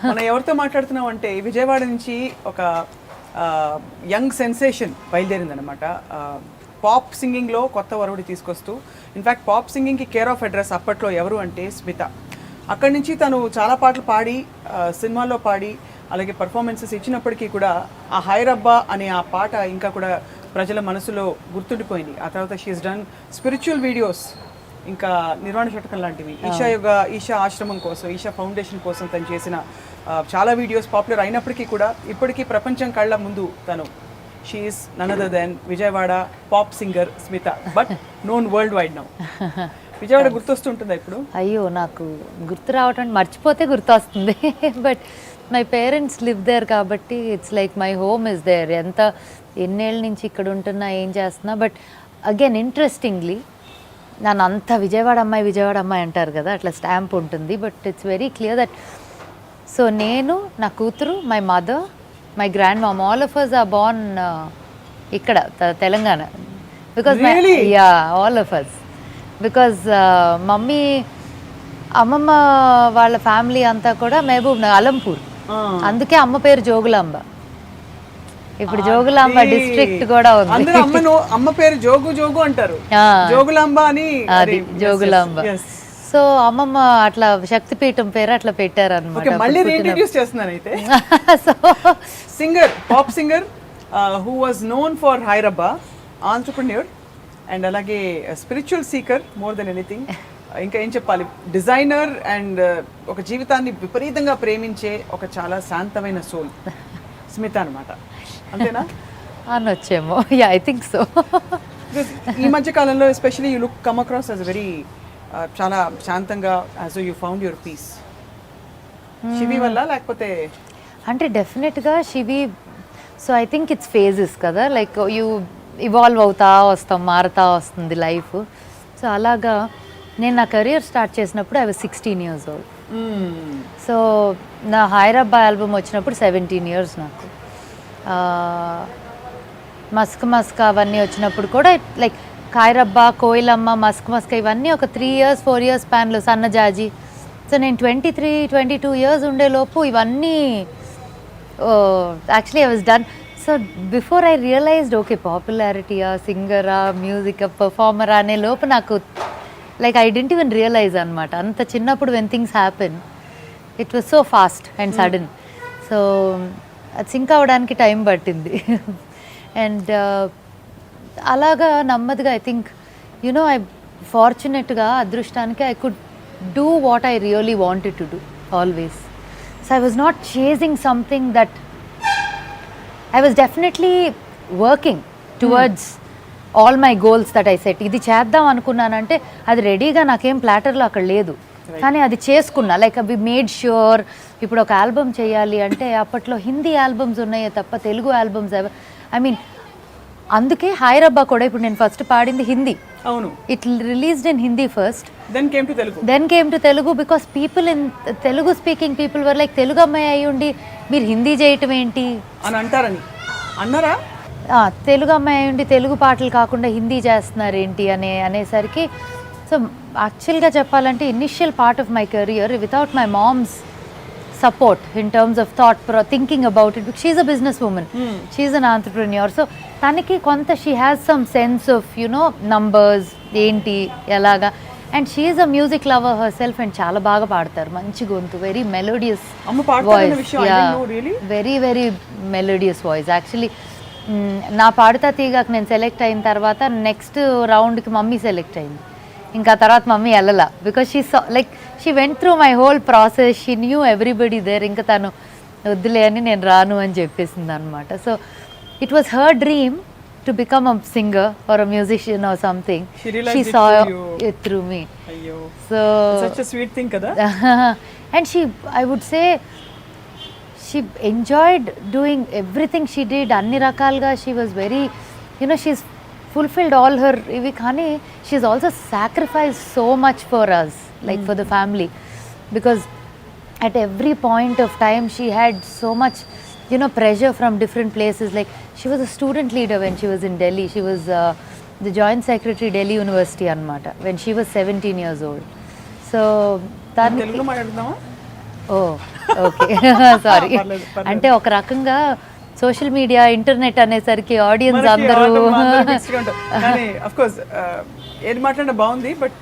మనం ఎవరితో మాట్లాడుతున్నాం అంటే విజయవాడ నుంచి ఒక యంగ్ సెన్సేషన్ బయలుదేరిందనమాట. పాప్ సింగింగ్లో కొత్త వరవడి తీసుకొస్తూ, ఇన్ఫ్యాక్ట్ పాప్ సింగింగ్కి కేర్ ఆఫ్ అడ్రస్ అప్పట్లో ఎవరు అంటే స్మిత. అక్కడి నుంచి తను చాలా పాటలు పాడి, సినిమాల్లో పాడి, అలాగే పర్ఫార్మెన్సెస్ ఇచ్చినప్పటికీ కూడా ఆ హైరబ్బా అనే ఆ పాట ఇంకా కూడా ప్రజల మనసులో గుర్తుండిపోయింది. ఆ తర్వాత షీఈస్ డన్ స్పిరిచువల్ వీడియోస్, ఇంకా నిర్వాణ శతకం లాంటివి, ఈషా ఆశ్రమం కోసం, ఈషా ఫౌండేషన్ కోసం తను చేసిన చాలా వీడియోస్ పాపులర్ అయినప్పటికీ కూడా ఇప్పటికీ ప్రపంచం కళ్ళ ముందు తను she is none other than Vijayawada pop singer Smitha, but known world wide now. Vijayawada గుర్తొస్తుంటుందా ఇప్పుడు? అయ్యో, నాకు గుర్తు రావటం, మర్చిపోతే గుర్తు వస్తుంది. But my parents live there కాబట్టి it's like my home is there. ఎన్నేళ్ళ నుంచి ఇక్కడ ఉంటున్నా, ఏం చేస్తున్నా. బట్ అగైన్ ఇంట్రెస్టింగ్లీ నన్ను అంత విజయవాడ అమ్మాయి అంటారు కదా, అట్లా స్టాంప్ ఉంటుంది. But it's very clear that, so నేను, నా కూతురు, my mother, my grand mom, all of us are born ఇక్కడ Telangana. Because yeah, all of us. Because mummy, అమ్మమ్మ వాళ్ళ ఫ్యామిలీ అంతా కూడా మహబూబ్ నగర్, అలంపూర్. అందుకే అమ్మ పేరు జోగులాంబ. ఇప్పుడు జోగులాంబ డిస్ట్రిక్ట్ కూడా ఉంది. అమ్మ పేరు జోగు అంటారు, జోగులాంబ అని. అది జోగులాంబ. సో అమ్మమ్మ అట్లా శక్తిపీఠం పేరు అట్లా పెట్టారు అనమాట. మళ్ళీ రీఇంట్రడ్యూస్ చేస్తున్నాను అయితే. So singer, pop singer who was known for Hai Rabba, entrepreneur, and అలాగే spiritual seeker more than anything. ఇంకా ఏం చెప్పాలి, డిజైనర్, అండ్ ఒక జీవితాన్ని విపరీతంగా ప్రేమించే ఒక చాలా శాంతమైన సోల్ స్మిత అనమాట. అంతేనా? అనొచ్చేమో. Yeah, I think so. ఈ మధ్య కాలంలో especially you look come across as very చాలా శాంతంగా, as you found your peace. Shivi వల్ల లేకపోతే? అంటే డెఫినెట్గా Shivi. So I think it's phases కదా, లైక్ యూ ఇవాల్వ్ అవుతా వస్తాం, మారుతా వస్తుంది లైఫ్. సో అలాగా నేను నా కెరియర్ స్టార్ట్ చేసినప్పుడు I was 16 years old. So నా హైరబ్బా ఆల్బమ్ వచ్చినప్పుడు 17 years నాకు. మస్క్ అవన్నీ వచ్చినప్పుడు కూడా లైక్ హైరబ్బా, కోయిలమ్మ, మస్క్ ఇవన్నీ ఒక 3 years 4 years స్పాన్లో, సన్నజాజి. సో నేను 23-22 years ఉండేలోపు ఇవన్నీ actually I was done. So before I realized okay పాపులారిటీయా, సింగరా, మ్యూజిక్ పర్ఫార్మరా అనే లోపు నాకు like I didn't even realize అనమాట. అంత చిన్నప్పుడు when things happen it was so fast and sudden. So అది సింక్ అవ్వడానికి టైం పట్టింది. అండ్ అలాగా నెమ్మదిగా ఐ థింక్ ఐ ఫార్చునేట్గా, అదృష్టానికి I could do what I really wanted to do always. So I was not chasing something that, I was definitely working towards all my goals that I set. ఇది చేద్దాం అనుకున్నానంటే అది రెడీగా నాకేం ప్లాటర్లో అక్కడ లేదు, కానీ అది చేసుకున్నా. లైక్ అవి మేడ్ ష్యూర్. ఇప్పుడు ఒక ఆల్బమ్ చేయాలి అంటే అప్పట్లో హిందీ ఆల్బమ్స్ ఉన్నాయే తప్ప తెలుగు ఆల్బమ్స్ ఐ మీన్, అందుకే హైరబ్బా కూడా ఇప్పుడు నేను ఫస్ట్ పాడింది హిందీ. అవును, it released in Hindi first, then came to Telugu. Because people in Telugu speaking people were like, Telugu అమ్మాయి అయి ఉండి మీరు హిందీ చేయటం ఏంటి అని అన్నారా? తెలుగు అమ్మాయి ఉండి తెలుగు పాటలు కాకుండా హిందీ చేస్తున్నారు ఏంటి అనేసరికి. సో యాక్చువల్గా చెప్పాలంటే initial part of my career without my mom's support in terms of thinking about it, she's a business woman, she's an entrepreneur. So తనకి కొంత she has some sense of numbers ఏంటి ఎలాగా. And she's a music lover herself, and చాలా బాగా పాడతారు, మంచి గొంతు, very melodious voice, very very melodious voice. Actually నా పాడుతా తీగాకు నేను సెలెక్ట్ అయిన తర్వాత నెక్స్ట్ రౌండ్కి మమ్మీ సెలెక్ట్ అయింది. ఇంకా తర్వాత మమ్మీ వెళ్ళలా, because she went through my whole process, she knew everybody there. ఇంకా తను వద్దులే అని నేను రాను అని చెప్పేసింది అనమాట. So it was her dream to become a singer or a musician or something. She saw it through me. So and I would say she enjoyed doing everything she did, anni rakalga. She was very, she's fulfilled all her ivi, kani she's also sacrificed so much for us, like for the family, because at every point of time she had so much pressure from different places. Like she was a student leader when she was in Delhi. She was the joint secretary Delhi University anamata when she was 17 years old. So telugu maatladama oh okay sorry. పర్లేదు, పర్లేదు. అంటే ఒక రకంగా social media internet అనేసరికి audience మనకి అందరూ అందరూ mixed గా ఉంటారు. కానీ అఫ్ కోర్స్ ఏది మాట్లాడినా బాగుంది, బట్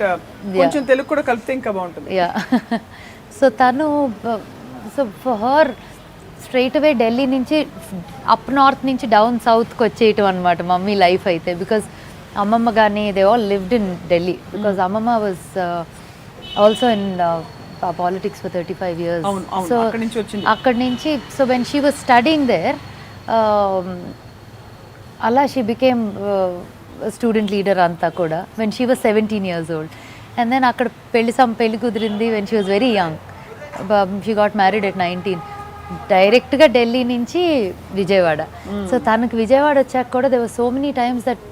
కొంచెం తెలుగు కూడా కలిపితే ఇంకా బాగుంటుంది. యా. సో తను so for her straight away Delhi నుంచి అప్ నార్త్ నుంచి డౌన్ సౌత్కి వచ్చేయటం అనమాట మమ్మీ లైఫ్ అయితే. బికాజ్ అమ్మమ్మ కానీ they all lived in Delhi because అమ్మమ్మ was also in politics for 35 years. అవును, అవును, సో అక్కడి నుంచి వచ్చింది. అక్కడి నుంచి so when she was studying there అలా షీ బికేమ్ స్టూడెంట్ లీడర్ అంతా కూడా when she was 17 years old. And then అక్కడ పెళ్లి కుదిరింది when she was very young. She got married at 19. డైరెక్ట్గా ఢిల్లీ నుంచి విజయవాడ. సో తనకు విజయవాడ వచ్చాక కూడా they were so many times that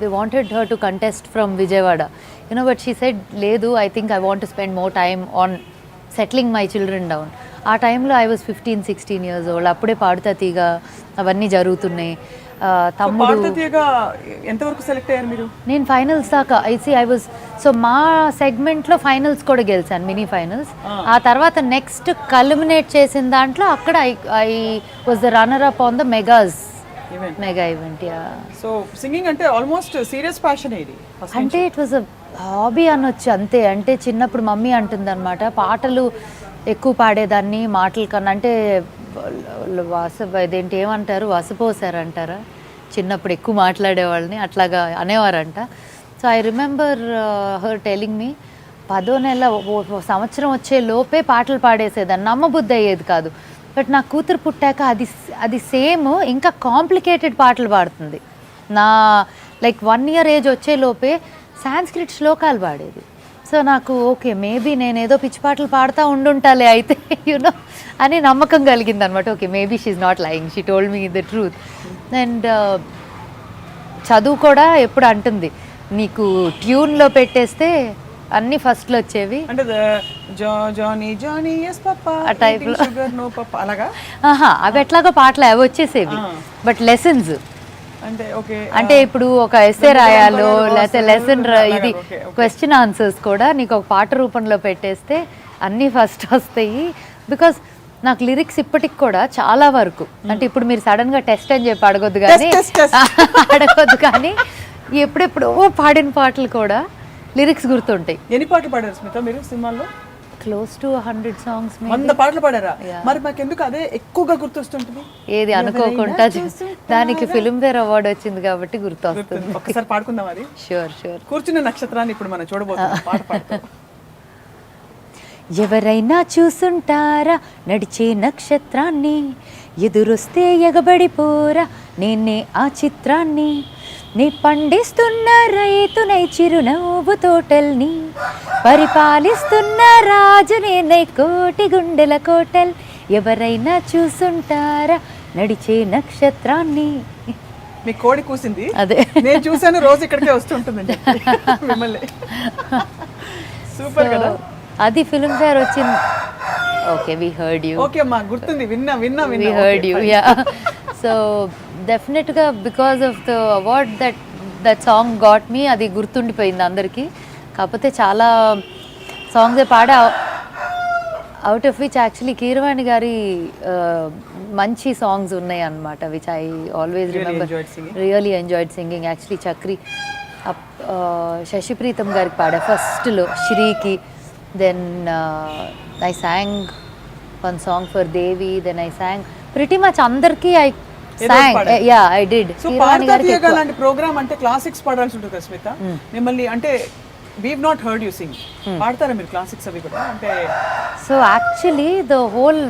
they wanted her to contest from Vijayawada, you know, but she said లేదు, I think I want to spend more time on settling my children down. ఆ టైంలో I was 15-16 years old. అప్పుడే పాడుతా తీగ అవన్నీ జరుగుతున్నాయి. తమ్ముడు ఎంతవరకు select అయ్యారు మీరు? నేను ఫైనల్స్ దాకా ఐ వాజ్ సో మా సెగ్మెంట్లో ఫైనల్స్ కూడా గెలిచాను, మినీ ఫైనల్స్. ఆ తర్వాత నెక్స్ట్ కల్మినేట్ చేసిన దాంట్లో అక్కడ I was the runner up on the mega event. So singing అంటే ఆల్మోస్ట్ సీరియస్ ప్యాషన్ ఇది. అంటే ఇట్ వాజ్ అ హాబీ అనొచ్చు అంతే. అంటే చిన్నప్పుడు మమ్మీ అంటుంది అనమాట, పాటలు ఎక్కువ పాడేదాన్ని మాటల కన్నా. అంటే ఇదేంటి ఏమంటారు, వసపోసారంటారా, చిన్నప్పుడు ఎక్కువ మాట్లాడేవాళ్ళని అట్లాగా అనేవారంట. So I remember her telling me 10వ నెల సంవత్సరం వచ్చే లోపే పాటలు పాడేసేదాన్ని. నమ్మబుద్ధి అయ్యేది కాదు. బట్ నా కూతురు పుట్టాక అది సేమ్ ఇంకా కాంప్లికేటెడ్ పాటలు పాడుతుంది. నా లైక్ 1 year ఏజ్ వచ్చే లోపే సాంస్క్రిట్ శ్లోకాలు పాడేది. సో నాకు ఓకే మేబీ నేను ఏదో పిచ్చి పాటలు పాడుతూ ఉండుంటాలే అయితే యూనో అని నమ్మకం కలిగింది అనమాట. Okay maybe she's not lying, she told me the truth. And చదువు కూడా ఎప్పుడు అంటుంది, నీకు ట్యూన్లో పెట్టేస్తే అన్ని ఫస్ట్లో వచ్చేవి అంటే ఆ టైప్లో. అలాగా అవి ఎట్లాగో పాటలు అవి వచ్చేసేవి, బట్ లెసన్స్ అంటే ఓకే. అంటే ఇప్పుడు ఒక ఎస్సే రాయాలో లేకపోతే లెసన్ ఇది క్వశ్చన్ ఆన్సర్స్ కూడా నీకు ఒక పాట రూపంలో పెట్టేస్తే అన్నీ ఫస్ట్ వస్తాయి. బికాస్ నాకు లిరిక్స్ ఇప్పటికి కూడా చాలా వరకు, అంటే ఇప్పుడు మీరు సడన్గా టెస్ట్ అని చెప్పి అడగొద్దు కానీ ఎప్పుడెప్పుడో పాడిన పాటలు కూడా లిరిక్స్ గుర్తుంటాయి. ఎన్ని పాటలు పాడారు స్మిత మీరు సినిమాల్లో? Close to 100 songs. 100 పాటలు పాడారా? మరి మాకెందుకు అదే ఎక్కువగా గుర్తొస్తుంటుంది? ఏది అనుకోకుండా దానికి ఫిల్మ్ఫేర్ అవార్డు వచ్చింది కాబట్టి గుర్తొస్తుంది. ఒకసారి పాడుకుందాం అది. షూర్. కూర్చున్న నక్షత్రాన్ని ఇప్పుడు మనం చూడబోతున్నాం పాట పాడుతూ. ఎవరైనా చూసుంటారా నడిచే నక్షత్రాన్ని, ఎదురొస్తే ఎగబడిపోరా నేనే ఆ చిత్రాన్ని, నీ పండిస్తున్న రైతునై చిరునవ్వు తోటల్ని, పరిపాలిస్తున్న రాజు నేనై కోటి గుండెల కోటల్, ఎవరైనా చూసుంటారా నడిచే నక్షత్రాన్ని. మీ కోడి కూసింది అదే నేను చూసాను, రోజు ఇక్కడికే వస్తుంటుందండి మిమ్మల్ని. సూపర్ కదా. అది ఫిల్మ్ఫేర్ వచ్చింది. Okay we heard you. Okay అమ్మా గుర్తుంది, విన్నా we heard you. Yeah. So డెఫినెట్గా because of the award that song got me, అది గుర్తుండిపోయింది అందరికీ. కాకపోతే చాలా సాంగ్స్ పాడా, out of which actually Keeravani గారి మంచి సాంగ్స్ ఉన్నాయి అన్నమాట, which I always remember. Really enjoyed singing. Actually Chakri Sashipreetham గారికి పాడా ఫస్ట్లో, శ్రీకి. Then I sang one song for Devi. Then I sang pretty much అందరికీ I sang. Yeah, I did. So పాడతా తీయగా లాంటి ప్రోగ్రామ్ అంటే క్లాసిక్స్ పాడాల్సి ఉంటుంది కదా స్మిత మిమ్మల్ని. అంటే we've not heard you sing. పాడతారా మీరు క్లాసిక్స్ అవి కూడా? అంటే సో యాక్చువల్లీ ద హోల్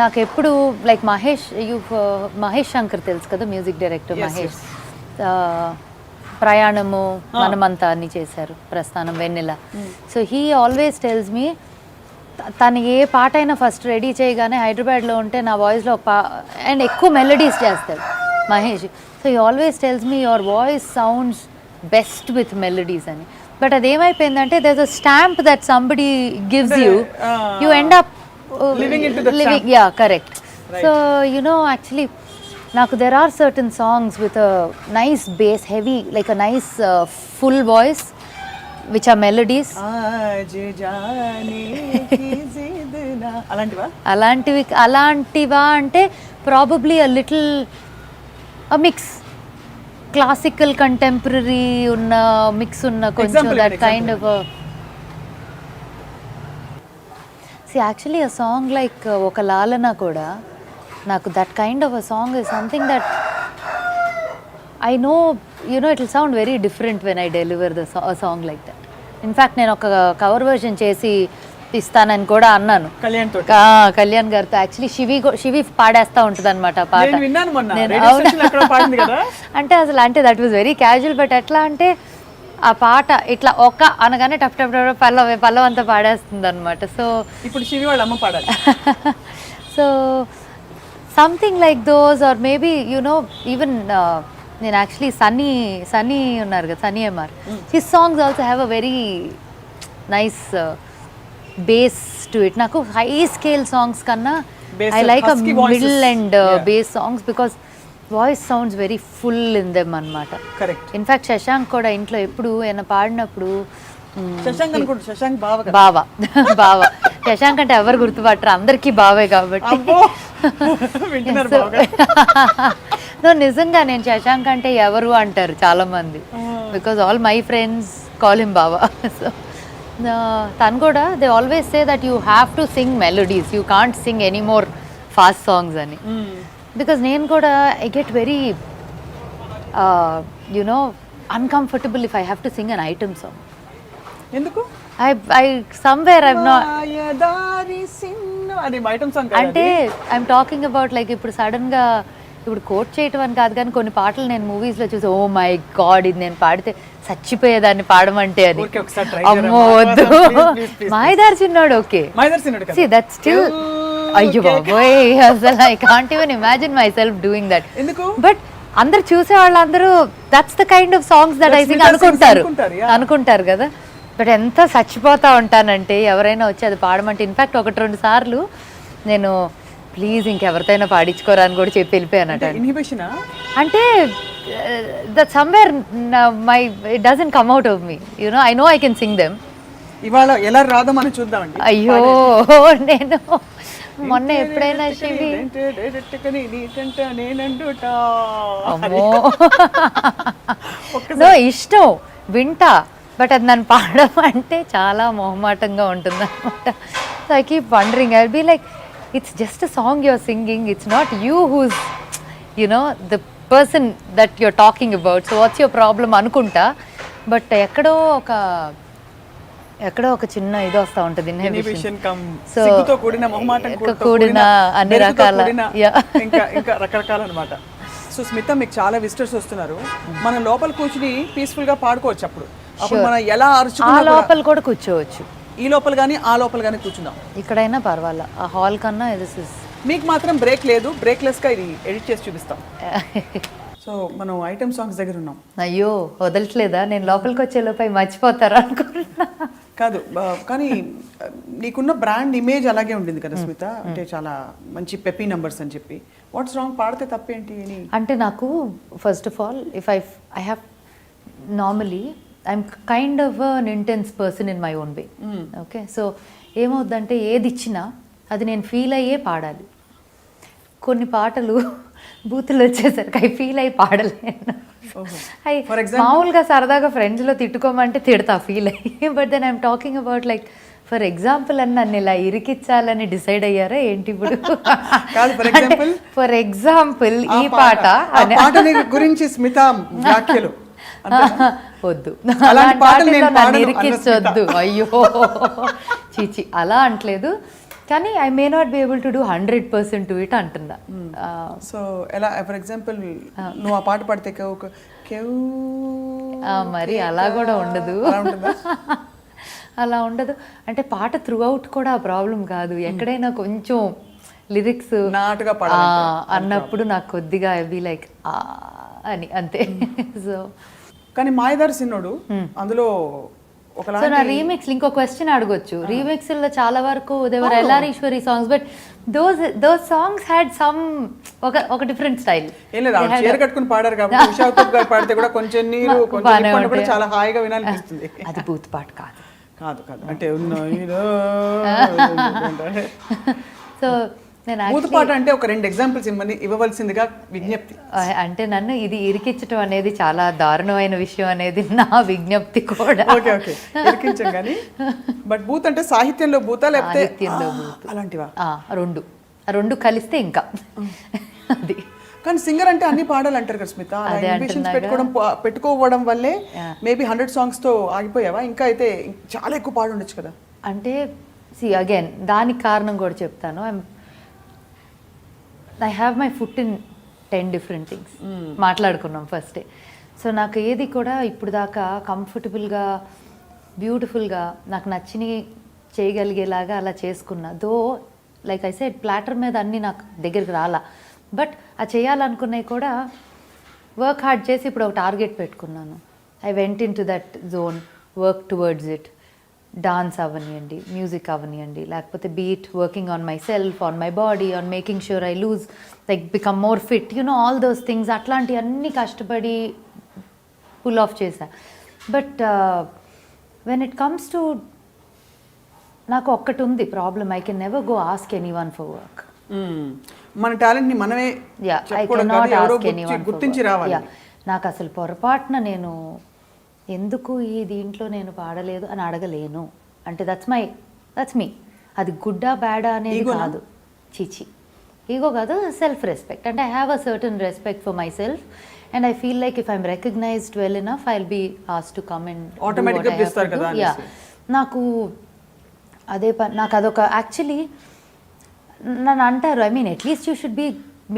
నాకు ఎప్పుడు లైక్ మహేష్ శంకర్ తెలుసు కదా, మ్యూజిక్ డైరెక్టర్ మహేష్. ప్రయాణము మనమంతా అన్ని చేశారు, Prasthanam, Vennela. So he always tells me, తను ఏ పాట అయినా ఫస్ట్ రెడీ చేయగానే హైదరాబాద్లో ఉంటే నా వాయిస్లో అండ్ ఎక్కువ మెలడీస్ చేస్తాడు Mahesh. So he always tells me your voice sounds best with melodies అని. బట్ అదేమైపోయిందంటే there is a stamp that somebody gives you end up living. Yeah correct. So you know actually నాకు there are certain songs with a nice bass, heavy like a nice full voice which are melodies. आज जाने की जिद అలాంటివా అంటే probably a little a mix, classical contemporary ఉన్న mix ఉన్న కొంచెం that kind of. Actually a song like ఒక లాలన కూడా నాకు that kind of a song is something that I know, you know, it will sound very different when I deliver a song like that. In fact, నేను ఒక cover version చేసి ఇస్తానని కూడా అన్నాను కళ్యాణ్ గారితో. యాక్చువల్లీ శివి పాడేస్తూ ఉంటుంది అనమాట ఆ పాట. అంటే అసలు అంటే that was very casual, but ఎట్లా అంటే ఆ పాట ఇట్లా ఒక అనగానే టప్ టప్ టప్ పల్లవ అంతా పాడేస్తుంది అనమాట. సో ఇప్పుడు శివి వాళ్ళ అమ్మ పాడాలి. So something like those, or maybe you know even నేను యాక్చువల్లీ సన్నీ ఉన్నారు కదా, Sunny M R, his songs also have a very nice bass to it. నాకు హై స్కేల్ సాంగ్స్ కన్నా I like a middle and bass songs because voice sounds very full in them అనమాట. In fact Shashank కూడా ఇంట్లో ఎప్పుడు ఏమైనా పాడినప్పుడు బావా శశాంక్ అంటే ఎవరు గుర్తుపట్టరు, అందరికీ బావే కాబట్టి. నిజంగా నేను శశాంక్ అంటే ఎవరు అంటారు చాలా మంది, because all my friends call him బావా. సో తను కూడా they always say that you have to sing melodies, you can't sing any more fast songs అని. బికాజ్ నేను కూడా I get very you know uncomfortable if I have to sing an item song. ఎందుకు? I somewhere I'm not అంటే I'm talking about like ఇప్పుడు sudden గా ఇప్పుడు coat చేయటం అని కాదు కానీ కొన్ని పాటలు నేను మూవీస్ లో చూసి ఓ మై గాడ్ ఇది నేను పాడితే చచ్చిపోయేదాన్ని పాడమంటే అని. అమ్మో వద్దు, మాయదారి చిన్నాడు ఓకే, see that's still అయ్యో బాబోయ్ అసలు I can't even imagine my self doing that. But అందరు చూసే వాళ్ళందరూ that's the kind of songs that I think అనుకుంటారు కదా. బట్ ఎంత చచ్చిపోతా ఉంటానంటే ఎవరైనా వచ్చి అది పాడమంటే, ఇన్ఫ్యాక్ట్ 1-2 సార్లు నేను ప్లీజ్ ఇంకెవరితోనైనా పాడించుకోరా అని కూడా చెప్పి వెళ్ళిపోయానట. అంటే that somewhere my it doesn't come out of me, you know, I know I can sing them. ఇవాళ ఎలా రాదో మనం చూద్దామండి. అయ్యో నేను మొన్న ఎప్పుడైనా శివి ఇష్టం వింటా, బట్ అది నన్ను పాడడం అంటే చాలా మొహమాటంగా ఉంటుంది అనమాట. So I keep wondering, I will be like it's just a song you're singing, it's not you who's you know the person that you're talking about, so what's your problem అనుకుంటా. బట్ ఎక్కడో ఒక చిన్న ఇది వస్తూ ఉంటుంది, సో కూడిన అన్ని రకాల ఇంకా రకరకాల అనమాట. సో స్మిత, మీకు చాలా విజిటర్స్ వస్తున్నారు, మనం లోపల కూర్చుని పీస్ఫుల్ గా పాడుకోవచ్చు. అప్పుడు మనం ఎలా అరుచుకున్నా లోపల కూడా కూర్చోవచ్చు, ఈ లోపల కానీ ఆ లోపల కానీ కూర్చుందాం, ఇక్కడైనా పర్వాలా. ఆ హాల్ కన్నా మీకు మాత్రం బ్రేక్ లేదు, బ్రేక్లెస్ గా ఇది ఎడిట్ చేసి చూపిస్తాం. సో మనం ఐటమ్ సాంగ్స్ దగ్గర ఉన్నాం. అయ్యో వదలట్లేదా, నేను లోపలికి వచ్చే లోపల మర్చిపోతారా అనుకుంటున్నా. కాదు, కానీ నీకున్న బ్రాండ్ ఇమేజ్ అలాగే ఉండింది కదా స్మిత, అంటే చాలా మంచి పెప్పీ నంబర్స్ అని చెప్పి. వాట్స్ రాంగ్, పాడితే తప్పేంటి అని అంటే నాకు first of all if I have normally I'm kind of an intense person in my own way. Okay, so ఏమవుద్దంటే ఏది ఇచ్చినా అది నేను ఫీల్ అయ్యే పాడాలి. కొన్ని పాటలు బూతులు వచ్చేసరికి ఐ ఫీల్ అయ్యి పాడలేను. మామూలుగా సరదాగా ఫ్రెండ్స్లో తిట్టుకోమంటే తిడతా ఫీల్ అయ్యి, but then I'm talking about like for example అని నన్ను ఇలా ఇరికిచ్చాలని డిసైడ్ అయ్యారా ఏంటి ఇప్పుడు? ఫర్ ఎగ్జాంపుల్ ఈ పాట గురించి స్మిత వ్యాఖ్యలు వద్దు, అలాంటి పాటలు నన్ను ఇరికించొద్దు. అయ్యో చీచి అలా అంటలేదు, కానీ I may not be able to do 100% to it అంటున్నా. సో ఎలా ఫర్ ఎగ్జాంపుల్ నువ్వు ఆ పాట పాడితే మరి అలా కూడా ఉండదు, అలా ఉండదు. అంటే పాట త్రూ అవుట్ కూడా ఆ ప్రాబ్లం కాదు, ఎక్కడైనా కొంచెం లిరిక్స్ నాటుగా అన్నప్పుడు నాకు కొద్దిగా ఐ బి లైక్ అని అంతే. సో కానీ మాయదారి సిన్నోడు అందులో సో నా రీమిక్స్ ఇంకో క్వశ్చన్ అడగొచ్చు. రీమిక్స్ లో చాలా వరకు they were L R Eswari songs, but those songs had some ఒక డిఫరెంట్ స్టైల్. చీర కట్టుకుని పాడారు కాబట్టి ఉషా ఉత్తప్ గారు పాడితే కూడా కొంచెం నీరు కొంచెం చాలా హాయిగా వినాలనిపిస్తుంది. అది బూత్ పాట కాదు, కాదు అంటే సో నేను బూత్ పాట అంటే ఒక 2 ఎగ్జాంపుల్స్ ఇవ్వవలసిందిగా విజ్ఞప్తి. అంటే నన్ను ఇది ఇరికించడం అనేది చాలా దారుణమైన విషయం అనేది నా విజ్ఞప్తి కూడా. ఓకే ఇరికించం కానీ బట్ బూత్ అంటే సాహిత్యంలో బూతా లేకపోతే సాహిత్యంలో బూత్ అలాంటివా? రెండు కలిస్తే ఇంకా అది. కానీ సింగర్ అంటే అన్ని పాడాలంటారు కదా స్మిత, పెట్టుకోవడం వల్లే మేబీ 100 songs తో ఆగిపోయావా? ఇంకా అయితే చాలా ఎక్కువ పాడుండొచ్చు కదా. అంటే అగైన్ దానికి కారణం కూడా చెప్తాను. I have my foot in 10 different things. మాట్లాడుకున్నాం ఫస్టే. సో నాకు ఏది కూడా ఇప్పుడు దాకా కంఫర్టబుల్గా బ్యూటిఫుల్గా నాకు నచ్చిని చేయగలిగేలాగా అలా చేసుకున్నా. Though like I said platter మీద అన్నీ నాకు దగ్గరికి రాలా, బట్ ఆ చేయాలనుకున్నవి కూడా వర్క్ హార్డ్ చేసి ఇప్పుడు ఒక టార్గెట్ పెట్టుకున్నాను. I went into that zone, work towards it. Dance అవనియండి, మ్యూజిక్ అవనియండి, లేకపోతే be it working on myself, on my body, on making sure I lose like become more fit, all those things. అట్లాంటి అన్నీ కష్టపడి pull off చేశా. But when it comes to నాకు ఒక్కటి ఉంది problem, I can never go ask anyone for work. మన talent ని మనమే గుర్తించి రావాలి. నాకు అసలు పొరపాటున నేను ఎందుకు ఈ దీంట్లో నేను పాడలేదు అని అడగలేను. అంటే దట్స్ మీ. అది గుడ్డా బ్యాడా అనేది కాదు, చీచి ఈగో కాదు, సెల్ఫ్ రెస్పెక్ట్. అంటే I have a certain respect for myself and I feel like if I'm recognised well enough I will be asked to come and ఆటోమేటిక్గా పిలుస్తారు కదా. నాకు అదే పని. నాకు అదొక యాక్చువల్లీ నన్ను అంటారు, I mean at least you should be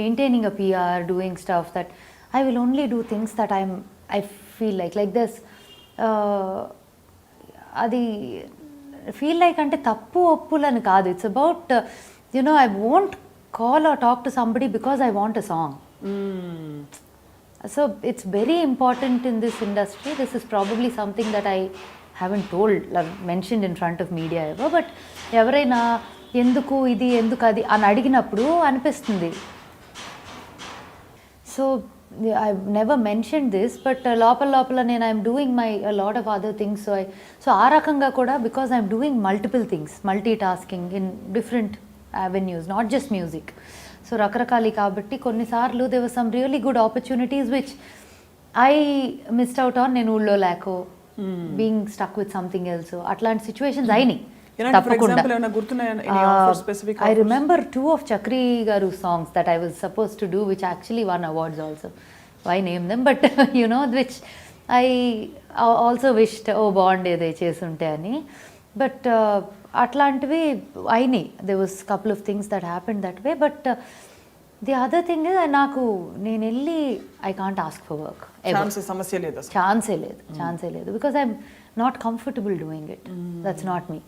maintaining a PR, doing stuff that I will only do things that I feel like this. అది ఫీల్ లైక్ అంటే తప్పు ఒప్పులని కాదు. It's about I won't call or talk to somebody because I want a song. So it's very important in this industry. This is probably something that I haven't mentioned in front of media ever. But ఎవరైనా ఎందుకు ఇది ఎందుకు అది అని అడిగినప్పుడు అనిపిస్తుంది. So I've never mentioned this, but లోపల నేను I'm doing my lot of other things. So ఆ రకంగా కూడా because I'm doing multiple things, multitasking in different avenues, not just music. So రకరకాలి కాబట్టి కొన్నిసార్లు there were some really good opportunities which I missed out on. నేను ఊళ్ళో లేకో being stuck with something else, అట్లాంటి సిచ్యువేషన్స్ అయినాయి తప్పకుండా. I remember 2 of Chakri garu songs that I was supposed to do which actually won awards also. Why name them, but which I also wished బాగుండేదే చేస్తుంటే అని. But అట్లాంటివి అయినాయి. there was couple of things that happened that way, but the other thing is నేను వెళ్ళి I can't ask for work. ఛాన్సే లేదు because I'm not comfortable doing it. That's not me.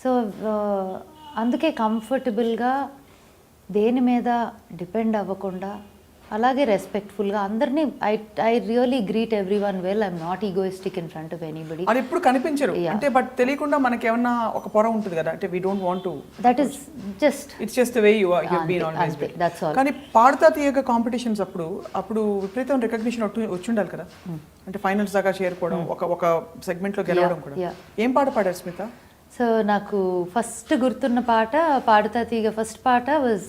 So అందుకే కంఫర్టబుల్గా దేని మీద డిపెండ్ అవ్వకుండా అలాగే రెస్పెక్ట్ఫుల్గా అందరినీ I really greet every one well. I'm not egoistic in front of anybody. అది ఎప్పుడు కనిపించరు అంటే, బట్ తెలియకుండా మనకి ఏమన్నా ఒక పొర ఉంటుంది కదా, అంటే we don't want to. That is it's just the way you have been always. That's all. కానీ పాడుతా తీయగా కాంపిటీషన్స్ అప్పుడు విపరీతం రికగ్నిషన్ వచ్చి ఉండాలి కదా. అంటే ఫైనల్స్ దాకా చేరుకోవడం, ఒక సెగ్మెంట్లో గెలవడం కూడా. ఏం పాట పాడారు స్మిత? సో నాకు ఫస్ట్ గుర్తున్న పాట పాడుతా తీగ ఫస్ట్ పాట వాజ్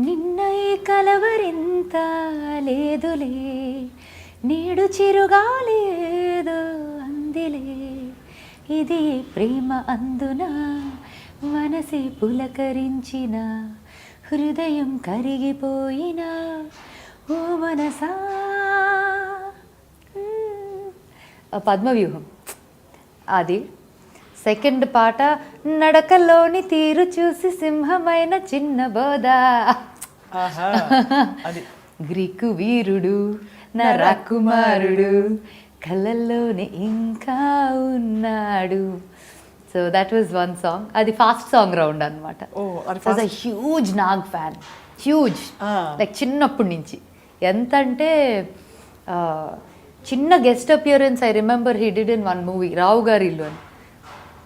నిన్నై కలవరింత లేదులే, నేడు చిరుగాలేదు అందిలే, ఇది ప్రేమ అందున మనసి పులకరించిన హృదయం కరిగిపోయిన ఓ మనసా. పద్మవ్యూహం అది. సెకండ్ పాట నడకలోని తీరు చూసి సింహమైన చిన్న బోధ, గ్రీకు వీరుడు నా రాకుమారుడు కళ్ళల్లోనే ఇంకా ఉన్నాడు. So that was one song. అది ఫాస్ట్ సాంగ్ రౌండ్ అనమాట. Huge Nag fan, huge. Like చిన్నప్పటి నుంచి ఎంత అంటే చిన్న guest appearance I remember he did in one movie Rao Gari Illu అని.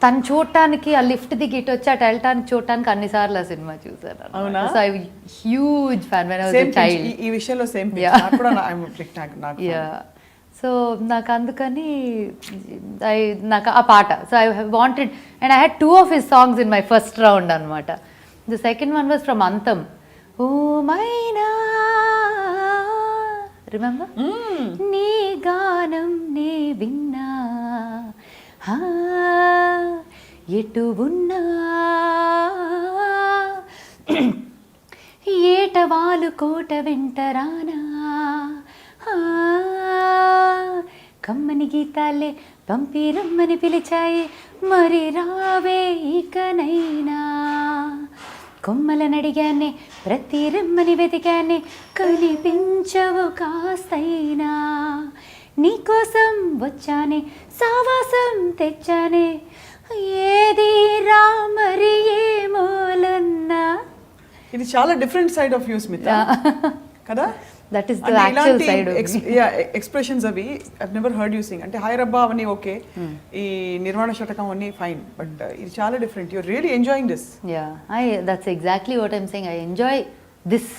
తను చూడటానికి ఆ లిఫ్ట్ దిగి ఇటు వచ్చి అటు వెళ్ళటానికి చూడటానికి అన్నిసార్లు ఆ సినిమా చూసాను. So I huge fan when I was a child. ఈ విషయంలో సేమ్. సో నాకు అందుకని నాకు ఆ పాట so I wanted and I had 2 of his songs in my first round అనమాట. The second one was from అంతం. ఓ మైనా రిమెంబర్ నీ గానం నే విన్నా ఎటు ఉన్నా ఏటవాలు కోట వెంటరానా కమ్మని గీతాలే పంపి రమ్మని పిలిచాయి మరి రావే ఇకనైనా కొమ్మలనడిగానే ప్రతి రమ్మని వెతికానే కనిపించవు కాస్తైనా నీకోసం వచ్చానే సావాసం తెచ్చానే ఏది రా మరి ఏమోలన్నా. ఇది చాలా different side of you Smitha కదా. That is the actual side expressions అవి I never heard you sing. అంటే హైరబ్బా అవన్నీ ఓకే, ఈ నిర్వాణ శతకం అన్నీ ఫైన్, బట్ ఇది చాలా different. You are really enjoying this. That's exactly what I'm saying. I enjoy this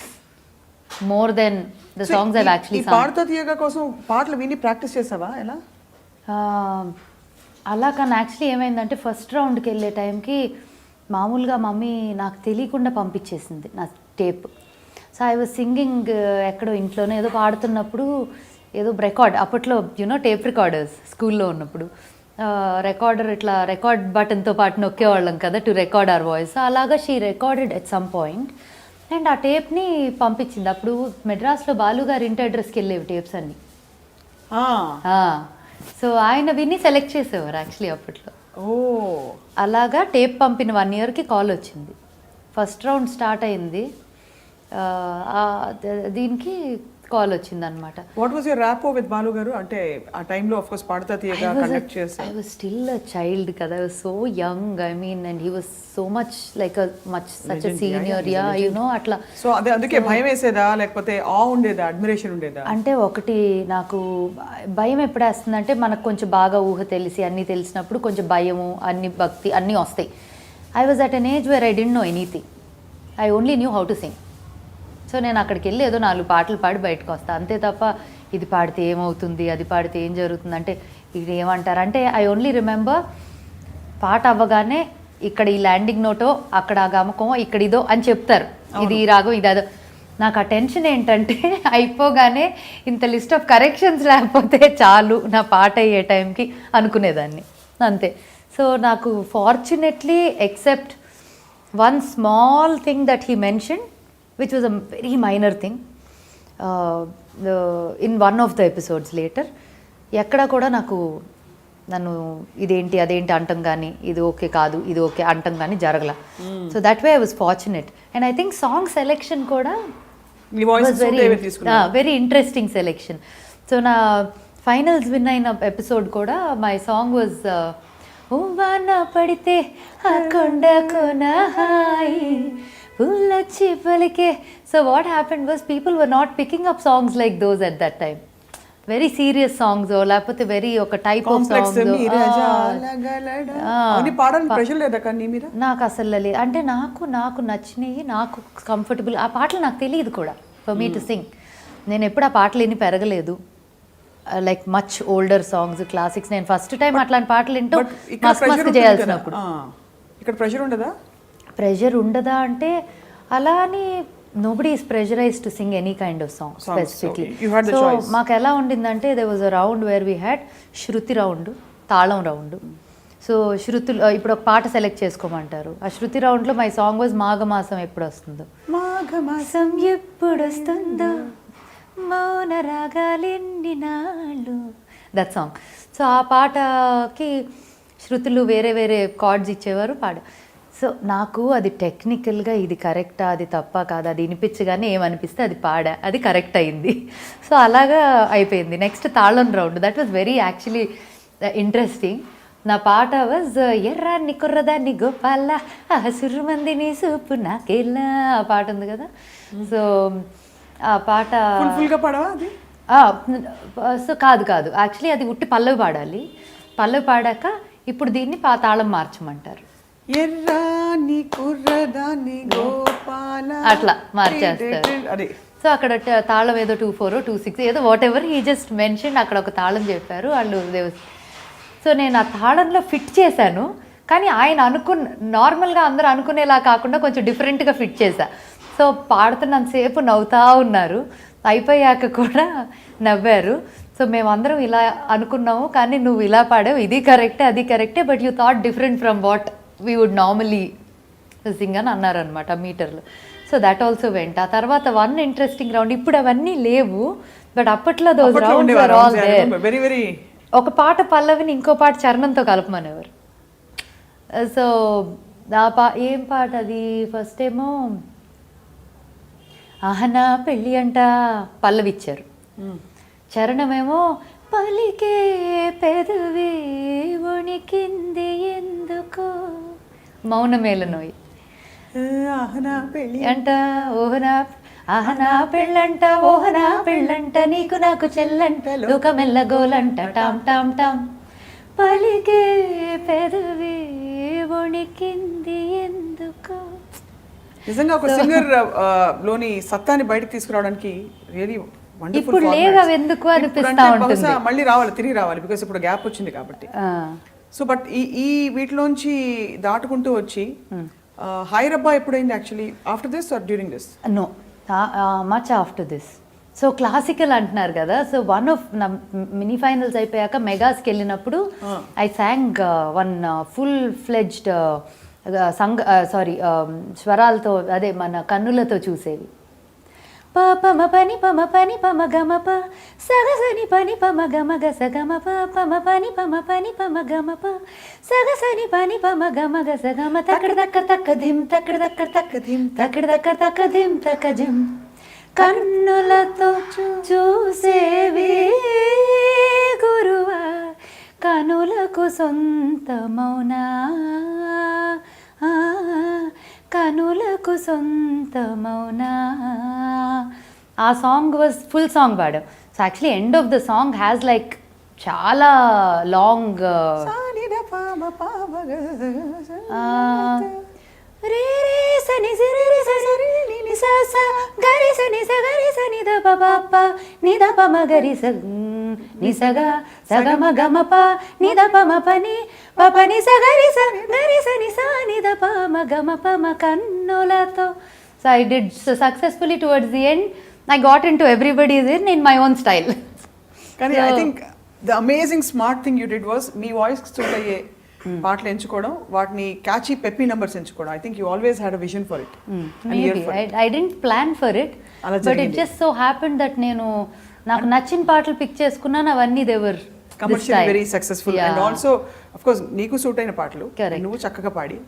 more than the songs I've actually song. Padutha Theeyaga కోసం పాటలు విని ప్రాక్టీస్ చేసావా ఎలా? అలా కానీ యాక్చువల్లీ ఏమైందంటే ఫస్ట్ రౌండ్కి వెళ్ళే టైంకి మామూలుగా మమ్మీ నాకు తెలియకుండా పంపించేసింది నా tape. So I was singing ఎక్కడో ఇంట్లోనే ఏదో పాడుతున్నప్పుడు ఏదో రికార్డ్, అప్పట్లో యూనో టేప్ రికార్డర్స్ స్కూల్లో ఉన్నప్పుడు రికార్డర్ ఇట్లా రికార్డ్ బటన్తో పాటు నొక్కేవాళ్ళం కదా టు రికార్డ్ అవర్ వాయిస్. అలాగా she recorded at some point and ఆ టేప్ని పంపించింది. అప్పుడు మెడ్రాస్లో బాలుగారు ఇంటి అడ్రస్కి వెళ్ళేవి టేప్స్ అన్నీ. సో ఆయన విని సెలెక్ట్ చేసేవారు యాక్చువల్లీ అప్పట్లో. అలాగా టేప్ పంపిన 1 yearకి కాల్ వచ్చింది. ఫస్ట్ రౌండ్ స్టార్ట్ అయింది, దీనికి కాల్ వచ్చింది అనమాట. What was your rapport with Balu garu? అంటే ఆ టైంలో of course Paduta Theeyaga connect చేసి I was still a child కదా, I was so young. I mean and he was so much like such a senior yeah you know అట్లా. సో అందుకే భయం వేసేదా లేకపోతే ఆ ఉండేదా, అడ్మిరేషన్ ఉండేదా? అంటే ఒకటి నాకు భయం ఎప్పుడు వేస్తుందంటే మనకు కొంచెం బాగా ఊహ తెలిసి అన్నీ తెలిసినప్పుడు కొంచెం భయము అన్ని భక్తి అన్నీ వస్తాయి. I was at an age where I dent know anything, I only knew how to sing. So నేను అక్కడికి వెళ్ళి ఏదో 4 పాటలు పాడి బయటకు వస్తాను అంతే తప్ప ఇది పాడితే ఏమవుతుంది అది పాడితే ఏం జరుగుతుంది అంటే ఇది ఏమంటారు అంటే ఐ ఓన్లీ రిమెంబర్ పాట అవ్వగానే ఇక్కడ ఈ ల్యాండింగ్ నోటో అక్కడ ఆ గమకమో ఇక్కడ ఇదో అని చెప్తారు, ఇది రాగం ఇది అదో. నాకు ఆ టెన్షన్ ఏంటంటే అయిపోగానే ఇంత లిస్ట్ ఆఫ్ కరెక్షన్స్ లేకపోతే చాలు నా పాట అయ్యే టైంకి అనుకునేదాన్ని అంతే. సో నాకు fortunately except one small thing that he mention which was a very minor thing in one of the episodes later ఎక్కడ కూడా నన్ను ఇదేంటి అదేంటి అంటం కానీ ఇది ఓకే కాదు ఇది ఓకే అంటం కానీ జరగల. So that way I was fortunate and I think song selection కూడా వెరీ ఇంట్రెస్టింగ్ సెలెక్షన్. సో నా ఫైనల్స్ విన్ అయిన ఎపిసోడ్ కూడా మై సాంగ్ వాజ్ వాన పడితే ఆ కొండకు నా హాయి పూలొచ్చి పలికే. So what happened was people were not picking up songs like those at that time. Very serious songs లేకపోతే వెరీ ఒక టైప్ ఆఫ్ సాంగ్స్ నాకు అసలు లేదు. అంటే నాకు నచ్చినవి నాకు కంఫర్టబుల్ ఆ పాటలు నాకు తెలియదు కూడా ఫర్ మీ టు సింగ్. నేను ఎప్పుడు ఆ పాటలు ఎన్ని పెరగలేదు like much older songs classics. నేను ఫస్ట్ టైం అట్లాంటి పాటలు వింటూ మస్క్ చేయాల్సినప్పుడు. ఇక్కడ ప్రెషర్ ఉండదా? ప్రెషర్ ఉండదా అంటే అలా అని nobody is pressurize to sing any kind of song specifically. So మాకు ఎలా ఉండిందంటే they was a round where we had shruti round, తాళం రౌండ్. సో శృతులు ఇప్పుడు ఒక పాట సెలెక్ట్ చేసుకోమంటారు. ఆ శృతి రౌండ్లో మై సాంగ్ వాజ్ మాఘమాసం ఎప్పుడు వస్తుందో, మాఘమాసం ఎప్పుడు వస్తుందో మౌన రాగాలెన్ని నాళ్ళు, దట్ సాంగ్. సో ఆ పాటకి శృతులు వేరే వేరే కార్డ్స్ ఇచ్చేవారు పాడ. సో నాకు అది టెక్నికల్గా ఇది కరెక్టా అది తప్ప కాదా అది వినిపించగానే ఏమనిపిస్తే అది పాడా, అది కరెక్ట్ అయింది. సో అలాగా అయిపోయింది. నెక్స్ట్ తాళం round, that was very actually interesting. నా పాట వాజ్ ఎర్రాన్ని కుర్రదాన్ని గోపాల సుర్రుమందిని సూపు నాకెళ్ళా ఆ పాట ఉంది కదా. సో ఆ పాట సో కాదు యాక్చువల్లీ అది ఉట్టి పల్లవి పాడాలి. పల్లవి పాడాక ఇప్పుడు దీన్ని తాళం మార్చమంటారు, అట్లా మార్చేస్తారు. సో అక్కడ తాళం ఏదో 2/4 2/6 ఏదో what ever he just mention, అక్కడ ఒక తాళం చెప్పారు వాళ్ళు. సో నేను ఆ తాళంలో ఫిట్ చేశాను, కానీ ఆయన నార్మల్గా అందరూ అనుకునేలా కాకుండా కొంచెం డిఫరెంట్గా ఫిట్ చేశా. సో పాడుతున్నంతసేపు నవ్వుతూ ఉన్నారు, అయిపోయాక కూడా నవ్వారు. సో మేమందరం ఇలా అనుకున్నాము, కానీ నువ్వు ఇలా పాడావు, ఇది కరెక్టే అది కరెక్టే, but you thought different from what we would normally sing అని అన్నారనమాట మీటర్లు. So that also went. ఆ తర్వాత వన్ ఇంట్రెస్టింగ్ రౌండ్, ఇప్పుడు అవన్నీ లేవు, బట్ అప్పట్లో those rounds are all there. ఒక పాట పల్లవిని ఇంకో పాట చరణంతో కలపమనేవారు. సో ఏం పాట అది, ఫస్ట్ ఏమో ఆహనా పెళ్ళి అంట పల్లవిచ్చారు, చరణమేమో పలికే పెదవి వణికింది ఎందుకో మౌనమేలనోయి అంట ఓహనా ఆహనా పెళ్ళంట ఓహనా పెళ్ళంట నీకు నాకు చెల్లంట లోకమెల్ల గోలంట టామ్ టామ్ టామ్ పలికే పెదవి వణికింది ఎందుకో. నిజంగా ఒక సింగర్ లోని సత్తాన్ని బయటకు తీసుకురావడానికి రియలీ ఇప్పుడు లేవు అవి ఎందుకు అనిపిస్తా ఉంటుంది, మళ్ళీ రావాలి, తిరిగి రావాలి, బికాస్ ఇప్పుడు గ్యాప్ వచ్చింది కాబట్టి. సో బట్ ఈ వీటిలోంచి దాటుకుంటూ వచ్చి హైరబ్బా ఎప్పుడైంది actually, after this or during this? No, much after this. So classical అంటున్నారు కదా, so one of mini finals అయిపోయాక మెగాస్కి వెళ్ళినప్పుడు I sang one full fledged స్వరాలతో, అదే మన కన్నులతో చూసేవి. పమ పని పమ పని పమ గమ ప సగసని పని పమ గమ గ సగమ పమ పని పమ పని పమ గమ ప సగసని పని పమ గమ గ సగమ తక్కడ దక్క తక్క ధిమ్ తక్కడ దక్క తక్క ధిమ్ తక్కడ దక్క తక్క ధిమ్ తక్క జిమ్ కన్నులతో చూసేవి గురువా కనులకు సొంతమౌనా కనులకు సొంతమౌనా. ఆ సాంగ్ వాజ్ ఫుల్ సాంగ్ పాడాం. So actually end of the song has like చాలా లాంగ్ రే రే సని సిరి రి సరి ని స స గరి సని స గరి సని ద ప ప ప ని ద ప మ గరి స ని స గ స గ మ గ మ ప ని ద ప మ ప ని ప ప ని స గరి స ని స ని ద ప మ గ మ ప మ కన్నులతో. So I did successfully towards the end. I got into everybody's in my own style. కానీ I think the amazing smart thing you did was me voice suit అయ్యే పాటలు ఎంచుకోవడం, వాటిని క్యాచీ పెప్పీ నెంబర్స్ ఎంచుకోవడం. I think you always had a vision for it. Maybe I didn't plan for it, but it just so happened that నాకు నచ్చిన పాటలు pick చేసుకున్నాను, అవన్నీ they were commercially very successful. And also of course నీకు suit అయిన పాటలు నువ్వు చక్కగా పాడి,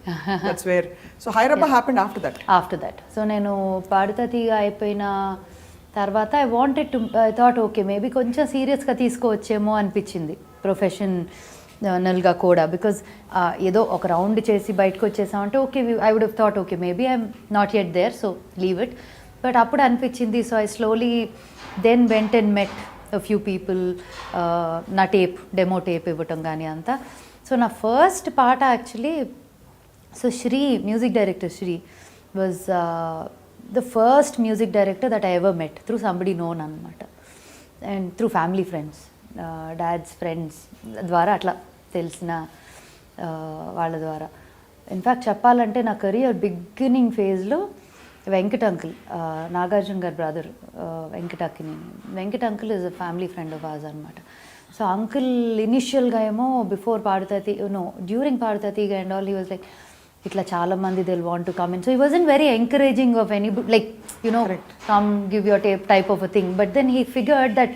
that's where so హైరబ్బా happened after that. So నేను పాడుతా తీగ అయిపోయిన తర్వాత ఐ థాట్ ఓకే మేబీ కొంచెం సీరియస్గా తీసుకోవచ్చేమో అనిపించింది ప్రొఫెషనల్గా కూడా, బికాజ్ ఏదో ఒక రౌండ్ చేసి బయటకు వచ్చేసామంటే okay I would have thought okay maybe I'm not yet there, so leave it. But అప్పుడు అనిపించింది, so I slowly then went and met a few people, నా డెమో టేప్ ఇవ్వటం కానీ అంతా. సో నా ఫస్ట్ పాట actually, so Sri music director Sri was the first music director that I ever met through somebody known అనమాట, and through family friends, dad's friends ద్వారా అట్లా తెలిసిన వాళ్ళ ద్వారా. ఇన్ఫ్యాక్ట్ చెప్పాలంటే నా కెరియర్ బిగినింగ్ ఫేజ్లో వెంకట్ అంకుల్, నాగార్జున గారి brother Venkat uncle is a family friend of ours అనమాట. సో అంకుల్ ఇనిషియల్గా ఏమో బిఫోర్ పాడుతీ డ్యూరింగ్ పాడుతీగా and all he was like ఇట్లా చాలా మంది they want to come in. So he wasn't very encouraging of any like come give your tape type of a thing. But then he figured that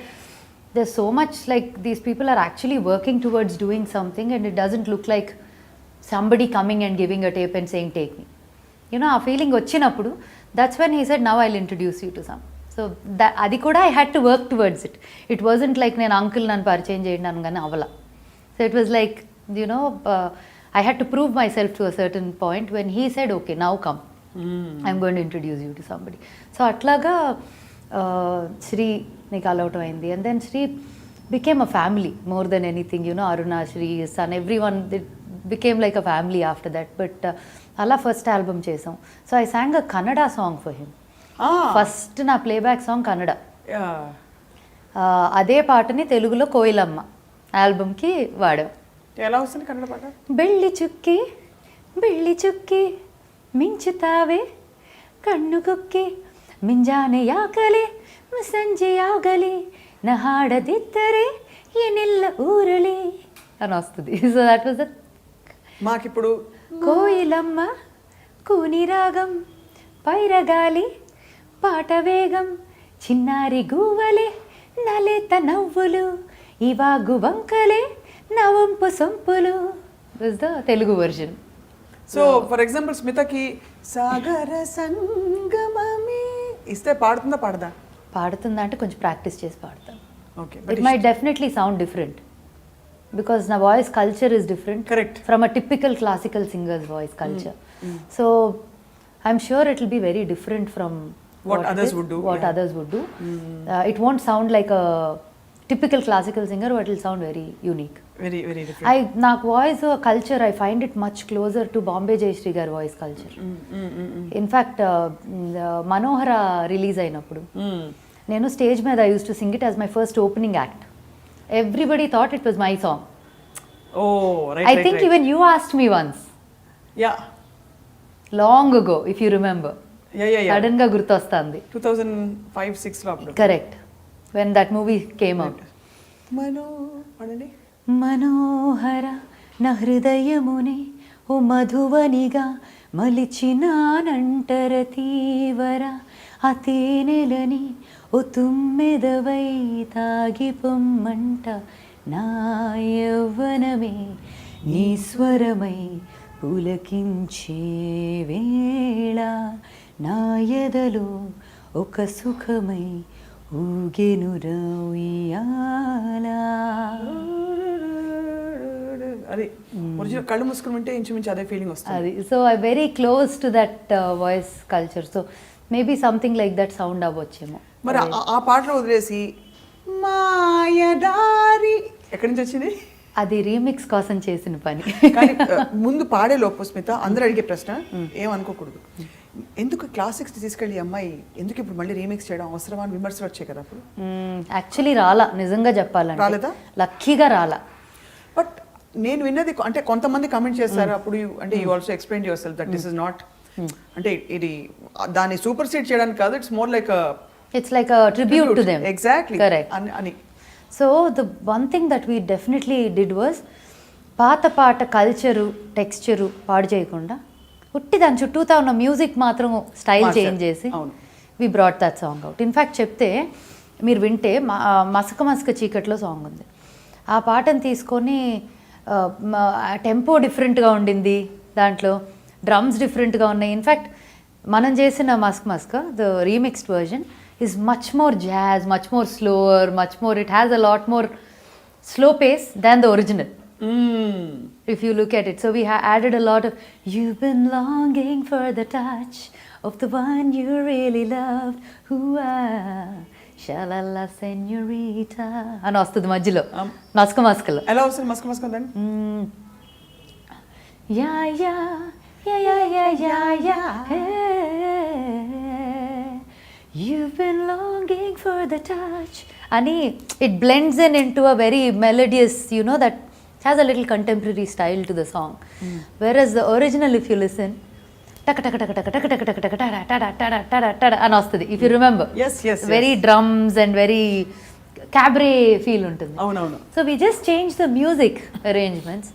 there's so much like these people are actually working towards doing something, and it doesn't look like somebody coming and giving a tape and saying take me, ఆ feeling వచ్చినప్పుడు that's when he said now I'll introduce you to some. So that అది కూడా I had to work towards it. It wasn't like నేను uncle నన్ను పరిచయం చేయండి అనగానే అవలా. So it was like I had to prove myself to a certain point when he said okay now come, I'm going to introduce you to somebody. So అట్లాగా శ్రీ నీకు allot అయింది, and then Sri became a family more than anything. Aruna, Sri, son, everyone became like a family after that. But అలా first album చేసాం. So I sang a Kannada song for him. First నా playback song Kannada. Yeah. అదే పాటని తెలుగులో కోయిలమ్మ ఆల్బమ్కి వాడాం. ఎలా వస్తుంది కన్నడ పాట? ಬೆಳ್ಳಿ ಚುಕ್ಕಿ ಮಿಂಚುತ್ತಾವೆ ಕಣ್ಣು ಕುಕ್ಕಿ ಮಿಂಜಾನೆ ಯಾಕಲೆ ಸಂಜೆಯಾಗಲಿ ನ ಹಾಡದಿದ್ದರೆ ಏನೆಲ್ಲ ಊರಳಿ అని వస్తుంది. సో దట్ వాజ్ మాకిప్పుడు కోయిలమ్మ కూని రాగం పైరగాలి పాట వేగం చిన్నారి గూవలే నలేత నవ్వులు ఇవాగు వంకలే నవంపు సొంపులు was the Telugu version. So for example స్మితకి సాగర సంగమమే ఇస్తే పాడుతుందా పాడదా? పాడుతుందా అంటే కొంచెం ప్రాక్టీస్ చేసి పాడతాను. Okay, it my definitely sound different because నా voice culture is different correct from a typical classical singers voice culture. So I'm sure it will be very different from what others would do. It won't sound like a typical classical singer, but it will sound very unique. Very different. నాకు voice culture I find it much closer to Bombay Jayashree గారి voice culture. In fact Manohara release అయినప్పుడు నేను stage మీద I use to sing it as my first opening act. Everybody thought it was my song. I think even you asked me once long ago if you remember. Sudden గా గుర్తొస్తుంది 2005-6 లో అప్పుడు. Correct, when that movie came out. Manohara నా హృదయముని ఓ మధువనిగా మలిచినానంటర తీవర ఆ తేనెలని ఓ తుమ్మెదవై తాగిపొమ్మంట నా యవ్వనమే నీ స్వరమై పులకించే వేళ నా ఎదలో ఒక సుఖమై ఊగెనురా ఉయ్యాలా. అది ఒరిజినల్ కళ్ళు మూసుకుని ఉంటే ఇంచుమించు అదే ఫీలింగ్ వస్తుంది. అది so I very close to that voice culture. So maybe something like that sound అవ్వచ్చేమో. మరి ఆ పాటలో వదిలేసి మాయదారి ఎక్కడి నుంచి వచ్చింది? అది రీమిక్స్ కోసం చేసిన పని. కానీ ముందు పాడే లోపు స్మిత అందరూ అడిగే ప్రశ్న ఏమనుకోకూడదు, ఎందుకు క్లాసిక్స్ తీసుకెళ్ళి అమ్మాయి ఎందుకు ఇప్పుడు మళ్ళీ రీమిక్స్ చేయడం అవసరమా అని విమర్శలు వచ్చాయి కదా అప్పుడు. యాక్చువల్లీ రాలా, నిజంగా చెప్పాలంటే రాలేదా? లక్కీగా రాలా. బట్ నేను విన్నది అంటే కొంతమంది కమెంట్ చేస్తారు అప్పుడు, అంటే you also explain yourself that this is not, అంటే ఇది దాన్ని సూపర్ సీడ్ చేయడానికి కాదు, it's more like it's like a tribute to them. Exactly correct అని. So the one thing that we definitely did was పాత పాట culture texture పాడు చేయకుండా ఉట్టి దాని చుట్టూతా ఉన్న మ్యూజిక్ మాత్రం స్టైల్ చేంజ్ చేసి we brought that song out. In fact చెప్తే మీరు వింటే మసక మసక చీకట్లో సాంగ్ ఉంది. ఆ పాటను తీసుకొని టెంపో డిఫరెంట్గా ఉండింది, దాంట్లో డ్రమ్స్ డిఫరెంట్గా ఉన్నాయి. ఇన్ఫ్యాక్ట్ మనం చేసిన మస్క్ మస్క the remixed version is much more jazz, much more slower, much more, it has a lot more slow pace than the original. If you look at it. So we added a lot of, you've been longing for the touch of the one you really loved, who shalala señorita అని వస్తుంది మధ్యలో మస్క మస్కలో. ఎలా వస్తుంది మస్క మస్క దాన్ని? Yeah yeah yeah yeah yeah yeah yeah you've been longing for the touch ani it blends into a very melodious, you know, that has a little contemporary style to the song. Whereas the original, if you listen, taka taka taka taka taka taka taka taka tada tada tada tada అని వస్తుంది. If you remember, yes very drums and very cabaret feel ఉంటుంది. అవునవును. So we just changed the music arrangements,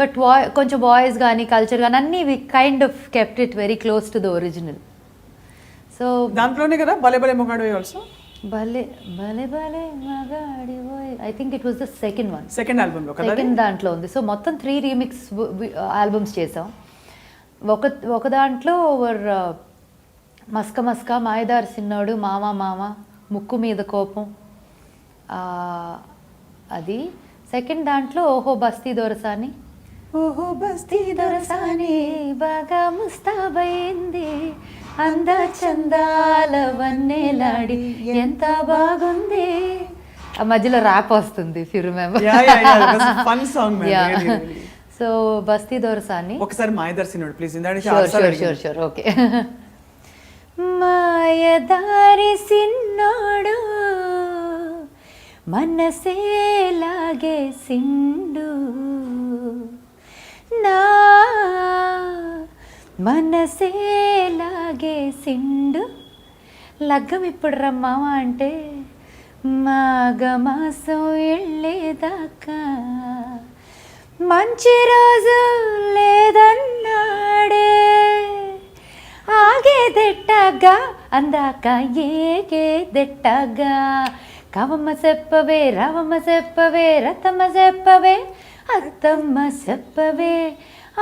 but కొంచెం voice కానీ culture కానీ అన్నీ we kind of kept it very close to the original. So దాంట్లోనే కదా భలే భలే మొగాడు ఆల్సో. భలే భలే భలే మగాడి ఓయ్, I think it was the second one, second album లో కదా, సెకండ్ దాంట్లో ఉంది. సో మొత్తం 3 రీమిక్స్ ఆల్బమ్స్ చేసాం. ఒక దాంట్లో మస్క మస్క, మాయదారి సిన్నోడు, మామ మామ, ముక్కు మీద కోపం, అది. సెకండ్ దాంట్లో ఓహో బస్తీ దొరసాని, ఓహో బస్తీ దొరసాని బాగా ముస్తాబైంది, అంద చందాల వన్నెలాడి ఎంత బాగుంది. ఆ మధ్యలో ర్యాప్ వస్తుంది, if you remember. Fun song. So బస్తీ దొరసాని. ఒకసారి మాయదర్శినుడు ప్లీజ్. Sure okay. మాయ మాయదారి సిన్నోడు మనసే లాగేసిండు నా మనసే లాగేసిండు లగ్గం ఇప్పుడు రమ్మావా అంటే మాఘమాసం వెళ్ళేదాకా మంచి రోజు లేదన్నాడే ఆగేదెట్టగా అందాక ఏగేదెట్టగా కవమ్మ చెప్పవే రవమ్మ చెప్పవే రతమ్మ చెప్పవే అత్తమ్మ చెప్పవే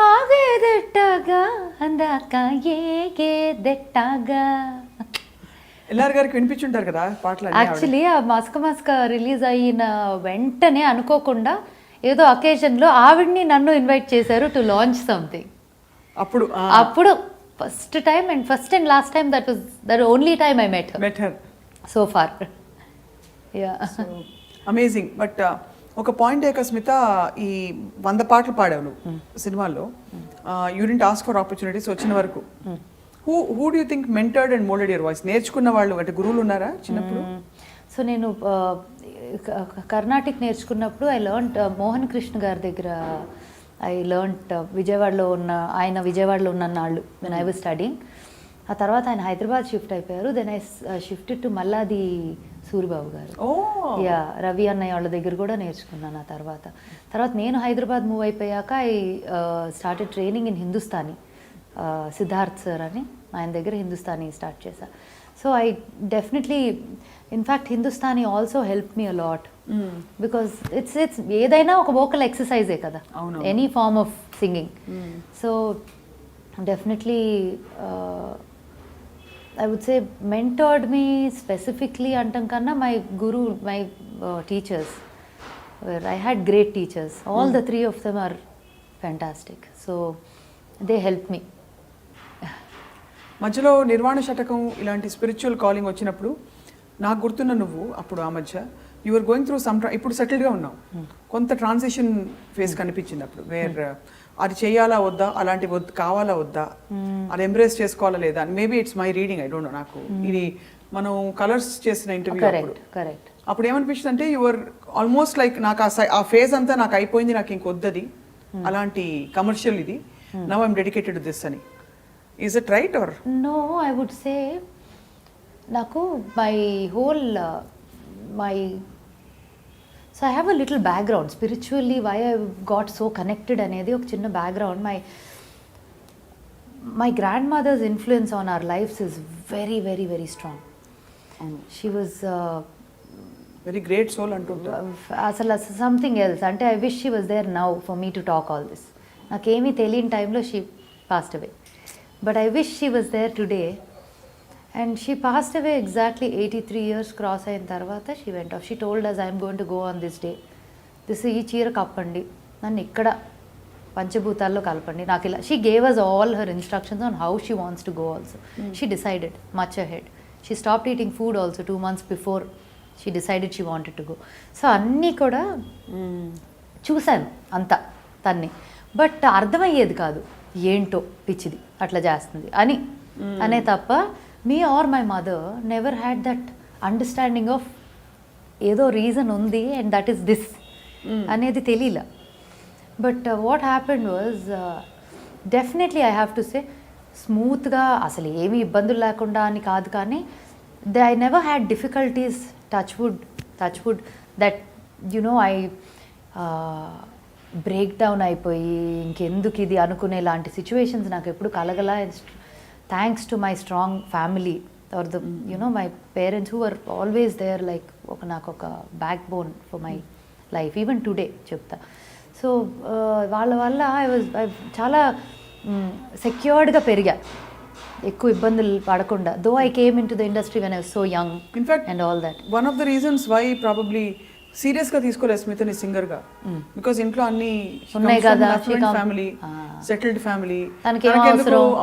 ఆగేదెట్టగా అందాక ఏగేదెట్టగా. ఎల్ఆర్ గారికి వినిపించుంటారు కదా పాటలు. యాక్చువల్లీ ఆ మస్క మస్క రిలీజ్ అయిన వెంటనే అనుకోకుండా ఏదో అకేషన్లో ఆవిడ్ని నన్ను ఇన్వైట్ చేశారు టు లాంచ్ సంథింగ్. అప్పుడు first time and last time that was that only time I met her so far. Amazing. But ఒక పాయింట్ ఏక స్మిత, ఈ 100 పాటలు పాడావు నువ్వు సినిమాల్లో. You didn't ask for opportunities వచ్చిన వరకు. Who do you think mentored and moulded your voice? నేర్చుకున్న వాళ్ళు అంటే గురువులు ఉన్నారా చిన్నప్పుడు? సో నేను కర్ణాటిక్ నేర్చుకున్నప్పుడు ఐ లెర్న్డ్ మోహన్ కృష్ణ గారి దగ్గర. ఐ లెర్న్డ్ విజయవాడలో ఉన్న నాళ్ళు వెన్ ఐ వాజ్ స్టడీయింగ్. ఆ తర్వాత ఆయన హైదరాబాద్ షిఫ్ట్ అయిపోయారు. Then I shifted to Malladi Suribabu garu. Yeah, Ravi అన్నయ్య వాళ్ళ దగ్గర కూడా నేర్చుకున్నాను. ఆ తర్వాత నేను హైదరాబాద్ మూవ్ అయిపోయాక I started training in Hindustani. Siddharth sir అని ఆయన దగ్గర హిందుస్థానీ స్టార్ట్ చేశా. So I definitely in fact Hindustani also help me a lot because it's ఏదైనా ఒక వోకల్ ఎక్సర్సైజే కదా, any form of singing. So definitely I would say mentored me specifically అంటాం కన్నా my teachers. I had great teachers. All the 3 of them are fantastic. So they helped me. మధ్యలో నిర్వాణ శతకం ఇలాంటి spiritual calling వచ్చినప్పుడు నాకు గుర్తున్న నువ్వు అప్పుడు ఆ మధ్య యువర్ గోయింగ్ త్రూ సమ్, ఇప్పుడు సెటిల్డ్గా ఉన్నావు, కొంత ట్రాన్సిషన్ ఫేజ్ కనిపించింది అప్పుడు. వేర్ అది చేయాలా వద్దా, అలాంటి కావాలా వద్దా, అది ఎంబ్రేస్ చేసుకోవాలా లేదా. Maybe it's my reading, I don't no. నాకు ఇది మనం కలర్స్ చేసిన ఇంటర్వ్యూ అప్పుడు ఏమనిపించింది అంటే యువర్ ఆల్మోస్ట్ లైక్ నాకు ఆ ఫేజ్ అంతా నాకు అయిపోయింది, నాకు ఇంకొద్దది అలాంటి కమర్షియల్ ఇది, now I'm dedicated to this అని. Is it right or? No, I would say naku my whole so I have a little background spiritually, why I got so connected anedi oka chinna background. My grandmother's influence on our lives is very very very strong. She was very great soul antunta asala something else. Ante I wish she was there now for me to talk all this. Nakemi teliyani time lo she passed away. But I wish she was there today. And she passed away exactly 83 years cross ayin tarvata she went off. She told us, I am going to go on this day. This ee cheera kappandi, nannu ikkada panchabhutallo kalpandi, naku ila. She gave us all her instructions on how she wants to go also. She decided much ahead. She stopped eating food also 2 months before she decided she wanted to go. So anni kuda చూసాను అంతా తన్ని. But అర్థమయ్యేది కాదు, ఏంటో పిచ్చిది అట్లా చేస్తుంది అని అనే తప్ప me or my mother never had that understanding of ఏదో రీజన్ ఉంది అండ్ దట్ ఈస్ దిస్ అనేది తెలియలే. But what happened was definitely I have to say స్మూత్గా, అసలు ఏమీ ఇబ్బందులు లేకుండా అని కాదు, కానీ I never had difficulties, touch wood that I break down అయిపోయి ఇంకెందుకు ఇది అనుకునే లాంటి సిచ్యువేషన్స్ నాకు ఎప్పుడు కలగల. Thanks to my strong family or the my parents who are always there, like నాకు ఒక backbone for my life even today చెప్తా. సో వాళ్ళ వల్ల ఐ చాలా సెక్యూర్డ్గా పెరిగా, ఎక్కువ ఇబ్బందులు పడకుండా. Though I came into the industry when I was so young and all that. One of the reasons why probably సీరియస్గా తీసుకోలేదు స్మితని సింగర్గా, బికాస్ ఇంట్లో అన్ని ఉన్నాయి కదా, ఫ్యామిలీ సెటిల్డ్ ఫ్యామిలీ,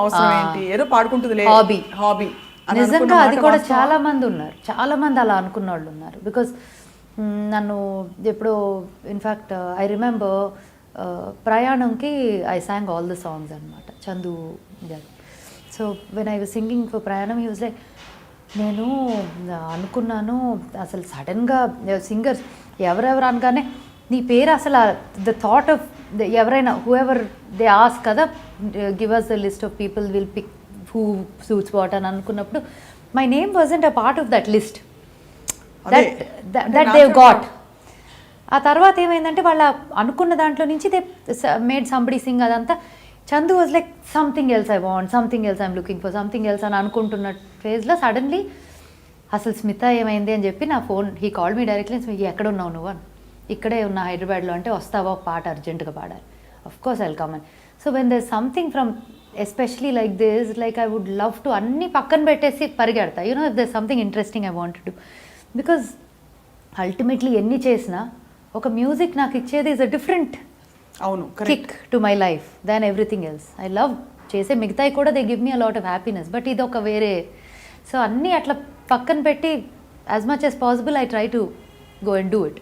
అవసరం ఏంటి, ఏదో పాడుకుంటుంది హాబీ. నిజంగా అది కూడా చాలా మంది అలా అనుకున్న వాళ్ళు ఉన్నారు. బికాస్ నన్ను ఎప్పుడో ఇన్ఫ్యాక్ట్ ఐ రిమెంబర్ ప్రయాణంకి I sang all the songs అనమాట, Chandu garu. So when I was singing for Prayanam he was like, నేను అనుకున్నాను అసలు సడన్గా సింగర్స్ ఎవరెవరు అనగానే నీ పేరు అసలు ద థాట్ ఆఫ్ ఎవరైనా హూ ఎవర్ దే ఆస్ కదా give us the list of people will pick who suits what అని అనుకున్నప్పుడు my name wasn't a part of that list that they've got. ఆ తర్వాత ఏమైందంటే వాళ్ళ అనుకున్న దాంట్లో నుంచి దే మేడ్ సంబడి సింగ్ అదంతా. Chandu was like something else I want, something else I'm looking for, something else అని అనుకుంటున్న ఫేజ్లో సడన్లీ అసలు స్మిత ఏమైంది అని చెప్పి నా phone he call me directly, ఎక్కడ ఉన్నావు నువ్వు అని. ఇక్కడే ఉన్నా హైదరాబాద్లో. అంటే వస్తావా ఒక పాట అర్జెంటుగా పాడాలి. Of course I will come అని. So when there something from especially like this, like I would love to అన్నీ పక్కన పెట్టేసి పరిగెడతా. You know if there something interesting I want to do. Because ultimately ఎన్ని చేసినా ఒక మ్యూజిక్ నాకు ఇచ్చేది is a different kick to my life than everything else. I love చేసే మిగతాయి కూడా they give me a lot of happiness. But ఇది ఒక వేరే. సో అన్నీ అట్లా పక్కన పెట్టి as much as possible I try to go and do it.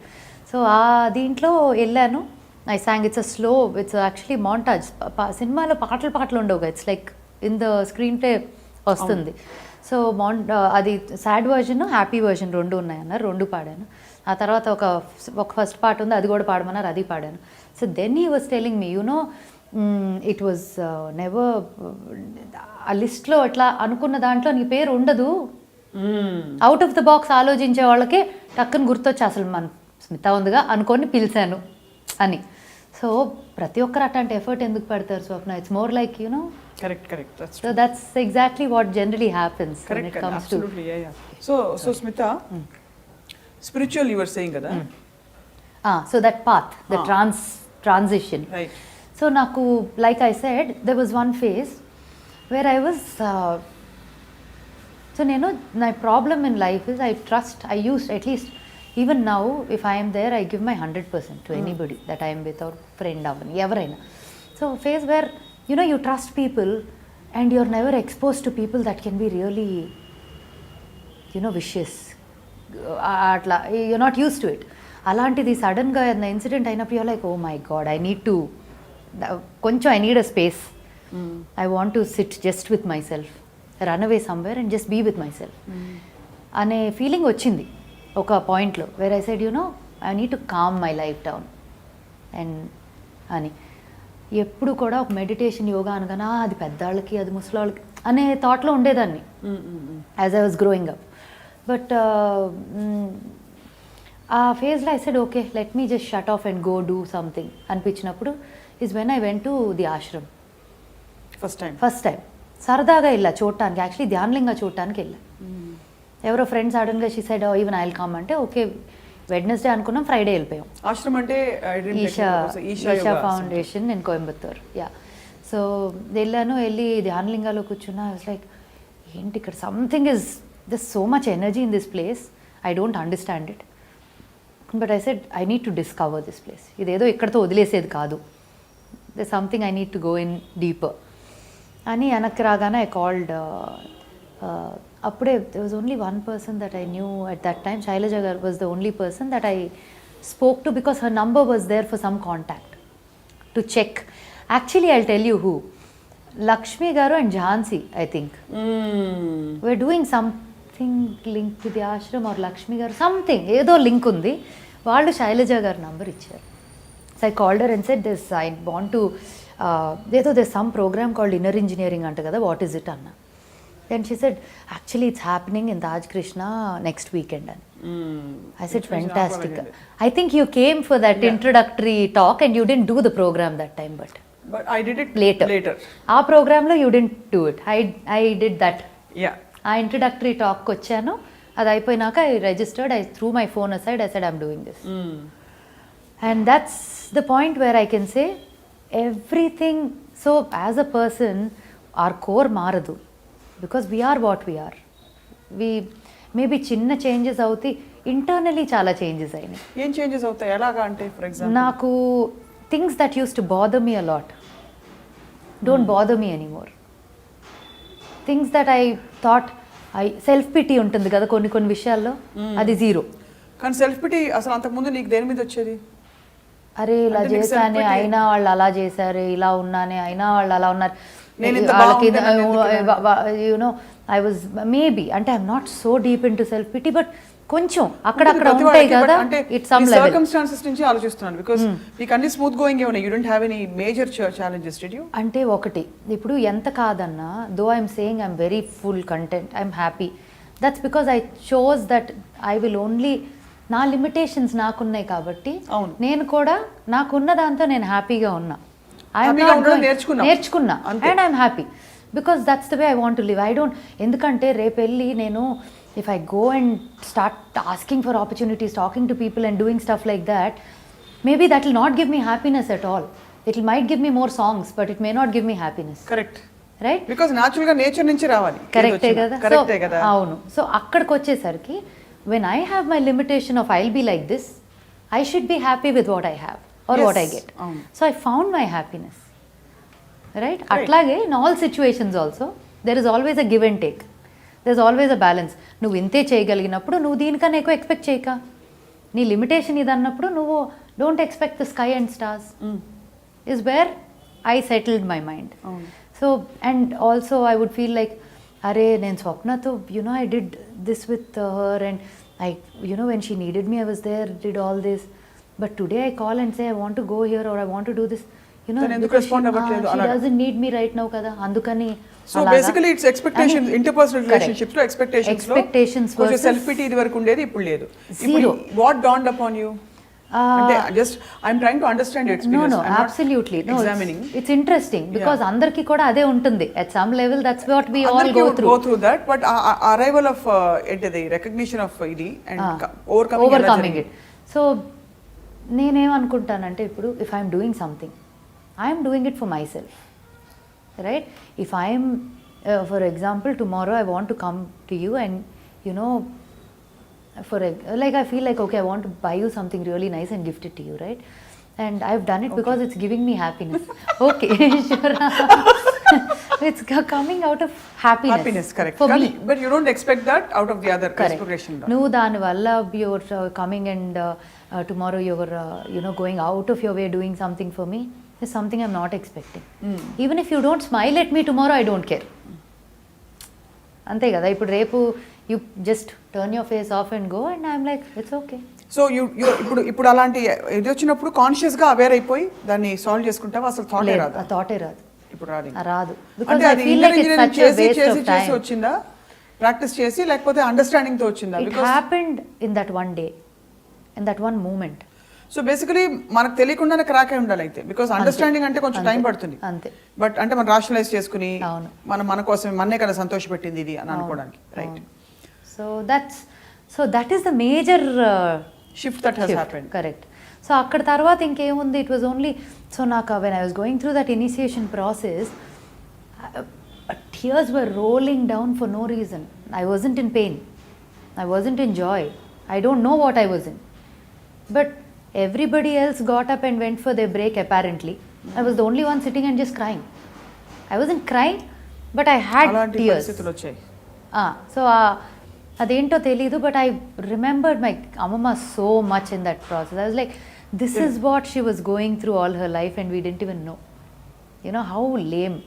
So ఆ దీంట్లో వెళ్ళాను. I song. It's a slow, it's actually montage. సినిమాలో పాటలు ఉండవు, it's like in the screen play వస్తుంది. సో అది సాడ్ వర్జన్, హ్యాపీ వర్జన్ రెండు ఉన్నాయన్నారు, రెండు పాడాను. ఆ తర్వాత ఒక ఫస్ట్ పార్ట్ ఉంది, అది కూడా పాడమన్నారు, అది పాడాను. So then he was telling me you know it was never ఆ లిస్ట్లో అట్లా అనుకున్న దాంట్లో నీ పేరు ఉండదు. అవుట్ ఆఫ్ ద బాక్స్ ఆలోచించే వాళ్ళకి టక్కుని గుర్తొచ్చి అసలు మన స్మిత ఉందిగా అనుకొని పిలిచాను అని. సో ప్రతి ఒక్కరు అట్లాంటి ఎఫర్ట్ ఎందుకు పెడతారు Swapna? It's more like you know. Correct. So that's exactly what generally happens when it comes absolutely, to. yeah. So Smita, spiritual you were saying kada? So that path, the transition. Right. So naku, like I said, there was one phase where I was so my problem in life is I use at least even now if I am there I give my 100% to anybody that I am with or friend avani evaraina. So phase where you trust people and you're never exposed to people that can be really vicious. Atla you're not used to it. Alantidi sudden ga na incident ainappudu you're like, oh my god, I need to I need a space. I want to sit just with myself, run away somewhere and just be with myself ane feeling ochindi oka point lo where I said I need to calm my life down and ani ఎప్పుడు కూడా ఒక meditation yoga అనగానే అది పెద్దవాళ్ళకి అది ముసలాళ్ళకి అనే థాట్లో ఉండేదాన్ని as I was growing up. But ఆ ఫేజ్లో I said okay let me just shut off and go do something అనిపించినప్పుడు is when I went to the ashram first time. సరదాగా వెళ్ళా చూడటానికి, యాక్చువల్లీ ధ్యానలింగా చూడటానికి వెళ్ళా. ఎవరో ఫ్రెండ్స్ సడన్గా she said even I will come అంటే ఓకే వెడ్నెస్డే అనుకున్నాం, ఫ్రైడే వెళ్ళిపోయాం. ఆశ్రమం అంటే Isha Foundation in Coimbatore. Yeah. So వెళ్ళి ధ్యానలింగాలో కూర్చున్నా. ఐ వాస్ లైక్ ఏంటి ఇక్కడ something is this so much energy in this place, I don't understand it. But I said I need to discover this place. ఇదేదో ఇక్కడతో వదిలేసేది కాదు, this something I need to go in deeper అని. వెనక్కి రాగానే I called. అప్పుడే there was only one person that I knew at that time. Shailaja garu was the only person that I spoke to because her number was there for some contact to check. Actually I'll tell you who. Lakshmi garu and Jhansi, I think we're doing something linked to the ashram or Lakshmi garu something ఏదో link ఉంది. వాళ్ళు శైలజ గారు number ఇచ్చారు. So I called her and said this, I want to there's some program called inner engineering anta kada, what is it anna. Then she said, actually it's happening in Taj Krishna next weekend. I said, fantastic. I think you came for that introductory talk and you didn't do the program that time, but I did it later. Our program lo you didn't do it. I did that. Yeah. ఆ introductory talk వచ్చాను. అది అయిపోయినాక I registered. I threw my phone aside. I said I'm doing this. And that's the point where I can say everything. So as a person or core మారదు, because we're what we're. Maybe చిన్న changes అవుతాయి, internally చాలా changes అయినాయి. ఏం changes అవుతాయి? ఎలాగా అంటే for example నాకు things that used to bother me a lot don't bother me anymore. Things that I thought self pity ఉంటుంది కదా కొన్ని విషయాల్లో, అది జీరో. కానీ సెల్ఫ్ పిటీ అసలు అంతకుముందు నీకు దేని మీద వచ్చేది? అరే ఇలా చేశానే అయినా వాళ్ళు అలా చేశారు, ఇలా ఉన్నానే అయినా వాళ్ళు అలా ఉన్నారు. నేను ఇంత వాళ్ళకి బాగుంటాను యునో ఐ వాజ్ మేబీ అంటే I'm not so deep in to self pity but కొంచెం అక్కడక్కడ ఉంటాయి కదా ఇట్స్ సమ్ లెవెల్ సర్కమ్స్టాన్సెస్ నుంచి ఆలోచిస్తున్నాను బికాజ్ మీకు అన్ని స్మూత్ గోయింగ్ ఏమన్నా you don't have any major challenges did you అంటే ఒకటి ఇప్పుడు ఎంత కాదన్నా though I'm saying I'm very full content I'm happy that's because I chose that I will only నా లిమిటేషన్స్ నాకున్నాయి కాబట్టి నేను కూడా నాకున్న దాంతో నేను హ్యాపీగా ఉన్నా నేర్చుకున్నా and I'm happy because that's the way I want to live I don't ఎందుకంటే రేపు వెళ్ళి నేను if I go and start asking for opportunities, talking to people and doing stuff like that, maybe that will not give me happiness at all. It might give me more songs, but it may not give me happiness. Correct. Right? Because natural ga nature nunchi ravali. Correct e kada. Correct e kada. Avunu. So akkadiki vachesariki when I have my limitation of I'll be like this, I should be happy with what I have or what I get. So I found my happiness. Right? Atlage in all situations also there is always a give and take. There is always a balance నువ్వు ఇంతే చేయగలిగినప్పుడు నువ్వు దీనికన్నా ఎక్కువ expect చేయక నీ limitation ఇది అన్నప్పుడు నువ్వు don't expect the sky and stars is where I settled my mind so and also I would feel like అరే నేను స్వప్నతో you know I did this with her and I you know when she needed me I was there did all this but today I call and say I want to go here or I want to do this you know she doesn't need me right now కదా అందుకని so basically it's expectations interpersonal relationships లో expectations కొంచెం self pity ఇది వరకు ఉండేది ఇప్పుడు లేదు ఇప్పుడు వాట్ డౌన్డ్ అపాన్ యూ అంటే just I am trying to understand your experience no absolutely no it's interesting because అందరికీ కూడా అదే ఉంటుంది at some level that's what we all go through that but arrival of ఏంటిది recognition of ఇది and overcoming it so నేనేమనుకుంటానంటే ఇప్పుడు if I'm doing something I'm doing it for my self right if I am for example tomorrow I want to come to you and you know like I feel like okay I want to buy you something really nice and gift it to you right and I've done it because it's giving me happiness okay sure it's coming out of happiness correct for me but you don't expect that out of the other expression no dani valla you're coming and tomorrow you're you know going out of your way doing something for me is something I'm not expecting. Even if you don't smile at me tomorrow, I don't care. Ante kada ippudu repu you just turn your face off and go and I'm like it's okay. So you ఇప్పుడు అలాంటి ఇది వచ్చినప్పుడు conscious గా aware అయిపోయి దాన్ని solve చేసుకుంటావా అసలు థాటే రాదు ఆ థాటే రాదు ఇప్పుడు రాదు because I feel like it's such a waste of time చేసి వచ్చిందా ప్రాక్టీస్ చేసి లేకపోతే అండర్స్టాండింగ్ తో వచ్చిందా it happened in that one day in that one moment. So basically మనకు తెలియకుండానే క్రాక్ అయి ఉండాలి అయితే బికాస్ అండర్స్టాండింగ్ అంటే కొంచెం టైం పడుతుంది అంతే బట్ అంటే మనం రాషనలైజ్ చేసుకుని మన కోసం మన్నే కదా సంతోష పెట్టింది ఇది అని అనుకోవడానికి right so that is the major shift that has happened correct so అక్కడ తర్వాత ఇంకేముంది ఇట్ వాజ్ ఓన్లీ సో నాకు when I was going through that initiation process tears were rolling down for no reason. I wasn't in pain, I wasn't in joy, I don't know what I was in, but everybody else got up and went for their break apparently. I was the only one sitting and just crying. I wasn't crying but I had tears. So adento telidu but I remembered my amma so much in that process. I was like this is what she was going through all her life and we didn't even know. You know how lame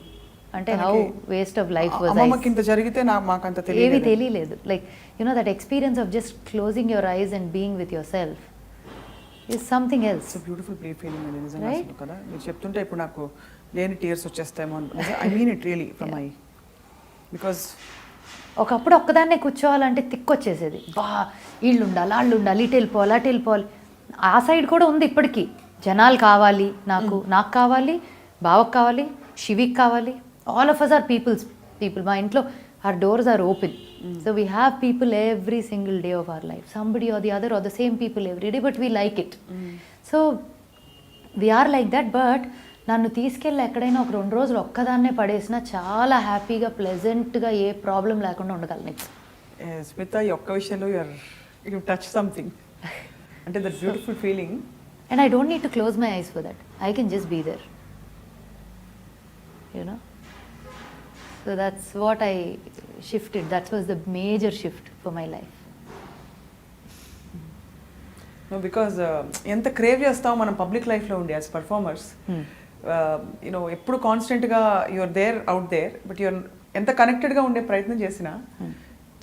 అంటే how waste of life was. అమ్మకి ఇంత జరిగితే మాకు అంత తెలియలేదు like you know that experience of just closing your eyes and being with yourself is something else. It's a beautiful feeling అండి నిజంగా అసలు కదా మీరు చెప్తుంటే ఇప్పుడు నాకు లేని టీయర్స్ వచ్చేస్తాయేమో I mean it really from my because ఒకప్పుడు ఒక్కదాన్నే కూర్చోవాలంటే తిక్కొచ్చేసేది బా వీళ్ళు ఉండాలి వాళ్ళు ఉండాలి ఇటు వెళ్ళిపోవాలి అటు వెళ్ళిపోవాలి ఆ సైడ్ కూడా ఉంది ఇప్పటికీ జనాలు కావాలి నాకు కావాలి బావకు కావాలి శివికి కావాలి all of us are people మా ఇంట్లో our doors are open so we have people every single day of our life somebody or the other or the same people every day but we like it so we are like that but నన్ను తీసుకెళ్ళి ఎక్కడైనా ఒక 2 రోజులు ఒక్కదాన్నే పడేసినా చాలా హ్యాపీగా ప్లెజెంట్గా ఏ problem లేకుండా ఉండగలను. స్మిత ఈ ఒక్క విషయంలో యు టచ్ సంథింగ్ అంటే that beautiful feeling and I don't need to close my eyes for that I can just be there you know so that's what I shifted. That was the major shift for my life. No, because ఎంత crave చేస్తాం మనం public లైఫ్లో ఉండి as performers you know ఎప్పుడు కాన్స్టెంట్గా you're there out there but you're ఎంత కనెక్టెడ్గా ఉండే ప్రయత్నం చేసినా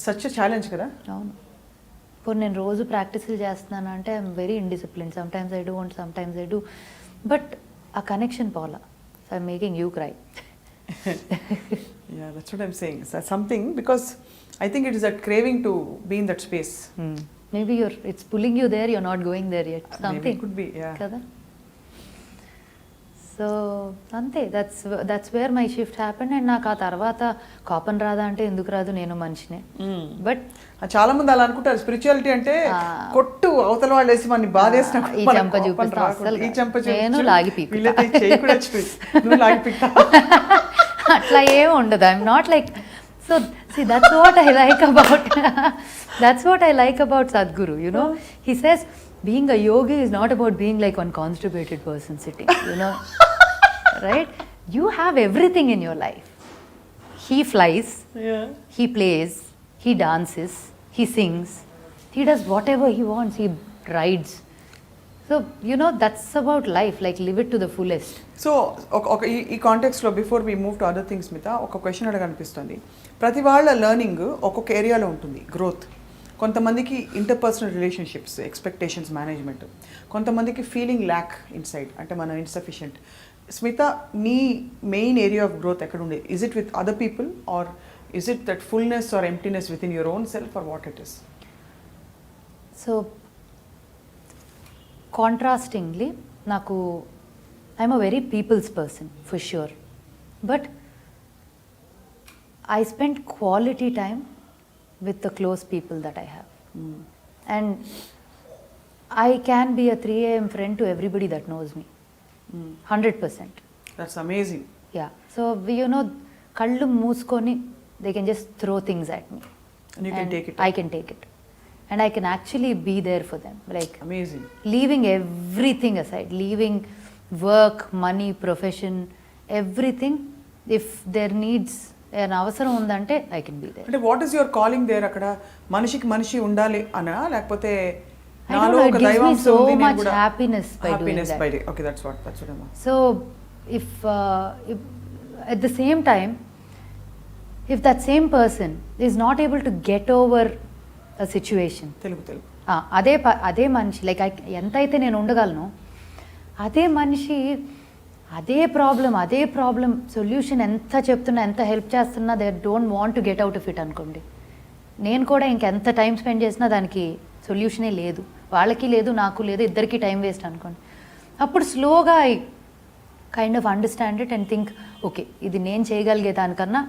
సచ్ ఛాలెంజ్ కదా. అవును. ఇప్పుడు నేను రోజు ప్రాక్టీసులు చేస్తున్నాను అంటే I'm very indiscipline. Sometimes I do and sometimes I do, but ఆ కనెక్షన్ పోలా. So I'm making you cry. Yeah, that's what I'm saying. So something, because I think it is that craving to be in that space. Maybe it's pulling you there, you're not going there yet. Something. Maybe it could be, yeah. Kada? So అంతే, that's where my shift happen. And నాకు ఆ తర్వాత కోపం రాదా అంటే ఎందుకు రాదు, నేను మనిషినే. బట్ చాలా మంది అలా అనుకుంటారు స్పిరిచువాలిటీ అంటే కొట్టు అవతల వాళ్ళు వేసి మన బాధేసిన ఈ చెంప చూపిస్తా అసలు నేను లాగి పీకుతా అట్లా ఏం ఉండదు. I'm not like. So see, that's what I like about Sadhguru, you know. He says being a yogi is not about being like one constipated person sitting, you know. Right? You have everything in your life. He flies, he plays, he dances, he sings, he does whatever he wants, he rides. So, you know, that's about life, like live it to the fullest. So ఈ కాంటెక్స్లో before we move to other things మీద ఒక question అడగనిపిస్తుంది. ప్రతి వాళ్ళ learning ఒక్కొక్క ఏరియాలో ఉంటుంది, growth. కొంతమందికి ఇంటర్పర్సనల్ రిలేషన్షిప్స్, ఎక్స్పెక్టేషన్స్ మేనేజ్మెంట్, కొంతమందికి ఫీలింగ్ ల్యాక్ ఇన్సైడ్, అంటే మనం ఇన్సఫిషియంట్. స్మిత, నీ మెయిన్ ఏరియా ఆఫ్ గ్రోత్ ఎక్కడ ఉండేది? Is it with other people or is it that fullness or emptiness within your own self or what it is? So contrastingly నాకు I'm a very people's person for sure, but I spend quality time with the close people that I have. And I can be a 3 a.m. friend to everybody that knows me. 100%. That's amazing. Yeah. So, you know, kallu mooskoni, they can just throw things at me. And you can take it. I can take it. And I can actually be there for them. Like, amazing. Leaving everything aside, leaving work, money, profession, everything, if there needs ఏమైనా అవసరం ఉందంటే I can be there. అంటే what is your calling there? అక్కడ మనిషికి మనిషి ఉండాలి అనా, లేకపోతే నాలో ఒక దైవాంశం ఉంది, నేను కూడా happiness by doing that. Okay, that's what I mean. So if at the same time, if that same person is not able to get over a situation, Telugu అదే మనిషి లైక్ ఎంతైతే నేను ఉండగలను, అదే మనిషి అదే ప్రాబ్లం సొల్యూషన్ ఎంత చెప్తున్నా, ఎంత హెల్ప్ చేస్తున్నా, they don't want to get out of it అనుకోండి, నేను కూడా ఇంకెంత టైం స్పెండ్ చేసినా దానికి సొల్యూషనే లేదు, వాళ్ళకి లేదు, నాకు లేదు, ఇద్దరికి టైం వేస్ట్ అనుకోండి. అప్పుడు స్లోగా I kind of understand it and think, okay, ఇది నేను చేయగలిగే దానికన్నా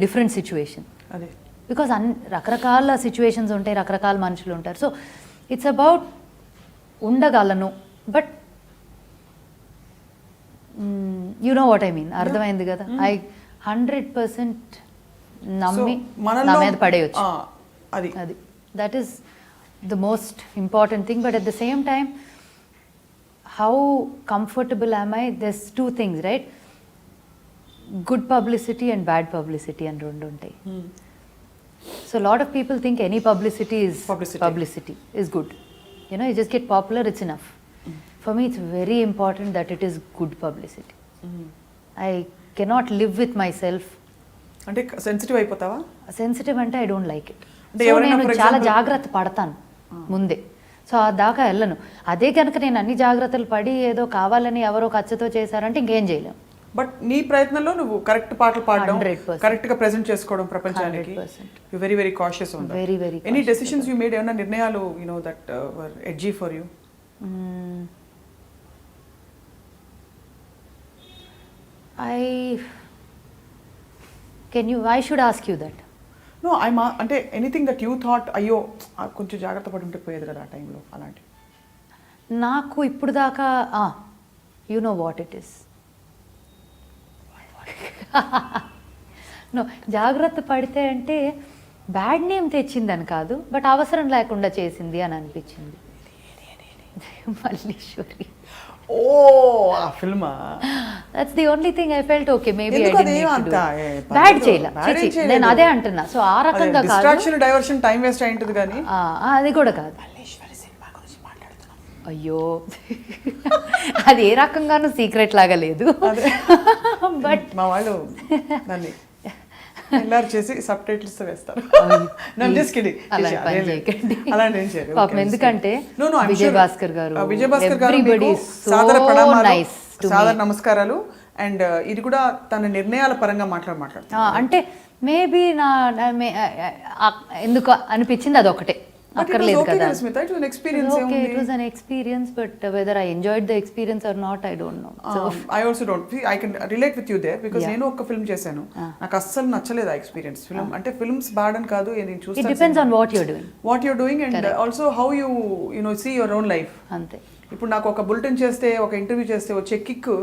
డిఫరెంట్ సిచ్యువేషన్. అదే, బికాస్ రకరకాల సిచ్యువేషన్స్ ఉంటాయి, రకరకాల మనుషులు ఉంటారు. సో ఇట్స్ అబౌట్ ఉండగలను, but you know what I mean, అర్థమైంది కదా. ఐ 100% నమ్మి నా మీద పడేయచ్చు, అది that is the most important thing. But at the same time, how comfortable am I? These 2 things, రైట్? Good publicity and bad publicity అని రెండు ఉంటాయి. So lot of people think any publicity is good. You know, you just get popular, it's enough. For me, it's very important that it is good publicity. I cannot live with myself. అంటే sensitive అయిపోతావా? Sensitive అంటే I don't like it. నేను చాలా జాగ్రత్త పడతాను ముందే, so ఆ దాకా వెళ్ళను. అదే కనుక నేను అన్ని జాగ్రత్తలు పడి ఏదో కావాలని ఎవరో ఖర్చుతో చేశారంటే ఇంకేం చేయలేము. బట్ నీ ప్రయత్నంలో నువ్వు కరెక్ట్ పాటలు పాడడం, కరెక్ట్ గా ప్రెజెంట్ చేసుకోవడం ప్రపంచానికి, you very very cautious on that. Very very. Any decisions you made, ఏమైనా నిర్ణయాలు you know that were edgy for you? I should ask you that. No, అంటే ఎనీథింగ్ దట్ యూ థాట్, అయ్యో కొంచెం జాగ్రత్త పడి ఉంటే పోయేది కదా ఆ టైంలో, అలాంటి. నాకు ఇప్పుడు దాకా you know what it is. No, జాగ్రత్త పడితే అంటే బ్యాడ్ నేమ్ తెచ్చిందని కాదు, బట్ అవసరం లేకుండా చేసింది అని అనిపించింది. మల్లీశ్వరి. ఓ, ఆ film. That's the only thing I felt okay, maybe I didn't need to bad చేయలా. నేను అదే అంటున్నా. సో ఆ రకంగా కాదు, డిస్ట్రాక్షన్, డైవర్షన్, టైం వేస్ట్ అయింటది కానీ అది కూడా కాదు. మల్లీశ్వరి సినిమా గురించి మాట్లాడుతున్నాం. అయ్యో అది ఏ రకంగానూ సీక్రెట్ లాగా లేదు. బట్ మా వాళ్ళు దాన్ని ఎల్ఆర్ చేసి సబ్ టైటిల్స్ వేస్తారు. నన్ను జస్ట్ కిడింగ్. అలాంటి ఏం చేయరు. ఎందుకంటే విజయ్ భాస్కర్ గారు సాదర ప్రణామాలు, సాదర నమస్కారాలు. అండ్ ఇది కూడా తన నిర్ణయాల పరంగా మాట్లాడు అంటే మేబీ ఎందుకు అనిపించింది అదొకటే, అక్కర్లేదు కదా. It was an experience. Okay, it was an experience, but whether I enjoyed the experience or not, I don't know. So I also don't. I can relate with you there because నేను ఒక film చేశాను, నాకు అస్సలు నచ్చలేదు ఆ experience. Film అంటే films bad అని కాదు, నేను చూస్తాను. It depends on what you're doing and also how you know see your own life. అంతే. ఇప్పుడు నాకు ఒక బులెటిన్ చేస్తే, ఒక ఇంటర్వ్యూ చేస్తే వచ్చే కిక్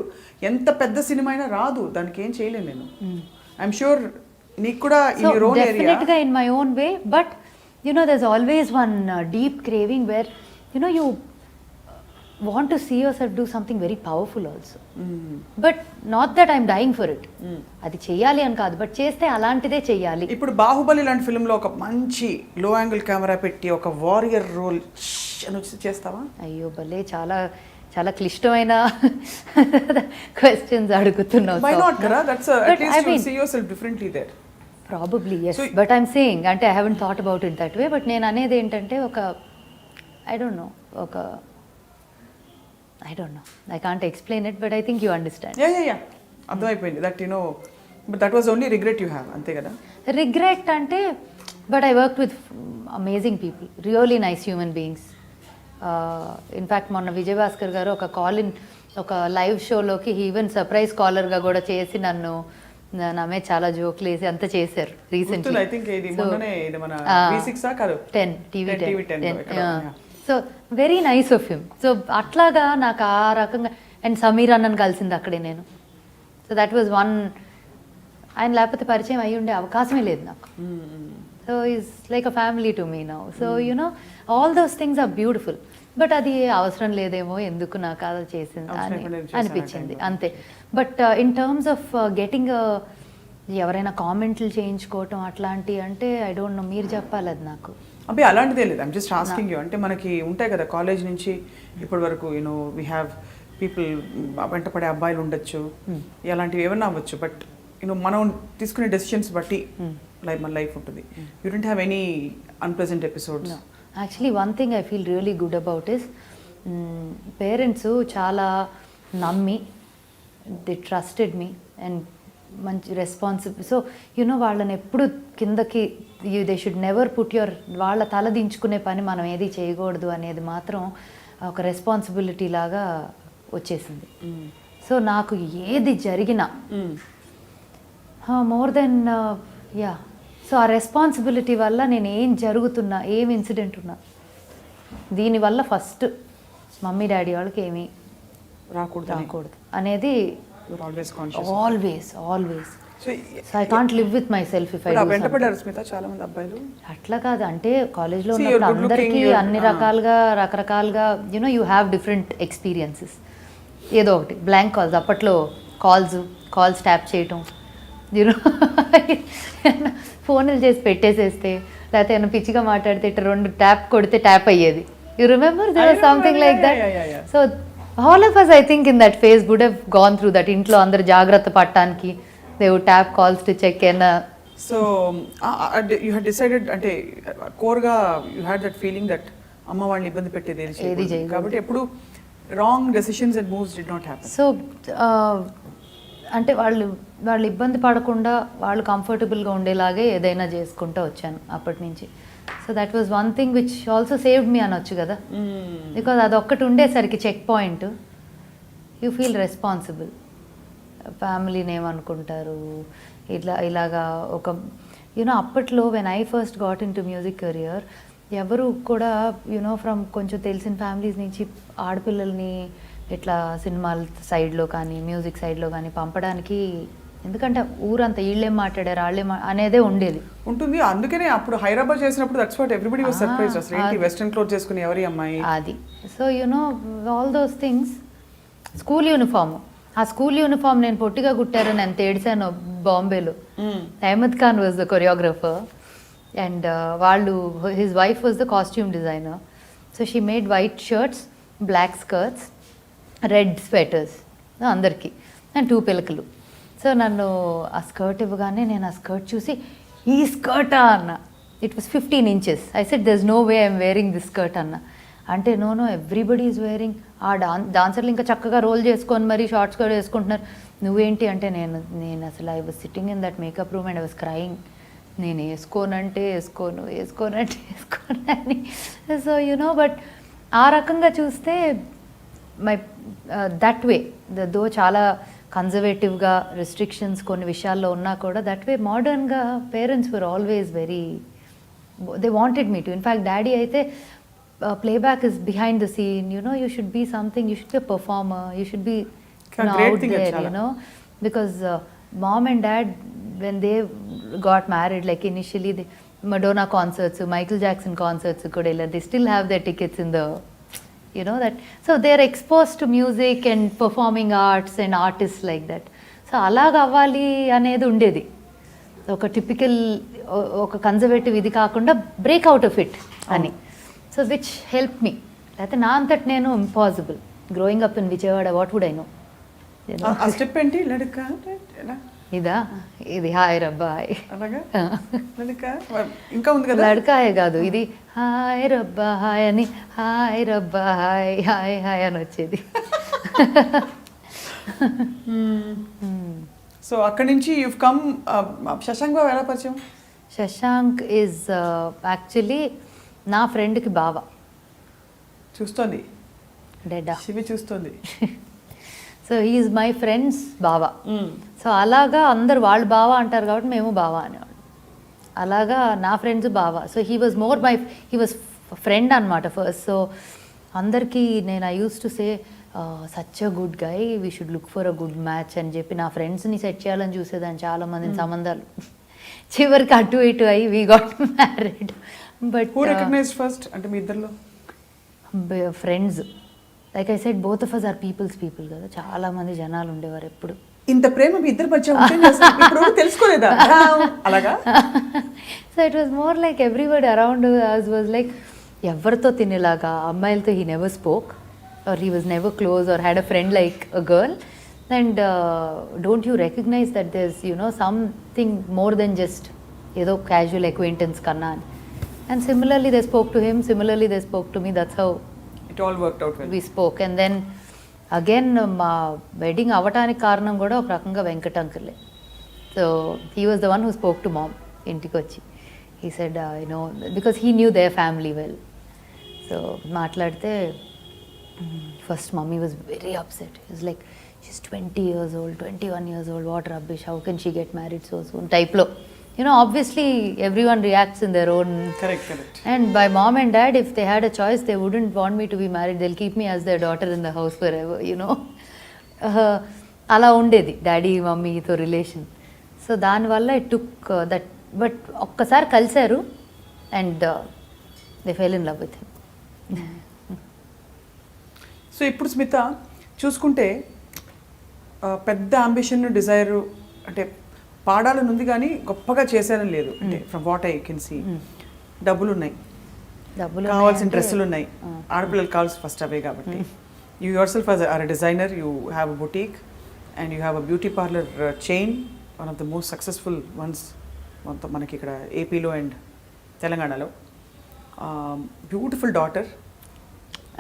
ఎంత పెద్ద సినిమా అయినా రాదు, దానికి ఏం చేయలేను నేను. ఐఎమ్ షూర్ నీకు కూడా in your own area. Definitely in my own way, but you know there's always one deep craving where you know you want to see yourself do something very powerful also. But not that I'm dying for it. అది చెయ్యాలి అని కాదు, but చేస్తే అలాంటిదే చెయ్యాలి. ఇప్పుడు బాహుబలి లాంటి ఫిల్మ్లో ఒక మంచి లో యాంగిల్ కెమెరా పెట్టి ఒక వారియర్ రోల్ అని వచ్చి చేస్తావా? అయ్యో భలే, చాలా చాలా క్లిష్టమైన క్వశ్చన్స్ అడుగుతున్నావు. Why not కదా? That's at least you see yourself differently there. Probably yes, so, but I'm saying అంటే I haven't thought about it that way, but నేను అనేది ఏంటంటే ఒక I don't know I can't explain it, but I think you understand. Yeah అర్థమైపోయింది. that you know, but that was only regret you have, అంతే కదా? Regret అంటే, but I worked with amazing people, really nice human beings. In fact మొన్న విజయ్ భాస్కర్ గారు ఒక call in, ఒక live షోలోకి even surprise కాలర్గా కూడా చేసి నన్ను నామే చాలా జోక్లు వేసి అంతా చేశారు రీసెంట్లీ. ఐ థింక్ ఇది మొన్ననే ఇది మన V6 కాదు 10 TV10. So very nice of him. So అట్లాగా నాకు ఆ రకంగా, అండ్ సమీర్ అన్నను కలిసింది అక్కడే నేను. సో దట్ వాజ్ వన్, ఆయన లేకపోతే పరిచయం అయ్యి ఉండే అవకాశమే లేదు నాకు. So is like a family to me now. So you know all those things are beautiful, but అది అవసరం లేదేమో, ఎందుకు నాకు అది చేసింది అని అనిపించింది అంతే. But in terms of getting ఎవరైనా కామెంట్లు చేయించుకోవటం అట్లాంటి అంటే ఐ డోంట్ నో, మీరు చెప్పాలి అది నాకు. అబ్బే అలాంటిదే లేదు, ఐమ్ జస్ట్ ఆస్కింగ్ యూ. అంటే మనకి ఉంటాయి కదా కాలేజ్ నుంచి ఇప్పటి వరకు, యూనో వీ హ్యావ్ పీపుల్, వెంటపడే అబ్బాయిలు ఉండొచ్చు, అలాంటివి ఏమన్నా అవ్వచ్చు, బట్ యూనో మనం తీసుకునే డెసిషన్స్ బట్టి మన లైఫ్ ఉంటుంది. You don't have any unpleasant episodes? Actually one thing I feel really good about is, parents చాలా నమ్మి, దే ట్రస్టెడ్ మీ అండ్ మంచి రెస్పాన్సిబుల్. సో యూనో వాళ్ళని ఎప్పుడు కిందకి, they should never put your, వాళ్ళ తల దించుకునే పని మనం ఏది చేయకూడదు అనేది మాత్రం ఒక రెస్పాన్సిబిలిటీ లాగా వచ్చేసింది. సో నాకు ఏది జరిగినా మోర్ దెన్ సో ఆ రెస్పాన్సిబిలిటీ వల్ల నేను ఏం జరుగుతున్నా, ఏం ఇన్సిడెంట్ ఉన్నా, దీనివల్ల ఫస్ట్ మమ్మీ డాడీ వాళ్ళకి ఏమీ రాకూడదు అనేది always. So I can't live with myself if I do Smitha చాలా మంది అబ్బాయిలు అట్లా కాదు. అంటే కాలేజ్లో ఉన్నప్పుడు అందరికీ అన్ని రకరకాలుగా you know you have different experiences. ఏదో ఒకటి బ్లాంక్ కాల్స్, అప్పట్లో కాల్స్ ట్యాప్ చేయటం, యూనో ఫోన్లు చేసి పెట్టేసేస్తే, లేకపోతే ఏమైనా పిచ్చిగా మాట్లాడితే ఇట్లా 2 ట్యాప్ కొడితే ట్యాప్ అయ్యేది. You remember there was something like that. So all of us I think in that phase would have gone through that. ఇంట్లో అందరు జాగ్రత్త పడటానికి they would tap calls to check in. So you had decided, అంటే కోర్గా you had that feeling that అమ్మ వాళ్ళని ఇబ్బంది పెట్టేది ఏది చేయకూడదు కాబట్టి ఎప్పుడు wrong decisions and moves did not happen. So అంటే వాళ్ళు ఇబ్బంది పడకుండా వాళ్ళు కంఫర్టబుల్గా ఉండేలాగే ఏదైనా చేసుకుంటూ వచ్చాను అప్పటి నుంచి. So that was one thing which also saved me అనొచ్చు కదా, బికాజ్ అదొక్కటి ఉండేసరికి check point, you feel responsible. ఫ్యామిలీని ఏమనుకుంటారు, ఇలాగా ఒక యూనో అప్పట్లో when I first got into music career, ఎవరు కూడా యూనో ఫ్రమ్ కొంచెం తెలిసిన ఫ్యామిలీస్ నుంచి ఆడపిల్లల్ని ఇట్లా సినిమాల సైడ్లో కానీ మ్యూజిక్ సైడ్లో కానీ పంపడానికి, ఎందుకంటే ఊరంతా వీళ్ళేం మాట్లాడారు వాళ్ళేం అనేదే ఉంటుంది. అందుకనే అప్పుడు హైదరాబాద్ చేసినప్పుడు that's what everybody was surprised, అసలు ఏంటి వెస్టర్న్ క్లోత్ చేసుకుని ఎవరి అమ్మాయి అది. So you know all those things. School uniform, ఆ స్కూల్ యూనిఫామ్ నేను పొట్టిగా కుట్టారని ఎంత ఏడ్చాను బాంబేలో. Ahmed Khan was the choreographer and వాళ్ళు, his wife was the costume designer. So she made white shirts black skirts, red sweaters అందరికీ, అండ్ 2 పిలకలు. సో నన్ను ఆ స్కర్ట్ ఇవ్వగానే నేను ఆ స్కర్ట్ చూసి, ఈ స్కర్టా అన్న. It was 15 inches. I said there is no way I'm wearing this skirt అన్న. అంటే నో ఎవ్రీబడి ఈజ్ వేరింగ్. ఆ డాన్సర్లు ఇంకా చక్కగా రోల్ చేసుకొని మరి షార్ట్స్ కూడా వేసుకుంటున్నారు, నువ్వేంటి అంటే నేను అసలు I was sitting in that makeup room and I was crying. నేను వేసుకోనంటే వేసుకోను అని. సో బట్ ఆ రకంగా చూస్తే మై దట్ వే దో చాలా కన్జర్వేటివ్గా రిస్ట్రిక్షన్స్ కొన్ని విషయాల్లో ఉన్నా కూడా దట్ వే మోడర్న్గా parents were always very, they wanted me to. In fact daddy అయితే playback is behind the scene, you should be something, you should be performer, you should be out there, because mom and dad, when they got married, like initially the Madonna concerts, Michael Jackson concerts kuda illa, they still have their tickets in the that, so they are exposed to music and performing arts and artists like that. So అలాగా అవ్వాలి అనేది ఉండేది, ఒక typical ఒక conservative ఇది కాకుండా break out of it అని. So which help me. లేకపోతే నా అంతటి నేను impossible growing up in Vijayawada, what would I know. Step ఏంటి లడక ఇదా, ఇది హాయ్ రబ్బాయ్, అలాగా లడక ఇంకా ఉంది కదా, లడకాయే కాదు ఇది, హాయ్ రబ్బా హాయ్ అని, హాయ్ రబ్బా హాయ్ హాయ్ హాయ్ అని వచ్చేది. సో అక్కడి నుంచి యూ కమ్. శశాంక్ బాబు ఎలా పరిచయం? శశాంక్ ఈజ్ యాక్చువల్లీ నా ఫ్రెండ్కి బావ. చూస్తోంది డెడా, శివి చూస్తుంది. సో హీఈస్ మై ఫ్రెండ్స్ బావ. సో అలాగా అందరు వాళ్ళు బావ అంటారు కాబట్టి మేము బావ అనేవాళ్ళు. అలాగా నా ఫ్రెండ్స్ బావ. సో హీ వాజ్ ఫ్రెండ్ అనమాట ఫస్ట్. సో అందరికీ నేను I use to say such a good guy, we should look for a good match అని చెప్పి నా ఫ్రెండ్స్ని సెట్ చేయాలని చూసేదాన్ని, చాలామందిని సంబంధాలు. చివరికి అటు ఇటు అయ్యి we got married. But who recognized first అంటే మీ ఇద్దరిలో? Friends, like I said both of us are people's people కదా, చాలా మంది జనాలు ఉండేవారు ఎప్పుడు. ఇంత ప్రేమ మీ ఇద్దరు మధ్య తెలుసుకోలేదా అలాగా? So it was more like everybody around us was like ఎవరితో తినేలాగా, అమ్మాయిలతో he never spoke or he was never close or had a friend like a girl. And don't you recognize that there's something more then just ఏదో casual acquaintance కన్నా అని. And similarly they spoke to him, similarly they spoke to me, that's how it all worked out well. We spoke. And then again మా wedding అవ్వటానికి కారణం కూడా ఒక రకంగా వెంకట అంకులే. So he was the one who spoke to mom ఇంటికి వచ్చి. He said because he knew their family well. So మాట్లాడితే first mommy was very upset. It was like, she's 20 years old, 21 years old, what rubbish, how can she get married so soon type lo. Obviously everyone reacts in their own. Correct. And by mom and dad, if they had a choice, they wouldn't want me to be married. They'll keep me as their daughter in the house forever, అలా ఉండేది daddy మమ్మీతో relation. So దానివల్ల it took that. But ఒక్కసారి కలిశారు and they fell in love with him. So ఇప్పుడు స్మిత చూసుకుంటే పెద్ద ambition Dzire అంటే పాడాలని ఉంది కానీ గొప్పగా చేశారని లేదు. అంటే from what I can see డబ్బులు ఉన్నాయి, కావాల్సిన డ్రెస్సులు ఉన్నాయి, ఆడపిల్లలు కావాల్సిన ఫస్ట్ అవే కాబట్టి you yourself are a designer, you have a boutique and you have a beauty parlour chain, one of the most successful ones మొత్తం మనకి ఇక్కడ ఏపీలో అండ్ తెలంగాణలో. బ్యూటిఫుల్ డాటర్,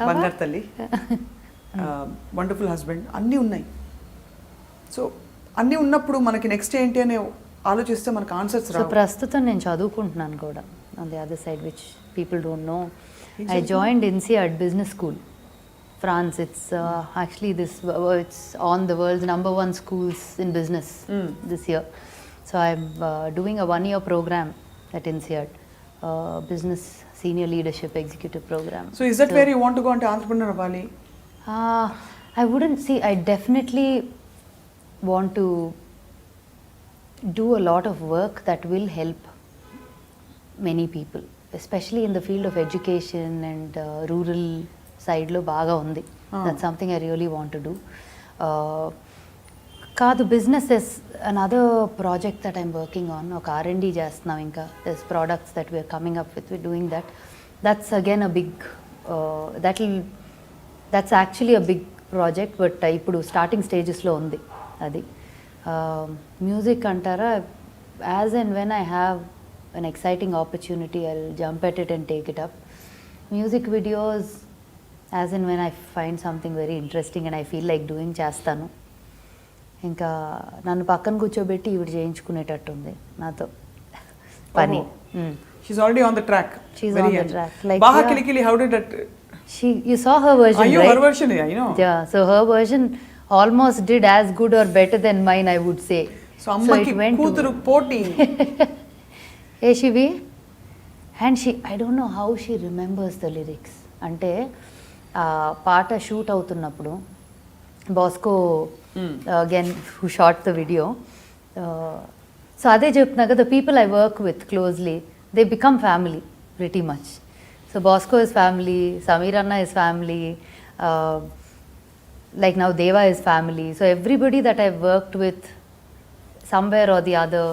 బంగారు తల్లి, వండర్ఫుల్ హస్బెండ్, అన్నీ ఉన్నాయి. సో అన్నీ ఉన్నప్పుడు మనకి నెక్స్ట్ ఏంటి అని ఆలోచిస్తే మనకు ఆన్సర్స్ రావు. ప్రస్తుతం నేను చదువుకుంటున్నాను కూడా on the other side which people don't know. I joined INSEAD business school France. It's actually it's on the world's #1 schools in business this year. So I'm doing a 1-year program at INSEAD, business senior leadership executive program. So is that where you want to go into entrepreneur Bali? I wouldn't see. I definitely want to do a lot of work that will help many people, especially in the field of education and rural side lo baga undi. That's something I really want to do. Kaadu business is another project that I'm working on. Oka R&D chestunam inka. There's products that we're coming up with, we're doing that. That's again a big that'll that's actually a big project, but ఇప్పుడు starting స్టేజెస్లో ఉంది అది. Music అంటారా, as and when I have an exciting opportunity, I'll jump at it and take it up. Music videos, as and when I find something very interesting and I feel like doing, చేస్తాను. ఇంకా నన్ను పక్కన కూర్చోబెట్టి ఇవి చేయించుకునేటట్టు ఉంది నాతో పని. She's already on the track. She's on the track. Like Baha Kilikili, how did that? You saw her version, right? Her version, yeah, you know. Yeah, so her version almost did as good or better than mine, I would say. So అమ్మకి కూతురు పోటీ. Shivi, and I don't know how she remembers the lyrics. అంటే పాట shoot అవుతున్నప్పుడు Bosco again who shot the video, so అదే చెప్తున్నా కదా, people I work with closely, they become family pretty much. So Bosco is family, Sameer అన్న is family, like now Deva is family. So everybody that I've worked with somewhere or the other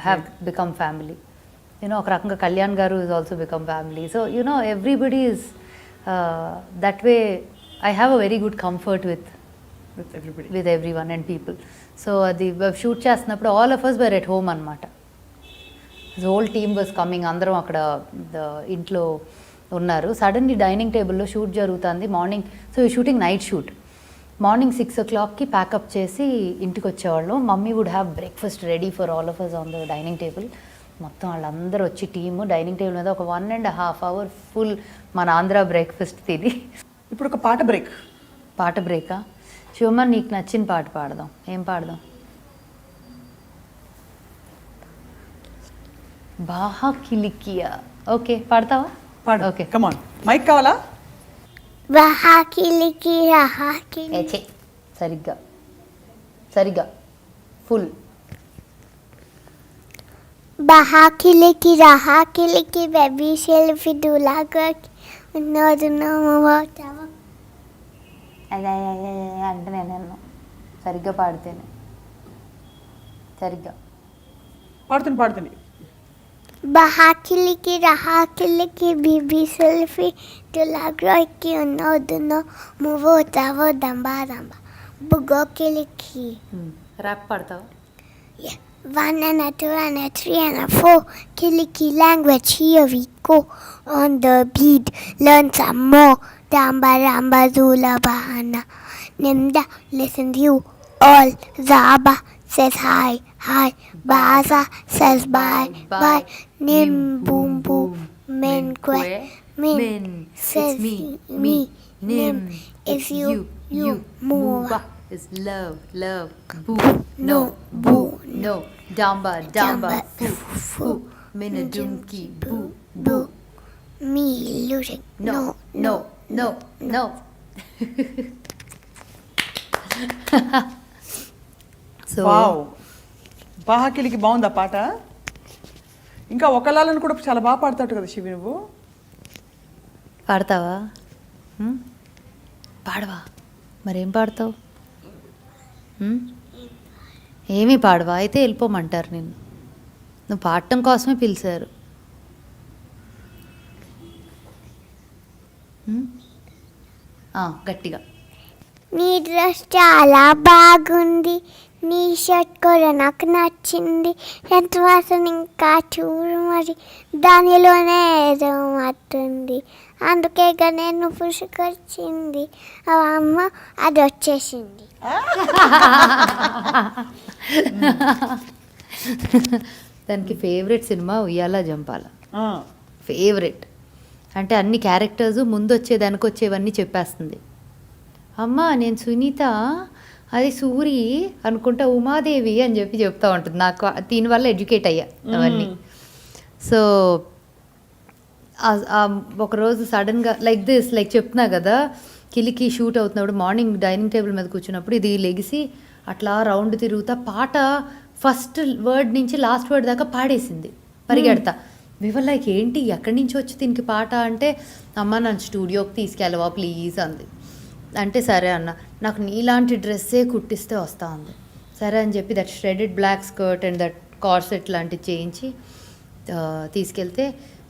have become family. You know, ఒక రకంగా కళ్యాణ్ గారు is also become family. So you know, everybody is that way. I have a very good comfort with everyone and people. So the shoot చేస్తున్నప్పుడు all of us were at home అన్నమాట. The whole team was coming, అందరం అక్కడ ఇంట్లో ఉన్నారు. Suddenly dining టేబుల్లో shoot జరుగుతుంది morning. So ఈ shooting night shoot. Morning 6 o'clockకి ప్యాకప్ చేసి ఇంటికి వచ్చేవాళ్ళు. Mummy would have breakfast ready for all of us on the dining table. మొత్తం వాళ్ళందరూ వచ్చి టీము డైనింగ్ టేబుల్ మీద ఒక 1.5 hour ఫుల్ మన ఆంధ్ర బ్రేక్ఫాస్ట్ తిని. ఇప్పుడు ఒక పాట బ్రేకా? శివమ్మ, నీకు నచ్చిన పాట పాడదాం. ఏం పాడదాం? బాహా కిలికియా. ఓకే, పాడతావా? పాడు. Okay, come on. మైక్ కావాలా? బాహా కిలికియా హాకిలి. సరిగ్గా ఫుల్. బాహా కిలికి రాహా కిలికి బేబీ సెల్ఫీ దులాగా నోదునోమోతావా అదే అంటే నేను సరిగ్గా పాడితేనే. సరిగ్గా పాడుతుంది. బాహా కిలికి రాహా కిలికి బేబీ సెల్ఫీ దులాగా నోదునోమోతావా దంబా బుగో కిలికి. ర్యాప్ పాడతావా? 1 and a 2 and a 3 and a 4. Kiliki language, here we go. On the beat, learn some more. Damba ramba zula bahana. Nimda, listen you all. Zaba says hi. Baza says bye. Nim boom boom. Min kwe. Min says me. Nim is you. Move is love. Boo, no. Damba, foo. Minadumki, boo. Me losing. No. So బాహా కిలికి బాగుందా పాట? ఇంకా ఒకలాలను కూడా చాలా బాగా పాడతాడు కదా శివి నువ్వు. పాడతావా? పాడవా? మరేం పాడతావు? ఏమీ పాడవా? అయితే వెళ్ళిపోమంటారు నిన్ను. నువ్వు పాడటం కోసమే పిలిచారు. గట్టిగా. నీ డ్రెస్ చాలా బాగుంది, నీ షర్ట్ కూడా నాకు నచ్చింది, ఎంత వాసన ఇంకా చూడు మరి, దానిలోనే ఏదో మట్టుంది, అందుకేగా నేను పుసుకొచ్చింది, అమ్మ అది వచ్చేసింది. దానికి ఫేవరెట్ సినిమా ఉయ్యాల జంపాల. ఫేవరెట్ అంటే అన్ని క్యారెక్టర్స్ ముందు వచ్చేది వెనకొచ్చేవన్నీ చెప్పేస్తుంది. అమ్మ నేను సునీత, అది సూరి అనుకుంటా ఉమాదేవి అని చెప్తూ ఉంటుంది. నాకు దీనివల్ల ఎడ్యుకేట్ అయ్యా అవన్నీ. సో ఒకరోజు సడన్గా లైక్ చెప్తున్నా కదా, కిలికి షూట్ అవుతున్నప్పుడు మార్నింగ్ డైనింగ్ టేబుల్ మీద కూర్చున్నప్పుడు ఇది లెగిసి అట్లా రౌండ్ తిరుగుతా పాట ఫస్ట్ వర్డ్ నుంచి లాస్ట్ వర్డ్ దాకా పాడేసింది పరిగెడతా. వివర్ లైక్ ఏంటి ఎక్కడి నుంచి వచ్చి దీనికి పాట అంటే, అమ్మ నన్ను స్టూడియోకి తీసుకెళ్ళవా ప్లీజ్ అంది. అంటే సరే అన్న, నాకు నీలాంటి డ్రెస్సే కుట్టిస్తే వస్తా ఉంది. సరే అని చెప్పి that shredded black skirt and that corset లాంటివి చేయించి తీసుకెళ్తే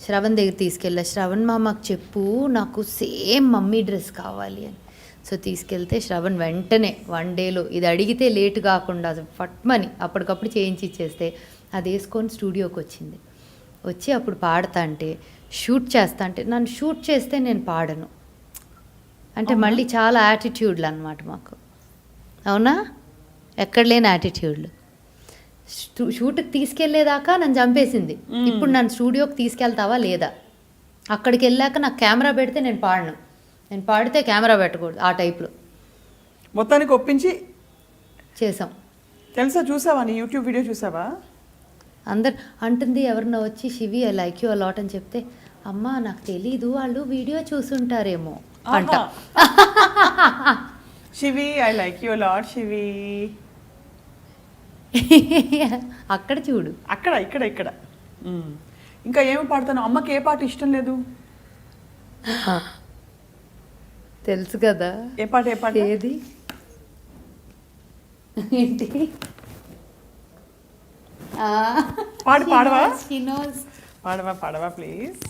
శ్రవణ్ దగ్గర తీసుకెళ్ళా, శ్రవణ్ మామకు చెప్పు నాకు సేమ్ మమ్మీ డ్రెస్ కావాలి అని. సో తీసుకెళ్తే శ్రవణ్ వెంటనే 1 డేలో ఇది అడిగితే లేట్ కాకుండా ఫట్మని అప్పటికప్పుడు చేయించి ఇచ్చేస్తే అది వేసుకొని స్టూడియోకి వచ్చింది. వచ్చి అప్పుడు పాడతా అంటే షూట్ చేస్తా అంటే నన్ను షూట్ చేస్తే నేను పాడను అంటే మళ్ళీ చాలా యాటిట్యూడ్లు అనమాట మాకు. అవునా, ఎక్కడ లేని యాటిట్యూడ్లు. షూట్కి తీసుకెళ్లేదాకా నన్ను చంపేసింది. ఇప్పుడు నన్ను స్టూడియోకి తీసుకెళ్తావా లేదా, అక్కడికి వెళ్ళాక నాకు కెమెరా పెడితే నేను పాడను, నేను పాడితే కెమెరా పెట్టకూడదు, ఆ టైప్లో మొత్తానికి ఒప్పించి చేసాం. తెలుసా, చూసావా, నీ యూట్యూబ్ వీడియో చూసావా? అందరు అంటుంది ఎవరన్నా వచ్చి శివి ఐ లైక్ యూ అలాట్ అని చెప్తే అమ్మ నాకు తెలీదు వాళ్ళు వీడియో చూసుంటారేమో అంట. శివి ఐ లైక్ యూ లాట్ శివి. అక్కడ చూడు, అక్కడ ఇక్కడ ఇక్కడ. ఇంకా ఏమి పాడతాను? అమ్మకి ఏ పాట ఇష్టం లేదు? తెలుసు కదా. ఏ పాట? ఏ పాట? ఏది ఏంటి? పాడవా? పాడవా ప్లీజ్.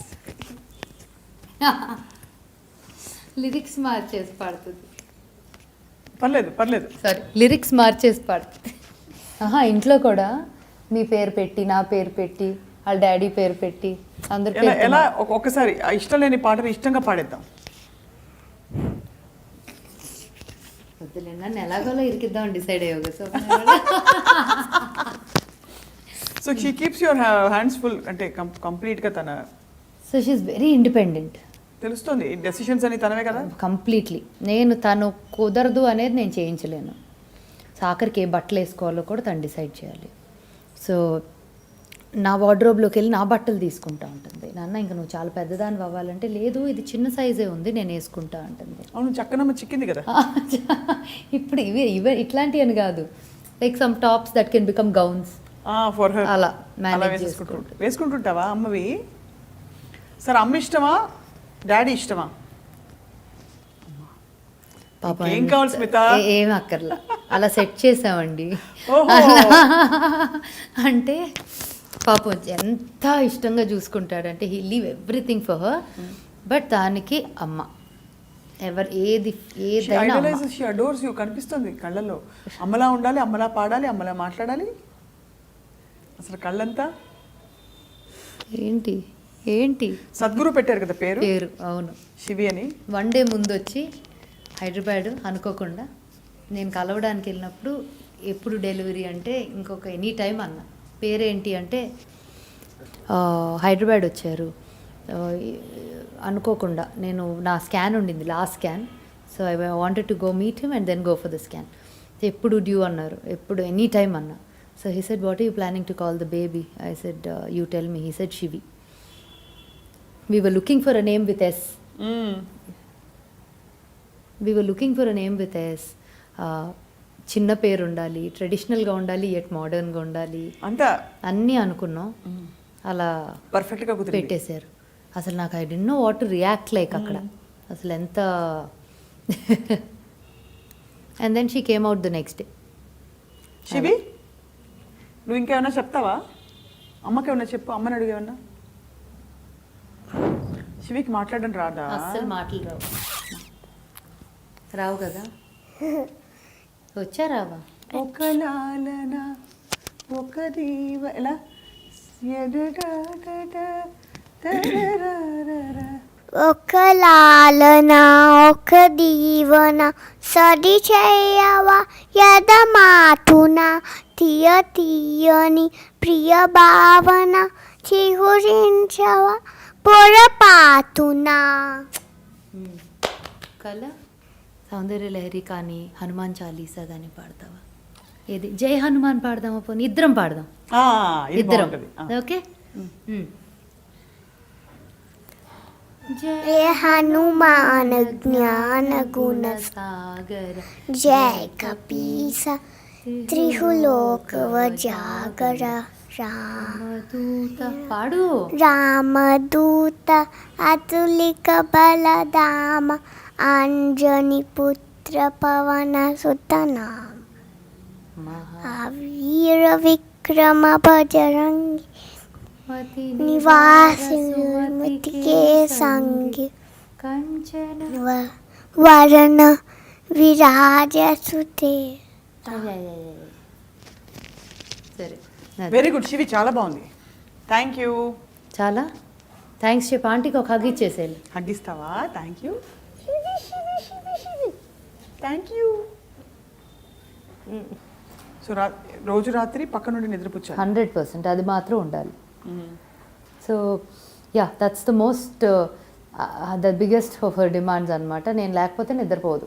లిరిక్స్ మార్చేసి పాడుతుంది. పర్లేదు. సారీ, లిరిక్స్ మార్చేసి పాడుతుంది. ఇంట్లో కూడా మీ పేరు పెట్టి, నా పేరు పెట్టి, వాళ్ళ డాడీ పేరు పెట్టి, అందరు ఎలా ఒక్కసారి ఇష్టం లేని పాటని ఇష్టంగా పాడేద్దాం. వద్దులే, నన్ను ఎలాగోలా ఇరికిద్దాం డిసైడ్ అయ్యోగా. So she keeps your hands full అంటే కంప్లీట్గా తన. So she is very independent. తెలుస్తుంది, డెసిషన్స్ అని తనవే కదా. కంప్లీట్లీ. నేను తను కుదరదు అనేది నేను చేయించలేను. సో ఆఖరికి ఏ బట్టలు వేసుకోవాలో కూడా తను డిసైడ్ చేయాలి. సో నా వార్డ్రోబ్లోకి వెళ్ళి నా బట్టలు తీసుకుంటా ఉంటుంది. నాన్న ఇంకా నువ్వు చాలా పెద్దదాన్ని అవ్వాలంటే లేదు ఇది చిన్న సైజే ఉంది నేను వేసుకుంటా ఉంటుంది. అవును, చక్కనమ్మ చిక్కింది కదా. ఇప్పుడు ఇవే ఇట్లాంటివి అని కాదు, like some tops that can become gowns for her అలా వేసుకుంటుంటావా అమ్మవి? సరే, అమ్మ ఇష్టమా డాడీ ఇష్టమా? పాపం ఏం కావాలి స్మిత? ఏం అక్కర్లా, అలా సెట్ చేసామండి. అంటే పాపం ఎంత ఇష్టంగా చూసుకుంటాడంటే he leave everything for her. But దానికి అమ్మ ఏదైనా షీ అడోర్స్ యూ. కనిపిస్తుంది కళ్ళల్లో, అమ్మలా ఉండాలి, అమ్మలా పాడాలి, అమ్మలా మాట్లాడాలి. అసలు కళ్ళంతా ఏంటి సద్గురు పెట్టారు కదా పేరు. అవును, శివి అని. 1 డే ముందు వచ్చి హైదరాబాద్ అనుకోకుండా నేను కలవడానికి వెళ్ళినప్పుడు ఎప్పుడు డెలివరీ అంటే ఇంకొక ఎనీ టైం అన్న పేరేంటి అంటే హైదరాబాద్ వచ్చారు అనుకోకుండా. నేను నా స్కాన్ ఉండింది, last scan. So I wanted to go meet him and then go for the scan. ఎప్పుడు డ్యూ అన్నారు, ఎప్పుడు ఎనీ టైం అన్నా. So he said what you planning to call the baby? I said you tell me. He said Shivi. We were looking for a name with S. చిన్న పేరు ఉండాలి, ట్రెడిషనల్గా ఉండాలి, at మోడర్న్గా ఉండాలి, అంతా అన్నీ అనుకున్నాం. అలా పర్ఫెక్ట్గా పెట్టేశారు. అసలు నాకు I don't know what to react like అక్కడ అసలు ఎంత. And then she came out the next day. Shivi, నువ్వు ఇంకేమన్నా చెప్తావా? అమ్మకేమన్నా చెప్పు, అమ్మని అడిగేమన్నా. శివికి మాట్లాడడం రాదా? అస్సలు మాటలు రావు కదా. వచ్చారావా? ఒక లాలన ఒక దీవ ఎలా ఒక లాలన ఒక దీవన సడి చేయవా యదమాటున తీయ తీయని ప్రియ భావన చిగురించవా పొరపాటునా. కళ సౌందర్య లహరి కానీ హనుమాన్ చాలీసా కానీ పాడతావా? ఏది జై హనుమాన్ పాడదామా? పోనీ ఇద్దరం పాడదాం. ఇద్దరం ఓకే. జయ హనుమాన్ జ్ఞాన గుణ సాగర జయ కపీస త్రిహులోక జాగర రామదూత పాడు. రామదూత అతులిక బలధామ అంజని పుత్ర పవన సుతనామ వీర విక్రమ బజరంగి నివాసముతికే సంగి కంచన వరణ విరాజసుతే. సరే, వెరీ గుడ్ శివి, చాలా బాగుంది. Thank you. చాలా థ్యాంక్స్ చెప్పి ఆంటీకి ఒక హగ్ ఇచ్చేసేయాలి. హగ్గిస్తావా? Thank you. Thank you. So రోజు రాత్రి పక్క నుండి నిద్రపుచ్చాను. 100% అది మాత్రం ఉండాలి. So yeah, that's the most the biggest of her demands అనమాట. నేను లేకపోతే నిద్రపోదు,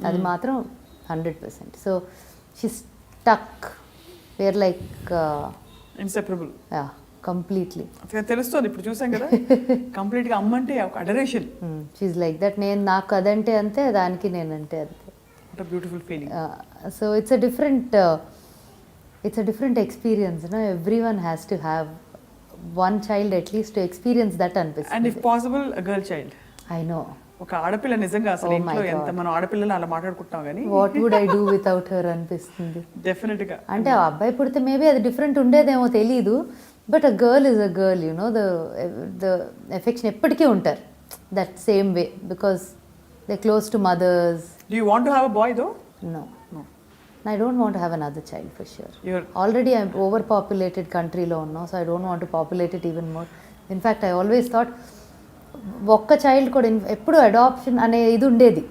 అది మాత్రం 100%. So she stuck, where like inseparable. Yeah, completely. తెలుస్తుంది ఇప్పుడు, చూసాం కదా, కంప్లీట్గా అమ్మంటే ఒక అడరేషన్. She like that. నేను నాకు అదంటే అంతే, దానికి నేనంటే అంతే. Beautiful feeling. So it's a different experience. Every one has to have one child at least to experience that అనిపిస్తుంది. And if possible a girl child. I know. ఒక ఆడపిల్ల నిజంగా అసలు ఇంట్లో ఎంత మనం ఆడపిల్లలు అలా మాట్లాడుకుంటాం కానీ what would I do without her అనిపిస్తుంది. డెఫినెట్ గా. అంటే ఆ అబ్బాయి పుడితే మేబీ అది డిఫరెంట్ ఉండేదేమో తెలీదు, but a girl is a girl, you know, the affection ఎప్పటికీ ఉంటారు that same way, because they close to mothers. Do you want to have a boy though? No. No. I don't want to have another child for sure. You're Already I'm overpopulated country lo unna, so I don't want to populate it even more. In fact, I always thought ఒక్క child కూడా ఎప్పుడు adoption అనే ఇది ఉండేది,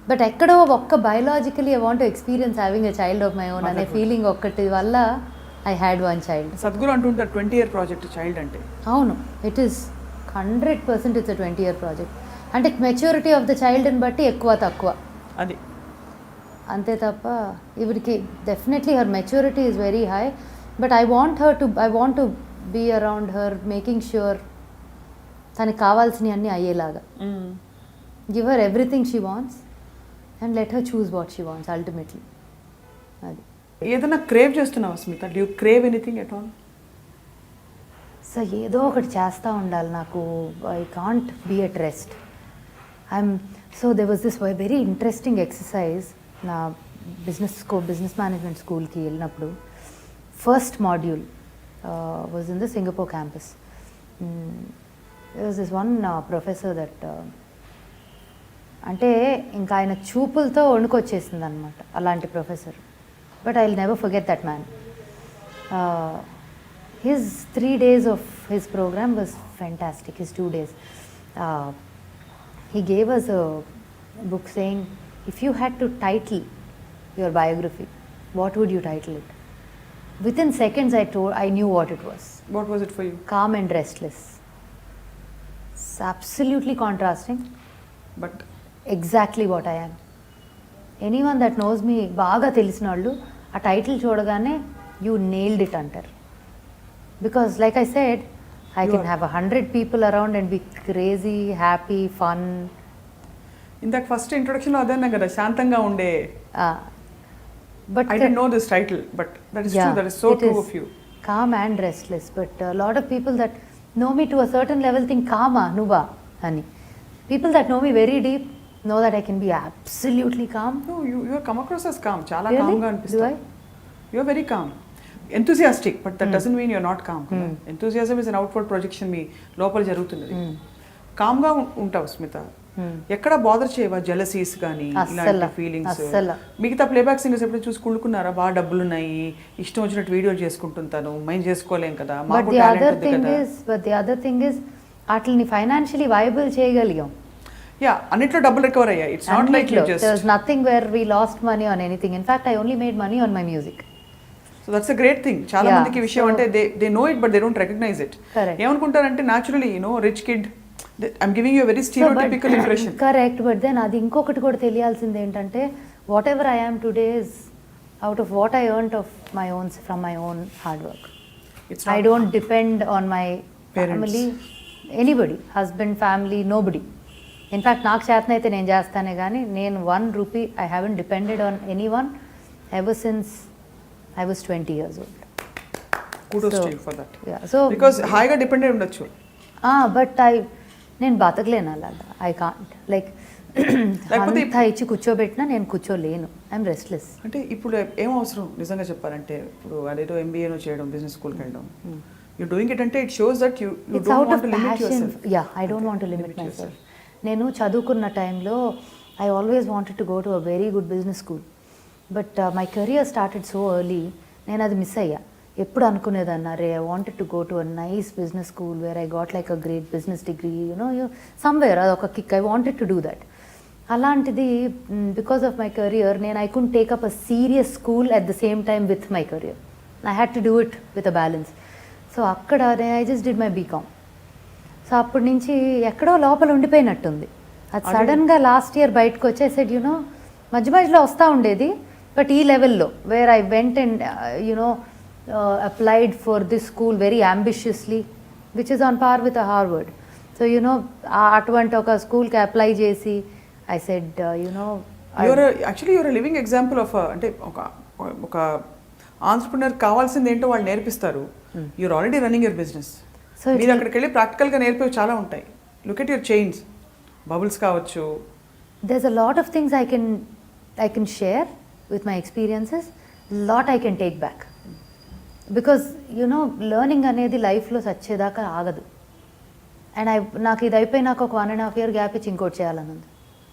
but ఎక్కడో ఒక్క biologically I want to experience having a child of my own అనే feeling ఒక్కటి వల్ల I had one child. Sadhguru అంటుంటారు 20-year ప్రాజెక్ట్ చైల్డ్ అంటే. అవును, it is 100% it's 20-year project. అంటే మెచ్యూరిటీ ఆఫ్ ద చైల్డ్ని బట్టి ఎక్కువ తక్కువ అది అంతే తప్ప, ఇవిడికి definitely her maturity is very high, but I want to be around her, making sure తనకి కావాల్సినవి అన్నీ అయ్యేలాగా. Give her everything she wants and let her choose what she wants ultimately. అది ఏదైనా క్రేవ్ చేస్తున్నావా Smitha? Do you crave anything at all? So ఏదో ఒకటి చేస్తూ ఉండాలి నాకు. I can't be at rest. So there was this very interesting exercise నా business management స్కూల్కి వెళ్ళినప్పుడు. First module was in the Singapore campus. there was this one professor that అంటే ఇంకా ఆయన చూపులతో వణుకొచ్చేసింది అనమాట, అలాంటి professor. But I will never forget that man. His 3 days of his program was fantastic. His 2 days, he gave us a book saying, if you had to title your biography, what would you title it? Within seconds I knew what it was. What was it for you? Calm and restless. It's absolutely contrasting, but exactly what I am. Anyone that knows me బాగా తెలిసిన వాళ్ళు ఆ title చూడగానే you nailed it అంటారు. Because like I said, I can have 100 people around and be crazy, happy, fun. ఇందాక first ఇంట్రొడక్షన్లో అదన్నా కదా, శాంతంగా ఉండే. But I didn't know this title, but that is true. That is so true of you. Calm and restless. But a lot of people that know me to a certain level think calma nuva ani. People that know me very deep know that I can be absolutely calm. No, you have come across as calm. Chala Really? calm ga anpistundi. Do I? You are very calm. Enthusiastic, but that doesn't mean you are not calm. Enthusiasm is an outward projection. మీ లోపల జరుగుతున్నది. Com గా ఉంటావు స్మిత. ఎక్కడ bother చేయవా jealousies కానీ ఇలాంటి feelings? మిగతా playback singers ఎప్పుడు చూసి కుళ్ళుకున్నారా? బాగా డబ్బులు ఉన్నాయి, ఇష్టం వచ్చినట్టు వీడియోలు చేసుకుంటుంటాను, మేము చేసుకోలేం కదా, మాకు టాలెంట్ ఉంది కదా. But the other thing is వాటిని ఫైనాన్షియలీ వైబుల్ చేయగలిగాం. యా, అన్నిట్లో డబ్బులు రికవర్ అయ్యాయి. It's not like you just there was nothing where we lost money on anything. In fact, I only made money on my music. So that's a great thing. చాలా మందికి ఈ విషయం అంటే they know it but they don't recognize it. ఏమనుకుంటారంటే naturally, you know, rich kid, I'm giving you a very stereotypical impression. Correct, but then అది ఇంకొకటి కూడా తెలియాల్సింది ఏంటంటే whatever I am today is out of what I earned of my own, from my own hard work. I don't depend on my family, anybody, husband, family, nobody. In fact, నాకు చేతనైతే నేను చేస్తానే కానీ నేను 1 rupee I haven't depended on anyone ever since I was 20 years old. Kudos to you for that. Yeah, so because హాయిగా dependent ఉండొచ్చు. But నేను బతకలేను అలాగా. ఐ కాంట్ లైక్ అంతా ఇచ్చి కూర్చోబెట్టినా నేను కూర్చోలేను. I'm restless. అంటే ఇప్పుడు ఏం అవసరం నిజంగా చెప్పాలంటే, ఇప్పుడు అదేదో ఎంబీఏనో చేయడం, బిజినెస్ స్కూల్కి వెళ్ళడం, you're doing it ante it shows that you It's don't out want of to limit passion. yourself. Yeah, I don't want to limit myself. నేను చదువుకున్న టైంలో I always wanted to go to a very good business school. But my career started so early. నేను అది miss అయ్యా. ఎప్పుడు అనుకునేదాన్ని అరే I wanted to go to a nice business school where I got like a great business degree, somewhere అదొక కిక్. I wanted to do that. అలాంటిది because of my career నేను I could take up a serious school at the same time with my career. I had to do it with a balance. So అక్కడ I just did my BCom. So అప్పటి నుంచి ఎక్కడో లోపల ఉండిపోయినట్టుంది. అది సడన్గా last year బయటకు వచ్చి said మధ్య మధ్యలో వస్తూ ఉండేది, బట్ ఈ లెవెల్లో where I went and applied for this school very ambitiously which is on par with Harvard. So అటువంటి ఒక స్కూల్కి అప్లై చేసి I said, you're a living example of అంటే ఒక ఆంట్రప్రెన్యూర్ కావాల్సింది ఏంటో వాళ్ళు నేర్పిస్తారు. You're already running your business. మీరు అక్కడికి వెళ్ళి ప్రాక్టికల్గా నేర్పేవి చాలా ఉంటాయి. Look at your chains, Bubbles కావచ్చు. there's a lot of things I can share with my experiences, lot I can take back, because learning అనేది లైఫ్లో సచ్చేదాకా ఆగదు. అండ్ నాకు ఇది అయిపోయి నాకు ఒక 1.5 year గ్యాప్ ఇచ్చి ఇంకోటి చేయాలని ఉంది.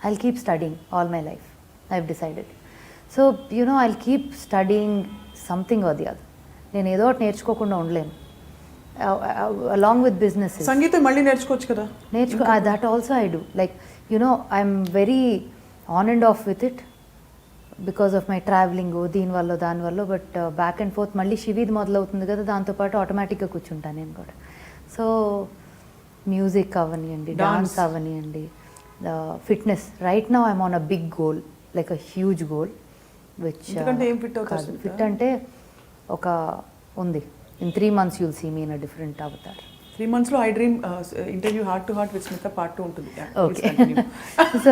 I'll keep studying all my life, I've decided. So I'll keep studying something or the other. నేను ఏదో ఒకటి నేర్చుకోకుండా ఉండలేను. Along with businesses, సంగీతం మళ్ళీ నేర్చుకోవచ్చు కదా. that also I do. Like I'm very on and off with it because of my traveling దీనివల్ల దానివల్ల. బట్ బ్యాక్ అండ్ ఫోర్త్ మళ్ళీ శివీది మొదలవుతుంది కదా, దాంతోపాటు ఆటోమేటిక్గా కూర్చుంటాను నేను కూడా. సో మ్యూజిక్ అవనివ్వండి, డాన్స్ అవనివ్వండి, fitness. Right now I'm on a big goal, like a huge goal. Which fit అంటే ఒక ఉంది. In 3 months you'll see me in a different avatar. 3 months లో iDream interview heart to heart with Smitha part 2 ఉంటుంది. Okay. So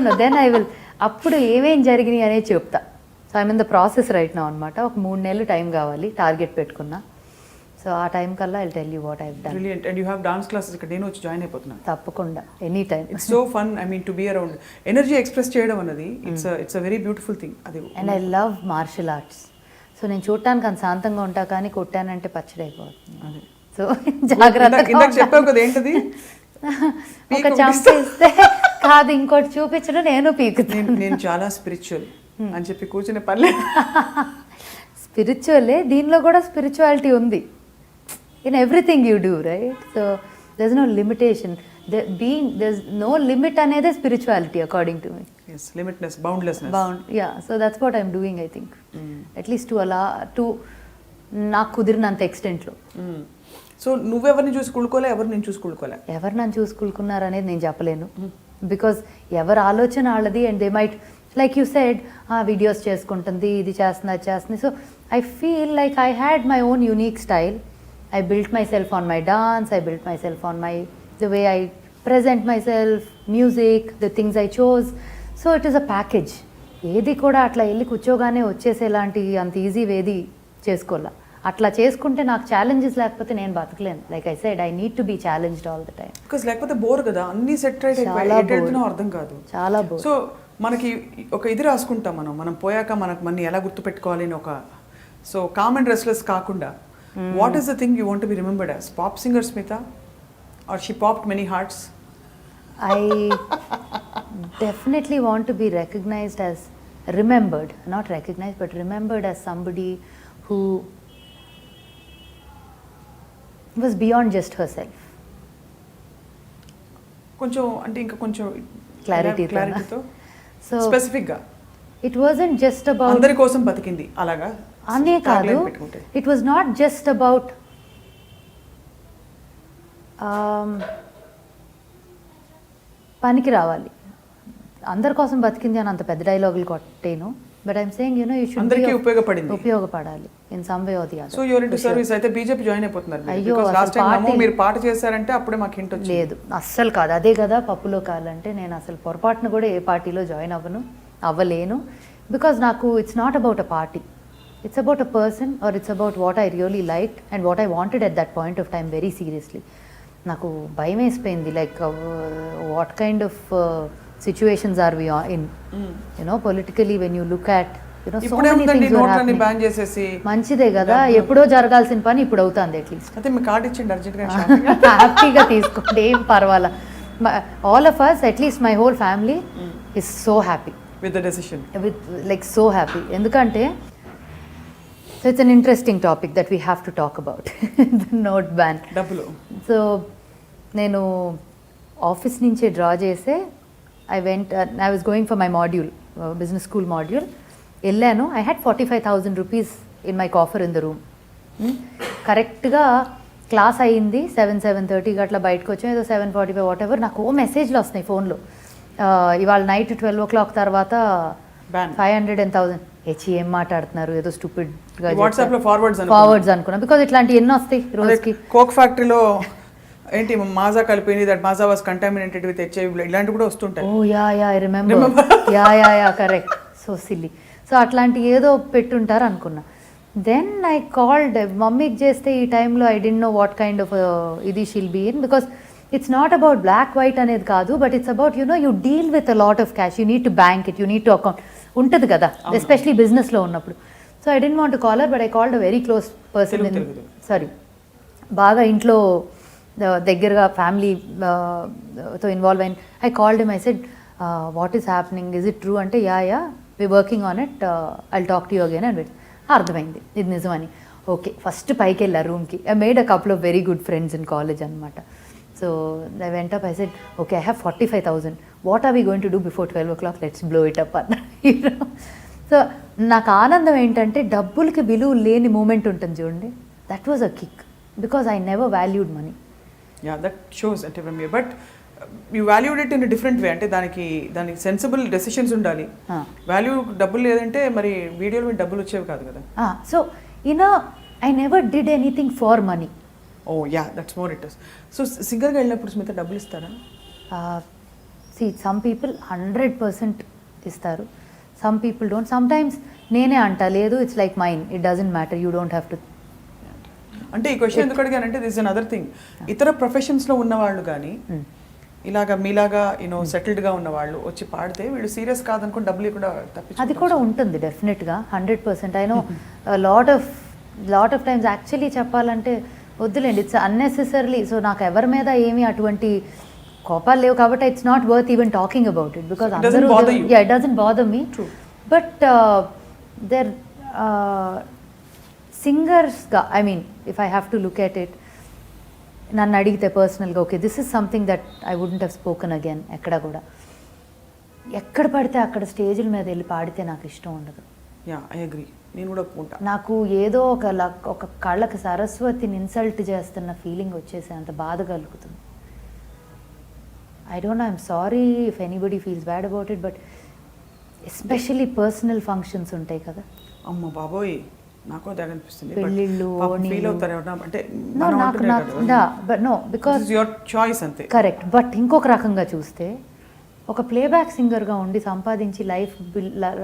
no then I will అప్పుడు ఏమేం జరిగినాయి అనేది చెప్తా. So I mean the process right now అనమాట. ఒక 3 నెలలు టైం కావాలి, టార్గెట్ పెట్టుకున్నా. సో ఆ టైం కల్లా I tell you what I have done. Brilliant. And you have dance classes ఇక్కడ నేను వచ్చి జాయిన్ అయిపోతున్నాను. తప్పకుండా, any time. It's so fun. I mean to be around energy express చేయడం అనేది it's a very beautiful thing. అది and I love martial arts. So నేను చూడటానికి అంత శాంతంగా ఉంటా, కానీ కొట్టానంటే పచ్చడి అయిపోతుంది. అదే. సో జాగ్రత్తగా చెప్పావు కదా ఏంటది, ఒక చంపేస్తే కాదు ఇంకోటి చూపించడం నేను పీకుతాను. నేను చాలా స్పిరిచువల్ అని చెప్పి కూర్చునే పర్లేదు. స్పిరిచువలే, దీనిలో కూడా స్పిరిచువాలిటీ ఉంది. In everything you do, right? So there is no limitation. There is no limit అనేదే spirituality according to me. Yes, limitless, boundlessness. Yeah, so that's what I'm doing, I think. At least to నాకు కుదిరినంత ఎక్స్టెంట్లో. So నువ్వెవరిని చూసి కుళ్ళుకోలే, ఎవరు నేను చూసి కుళ్ళుకోలే? ఎవరు నన్ను చూసి కుళ్ళుకున్నారు అనేది నేను చెప్పలేను. బికాజ్ ఎవరి ఆలోచన వాళ్ళది. And they might, like you said, videos చేసుకుంటుంది, ఇది చేస్తుంది, అది చేస్తుంది. So I feel like I had my own unique style. I built myself on my dance, I built myself on the way I present myself, music, the things I chose. So it is a package. ఏది కూడా అట్లా వెళ్ళి కూర్చోగానే వచ్చేసేలాంటి అంత easy ఏది చేసుకోవాలా. అట్లా చేసుకుంటే నాకు ఛాలెంజెస్ లేకపోతే నేను బతకలేను. Like I said, I need to be challenged all the time. Because లేకపోతే బోర్ కదా, అన్ని సెట్ రైట్ అయిపోయినా అర్థం కాదు. చాలా బోర్. సో మనకి ఒక ఇది రాసుకుంటాం మనం పోయాక మనకు మన ఎలా గుర్తుపెట్టుకోవాలి అని ఒక. సో కామ్ అండ్ రెస్ట్లెస్ కాకుండా what is the thing you want to be remembered as? Pop singer Smita, or she popped many hearts? I definitely want to be recognized as, remembered, not recognized, but remembered as somebody who was beyond just herself. కొంచెం అంటే ఇంకా కొంచెం క్లారిటీతో. So specific గా it wasn't just about అందరి కోసం బతికింది అలాగా అనే కాదు. It was not just about పనికి రావాలి, అందరి కోసం బతికింది అని అంత పెద్ద డైలాగులు కొట్టేను. But I'm saying you should అందరికీ ఉపయోగపడాలి in some way or the other. So your into service. అయితే బీజేపీ జాయిన్ అయిపోతున్నారు. అయ్యో, లాస్ట్ టైం మీరు పాట చేశారంటే అప్పుడే మాకు హింట్ వచ్చింది. లేదు, అస్సలు కాదు. అదే కదా పప్పులో కాలంటే. నేను అసలు పొరపాటును కూడా ఏ పార్టీలో జాయిన్ అవ్వలేను. బికాజ్ నాకు it's not about a party. It's about a person, or it's about what I really liked and what I wanted at that point of time very seriously. నాకు భయం వేసిపోయింది. Like what kind of situations are we in? Politically, when you look at you know so ఇప్పుడే many ఉందండి things నోట్లన్నీ ban చేసేసి. మంచిదే కదా, ఎప్పుడో జరగాల్సిన పని ఇప్పుడు అవుతుంది అట్లీస్ట్. అయితే మీ కార్డ్ ఇచ్చిండి అర్జెంట్గా హ్యాపీగా తీసుకోండి, ఏం పర్వాలా. All of us, at least my whole family is so happy with the decision, with like so happy. ఎందుకంటే so it's an interesting topic that we have to talk about, the note ban. డబ్బులు. So నేను office నుంచే draw చేసే I was going for my module, business school module. వెళ్ళాను. I had 45,000 rupees in my coffer in the room. కరెక్ట్గా class అయ్యింది 7:30 అట్లా బయటకు వచ్చాం, ఏదో 7:45 వాట్ ఎవర్. నాకు ఓ మెసేజ్లు వస్తున్నాయి ఫోన్లో, ఇవాళ నైట్ 12 o'clock తర్వాత 500 and 1000. ఏం మాట్లాడుతున్నారు, ఏదో స్టూపిడ్గా వాట్సాప్లో ఫార్వర్డ్స్ అనుకున్నా. బికాజ్ ఇట్లాంటి ఎన్నో వస్తాయి రోజుకి. కోక్ ఫ్యాక్టరీలో ఏంటి మాజా కలిపింది, that Maaza was contaminated with HIV, ఇలాంటివి కూడా వస్తుంటాయి. Oh yeah I remember, yeah correct, so silly. So అట్లాంటి ఏదో పెట్టుంటారు అనుకున్నా. దెన్ ఐ కాల్డ్ మమ్మీకి చేస్తే, ఈ టైంలో I dent know what kind of ఇది she'll be in, because it's not about black white అనేది కాదు, but it's about you deal with a lot of cash, you need to bank it, you need to account ఉంటుంది కదా, especially బిజినెస్లో ఉన్నప్పుడు. So I don't want to call her, but I called a very close person in, sorry బాగా ఇంట్లో దగ్గరగా ఫ్యామిలీతో involve అయిన. I called him, I said what is happening, is it true అంటే, yeah we working on it, I'll talk to you again అని. అర్థమైంది ఇది నిజమని. ఓకే, ఫస్ట్ పైకి వెళ్ళా రూమ్కి. I made a couple of very good friends in college అనమాట. So I went up, I said okay I have 45,000, what are we going to do before 12 o'clock, let's blow it up అన్న. So నాకు ఆనందం ఏంటంటే, డబ్బులకి విలువ లేని moment ఉంటుంది చూడండి, that was a kick, because I never valued money. Yeah that shows అంటే from you, but you valued it in different way. అంటే దానికి సెన్సిబుల్ డెసిషన్స్ ఉండాలి. వాల్యూ డబ్బులు లేదంటే మరి వీడియోలో మీ డబ్బులు వచ్చేవి కాదు కదా. So I never did anything for money. Oh yeah that's more it is. So సింగర్గా వెళ్ళినప్పుడు స్మిత డబ్బులు ఇస్తారా? సమ్ పీపుల్ 100% ఇస్తారు, some people don't. Sometimes నేనే అంటా, లేదు it's like mine, it doesn't matter, you don't have to. అంటే ఈ క్వశ్చన్ ఎందుకు అడిగానంటే, దిస్ ఇస్ అనదర్ థింగ్. ఇతర ప్రొఫెషన్స్లో ఉన్నవాళ్ళు కానీ ఇలాగా మీలాగా సెటిల్డ్గా ఉన్న వాళ్ళు వచ్చి పాడితే వీళ్ళు సీరియస్ కాదనుకుని డబ్బులు కూడా తప్పించు. అది కూడా ఉంటుంది డెఫినెట్గా, 100%. I know lot of times actually చెప్పాలంటే వద్దులేండి, ఇట్స్ అన్నెసెసరీలీ. సో నాకు ఎవరి మీద ఏమీ అటువంటి కోపాలు లేవు కాబట్టి it's not worth even talking about it, because it doesn't bother me. But there సింగర్స్గా, I mean if I have to look at it, నన్ను అడిగితే పర్సనల్గా, okay this is something that I wouldn't have spoken again. ఎక్కడ కూడా ఎక్కడ పడితే అక్కడ స్టేజ్ల మీద వెళ్ళి పాడితే నాకు ఇష్టం ఉండదు. యా ఐ అగ్రీ, నేను కూడా ఒప్పుకుంటా. నాకు ఏదో ఒక కళ్ళకి సరస్వతిని ఇన్సల్ట్ చేస్తున్న ఫీలింగ్ వచ్చేసి అంత బాధ కలుగుతుంది. I don't no, I'm sorry if anybody feels bad about it, but especially personal functions ఉంటాయి కదా. అమ్మ బాబోయ్, నాకు అదే అనిపిస్తుంది. పెళ్ళిళ్ళు ఫీల్ అవుతారు అంటే, నో బికాజ్ యువర్ చాయిస్ అంతే. కరెక్ట్. బట్ ఇంకొక రకంగా చూస్తే, ఒక ప్లేబ్యాక్ సింగర్గా ఉండి సంపాదించి లైఫ్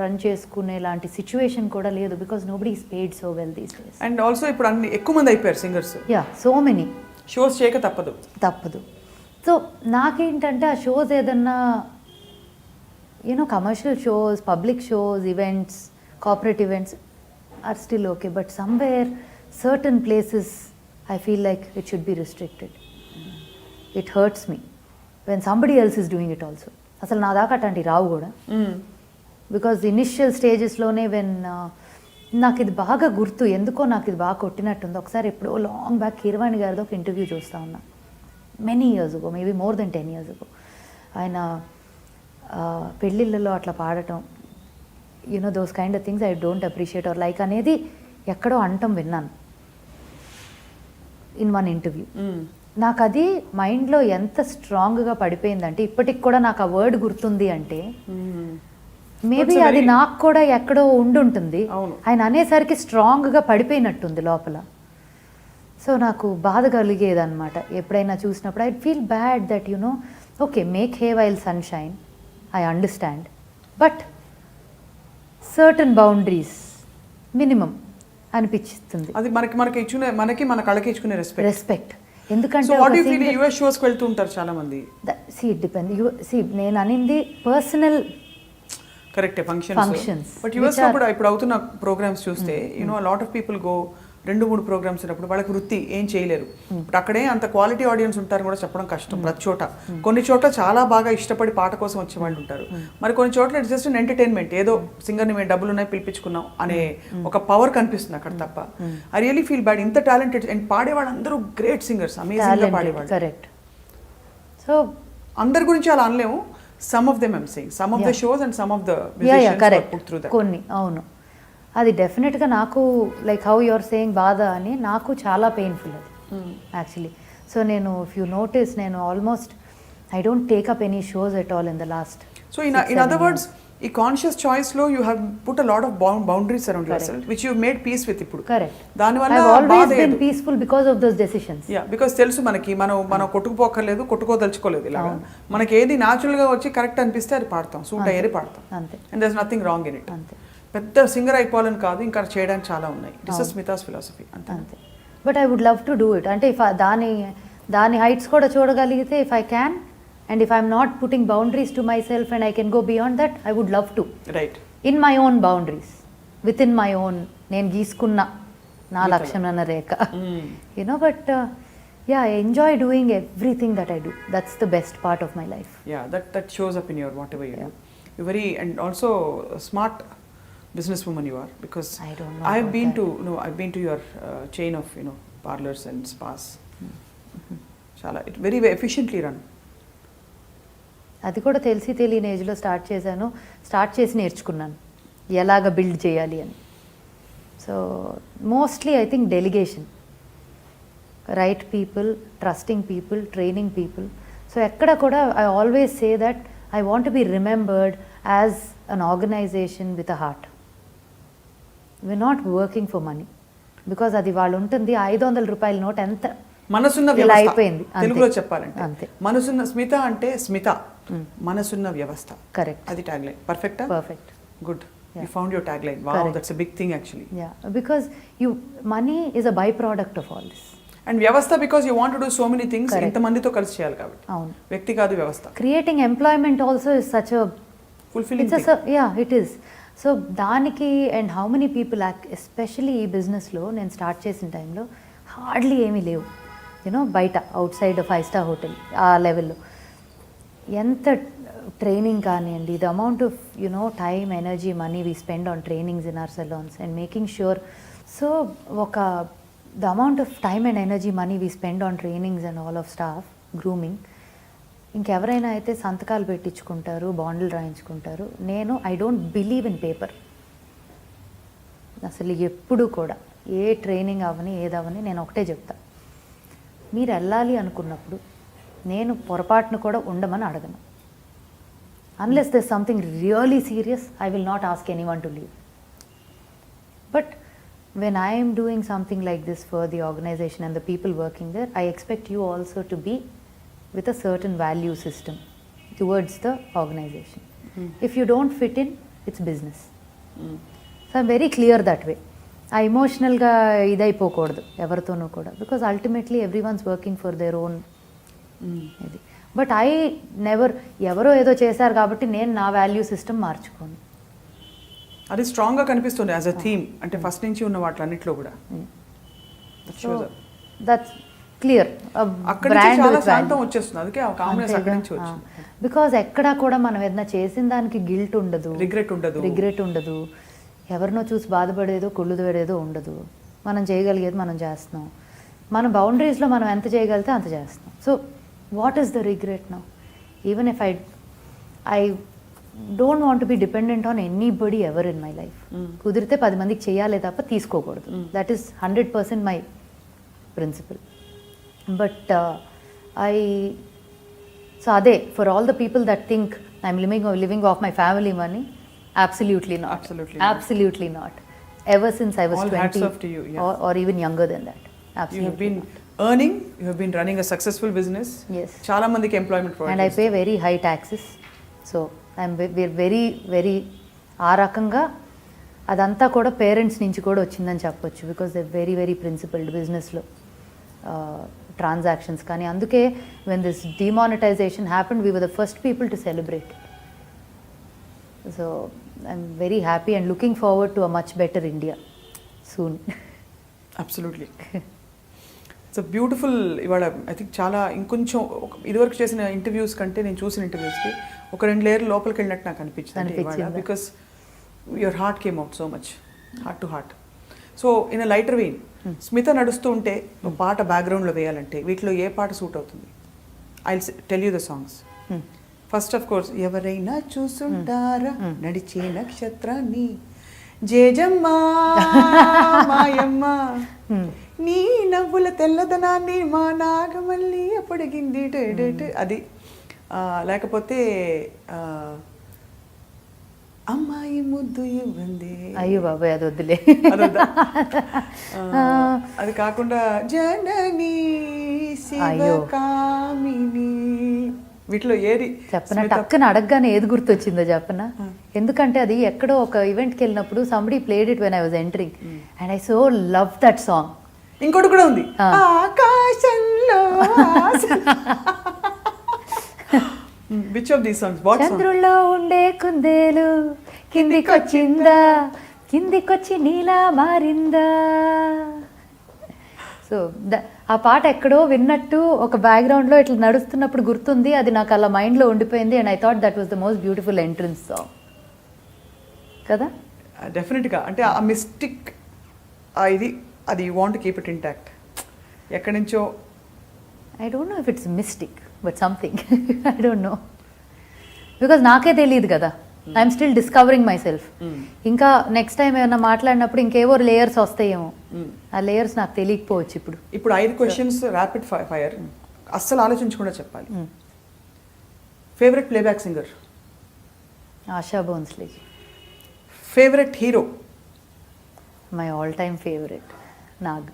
రన్ చేసుకునే లాంటి సిచ్యువేషన్ కూడా లేదు, because nobody is paid so well these days. And also ఇప్పుడు అన్ని ఎక్కువ మంది అయిపోయారు singers. Yeah, so many shows చేయక తప్పదు. సో నాకేంటంటే ఆ షోస్ ఏదన్నా commercial shows, public shows, events, corporate events are still okay, but somewhere certain places I feel like it should be restricted. It hurts me when somebody else is doing it also. అసలు నా దాకా అట్లాంటి రావు కూడా, because initial స్టేజెస్లోనే when నాకు ఇది బాగా గుర్తు, ఎందుకో నాకు ఇది బాగా కొట్టినట్టుంది. ఒకసారి ఎప్పుడో లాంగ్ బ్యాక్ కీరవాణి గారితో ఒక ఇంటర్వ్యూ చూస్తూ ఉన్నా, many years ago, maybe more than 10 years ago. ఆయన పెళ్ళిళ్ళలో అట్లా పాడటం, those kind of things I don't appreciate or like అనేది ఎక్కడో అంటం విన్నాను ఇన్ వన్ ఇంటర్వ్యూ. నాకు అది మైండ్లో ఎంత స్ట్రాంగ్గా పడిపోయిందంటే, ఇప్పటికి కూడా నాకు ఆ వర్డ్ గుర్తుంది అంటే, మేబీ అది నాకు కూడా ఎక్కడో ఉండుంటుంది. ఆయన అనేసరికి స్ట్రాంగ్గా పడిపోయినట్టుంది లోపల. సో నాకు బాధ కలిగేది అనమాట ఎప్పుడైనా చూసినప్పుడు. I feel bad that okay, make hey while sunshine, I understand, but certain boundaries minimum అనిపిస్తుంది. అది మనకి మన కళకి ఇచ్చుకునే రెస్పెక్ట్. ఎందుకంటే యూఎస్ షోస్కి వెళ్తూ ఉంటారు చాలా మంది. It depend. నేను అనింది personal correct functions but US లో కూడా ఇప్పుడు అవుతున్న ప్రోగ్రామ్స్ చూస్తే you know lot of people go 2-3 programmes ఉన్నప్పుడు వాళ్ళకి వృత్తి ఏం చేయలేరు. బట్ అక్కడే అంత క్వాలిటీ ఆడియన్స్ ఉంటారని కూడా చెప్పడం కష్టం ప్రతి చోట. కొన్ని చోట్ల చాలా బాగా ఇష్టపడి పాట కోసం వచ్చే వాళ్ళు ఉంటారు, మరి కొన్ని చోట్ల ఇట్స్ జస్ట్ ఎంటర్టైన్మెంట్, ఏదో సింగర్ని మేము డబ్బులు ఉన్నాయి పిలిపించుకున్నాం అనే ఒక పవర్ కనిపిస్తుంది అక్కడ తప్ప. I really feel bad. ఇంత టాలెంటెడ్ అండ్ పాడేవాళ్ళు అందరూ గ్రేట్ సింగర్స్, అమేజింగ్ గా పాడేవాళ్ళు. కరెక్ట్. సో అందరి గురించి అలా అనలేము, some of them I'm saying, some of the shows and some of the musicians were put through that. కొన్ని అవును, అది డెఫినెట్గా నాకు లైక్ హౌ యువర్ సేయింగ్ బాధ అని నాకు చాలా పెయిన్ఫుల్ అది యాక్చువల్లీ. సో నేను ఇఫ్ యూ నోటీస్ నేను almost I don't take up any shows at all in the last. So in other words ఈ కాన్షియస్ చాయిస్ లో you have put a lot of boundaries around yourself which you made peace with. ఇప్పుడు correct, దానివల్ల I have always been peaceful because of those decisions. Yeah, because తెలుసు మనకి మనం కొట్టుకుపోక్కర్లేదు, కొట్టుకోదలుచుకోలేదు. ఇలాగా మనకి ఏది న్యాచురల్ గా వచ్చి కరెక్ట్ అనిపిస్తే అది పాడతాం, సూట్ అయ్యేది పాడతాం, అంతే. And there is nothing wrong in it. అంతే, పెద్ద సింగర్ అయిపోవాలని కాదు, ఇంకా చేయడానికి చాలా ఉన్నాయి. దిస్ ఇస్ స్మితాస్ ఫిలాసఫీ అంతే. But I would love to do it. అంటే ఇఫ్ దాని హైట్స్ కూడా చూడగలిగితే, if I can and if I'm not putting boundaries to myself and I can go beyond that, I would love to. Right. In my own boundaries, within my my, నేను గీసుకున్న నా లక్ష్యమైన రేఖ, you know. But yeah, I enjoy doing everything that I do. That's the best part of my life. Yeah, that shows up in your whatever you do. You very and also smart businesswoman you are, because I don't know I've been to your chain of parlors and spas. Chala it very efficiently run. అది కూడా తెలియని ఏజ్లో start చేసి నేర్చుకున్నాను ఎలాగ build చేయాలి అని. So mostly I think delegation, right people, trusting people, training people. So ఎక్కడ కూడా I always say that I want to be remembered as an organisation with a heart. we're not working for money, because అది వాళ్ళు ఉంటుంది 500 రూపాయల note ఎంత మనసున్న వ్యవస్థ అయిపోయింది తెలుగులో చెప్పాలంటే. అంతే. మనసున్న స్మిత అంటే స్మిత, మనసున్న వ్యవస్థ. కరెక్ట్, అది ట్యాగ్ లైన్. పర్ఫెక్టా? Perfect, good. You found your tagline. Wow, that's a big thing actually. Yeah, because money is a byproduct of all this. And వ్యవస్థ, because you want to do so many things, ఇంత మందితో కలిసి చేయాలి కాబట్టి. అవును, వ్యక్తి కాదు వ్యవస్థ. Creating employment also is such a fulfilling thing. Yeah, it is. So దానికి and how many people especially ఈ బిజినెస్లో నేను స్టార్ట్ చేసిన టైంలో హార్డ్లీ ఏమీ లేవు, యూనో. బయట అవుట్ సైడ్ 5-star హోటల్ ఆ లెవెల్లో ఎంత ట్రైనింగ్ కానివ్వండి, the amount of time, energy, money we spend on trainings in our salons and making sure. So the amount of time and energy, money we spend on trainings and all of staff, grooming. ఇంకెవరైనా అయితే సంతకాలు పెట్టించుకుంటారు, బాండ్లు రాయించుకుంటారు. నేను I don't believe in paper అసలు ఎప్పుడు కూడా. ఏ ట్రైనింగ్ అవని ఏదవని నేను ఒకటే చెప్తా, మీరు వెళ్ళాలి అనుకున్నప్పుడు నేను పొరపాటును కూడా ఉండమని అడగను. Unless there something really serious, I will not ask anyone to leave. But when I am doing something like this for the organization and the people working there, I expect you also to be with a certain value system towards the organization. If you don't fit in, it's business. So I'm very clear that way. ఆ ఎమోషనల్గా ఇదైపోకూడదు ఎవరితోనూ కూడా, because ultimately everyone's working for their own ఇది. But I never ఎవరో ఏదో చేశారు కాబట్టి నేను నా వాల్యూ సిస్టమ్ మార్చుకోను. అది స్ట్రాంగ్గా కనిపిస్తుంది యాజ్ అ థీమ్, అంటే ఫస్ట్ నుంచి ఉన్న వాటిలన్నిట్లో కూడా. That's clear. బికాజ్ ఎక్కడా కూడా మనం ఏదైనా చేసిన దానికి గిల్ట్ ఉండదు, రిగ్రెట్ ఉండదు, ఎవరినో చూసి బాధపడేదో కుళ్ళుదేడేదో ఉండదు. మనం చేయగలిగేది మనం చేస్తున్నాం, మన బౌండరీస్లో మనం ఎంత చేయగలిగితే అంత చేస్తున్నాం. So what is the regret now? Even if I don't want be dependent on anybody ever in my life. కుదిరితే 10 మందికి చేయాలి తప్ప తీసుకోకూడదు. That is 100% my principle. But so అదే, for all the people that think I'm living off my family money, absolutely not. Absolutely not. Ever since I was 20 or even younger than that. Absolutely. You have been earning, you have been running a successful business. Yes. Chaala mandiki employment providers. And I pay very high taxes. So we're very ఆ రకంగా అదంతా కూడా parents నుంచి కూడా వచ్చిందని చెప్పొచ్చు, because they very very principled బిజినెస్లో transactions. కానీ అందుకే when this demonetization happened, we were the first people to celebrate. So I'm very happy and looking forward to a much better India soon. Absolutely. It's beautiful. ఇవాళ I think చాలా ఇంకొంచెం ఇదివరకు చేసిన interviews కంటే నేను చూసిన ఇంటర్వ్యూస్కి ఒక 2 లేయర్ లోపలికి వెళ్ళినట్టు నాకు అనిపించింది. Because your heart came out so much, heart to heart. So in a lighter vein, Smitha నడుస్తూ ఉంటే ఒక పాట బ్యాక్గ్రౌండ్లో వేయాలంటే వీటిలో ఏ పాట సూట్ అవుతుంది? I tell you the songs. First of course, ఎవరైనా చూసుంటారా నడిచే నక్షత్రాన్ని, జేజమ్మా మాయమ్మ నీ నవ్వుల తెల్లదనాన్ని మా నాగమల్లి పొడిగింది అది. లేకపోతే అమ్మాయి ముద్దు ఇవ్వండి. అయ్యో బాబాయ్ అది వద్దులే. అది కాకుండా జనని శివకామిని, వీటిలో ఏది చెప్పనా? టక్కున అడగగానే ఏది గుర్తొచ్చిందో చెప్పనా? ఎందుకంటే అది ఎక్కడో ఒక ఈవెంట్కి వెళ్ళినప్పుడు somebody played it when I was entering and I so love that song. ఇంకోటి కూడా ఉంది, ఆకాశంలో విచ్ ఆఫ్ దీస్ సాంగ్స్? చంద్రుల్లో ఉండే కుందేలు కిందికొచ్చిందా, కిందికొచ్చి నీలా మారిందా. సో ఆ పాట ఎక్కడో విన్నట్టు ఒక బ్యాక్గ్రౌండ్లో ఇట్లా నడుస్తున్నప్పుడు గుర్తుంది. అది నాకు అలా మైండ్లో ఉండిపోయింది and I thought that was the most beautiful entrance song కదా. డెఫినెట్గా. అంటే ఆ మిస్టిక్ ఇది అది you want keep it intact. ఎక్కడి నుంచో I don't no if it's mystic but something I don't no, because నాకే తెలియదు కదా. I'm still discovering my self. ఇంకా నెక్స్ట్ టైం ఏమైనా మాట్లాడినప్పుడు ఇంకేవో లేయర్స్ వస్తాయేమో, ఆ లేయర్స్ నాకు తెలియకపోవచ్చు. ఇప్పుడు 5 క్వశ్చన్స్ ర్యాపిడ్ ఫైర్, అస్సలు ఆలోచించకుండా చెప్పాలి. Favourite playback singer? ASHA Bhosle. Favourite hero? My all time favourite Nag.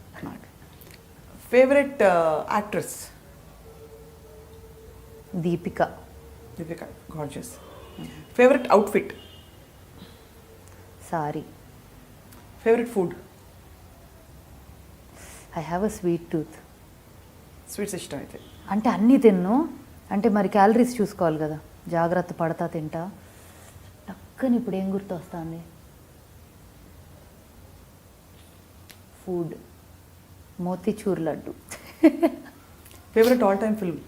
Favourite actress? Deepika. Gorgeous. Favourite outfit? Sorry. Favourite food? I have a sweet tooth. Sweets ఇష్టం అయితే? అంటే అన్నీ తిన్ను, అంటే మరి క్యాలరీస్ చూసుకోవాలి కదా, జాగ్రత్త పడతా తింటా. టక్కని ఇప్పుడు ఏం గుర్తు వస్తుంది? Food motichoor laddu. Favourite all time film?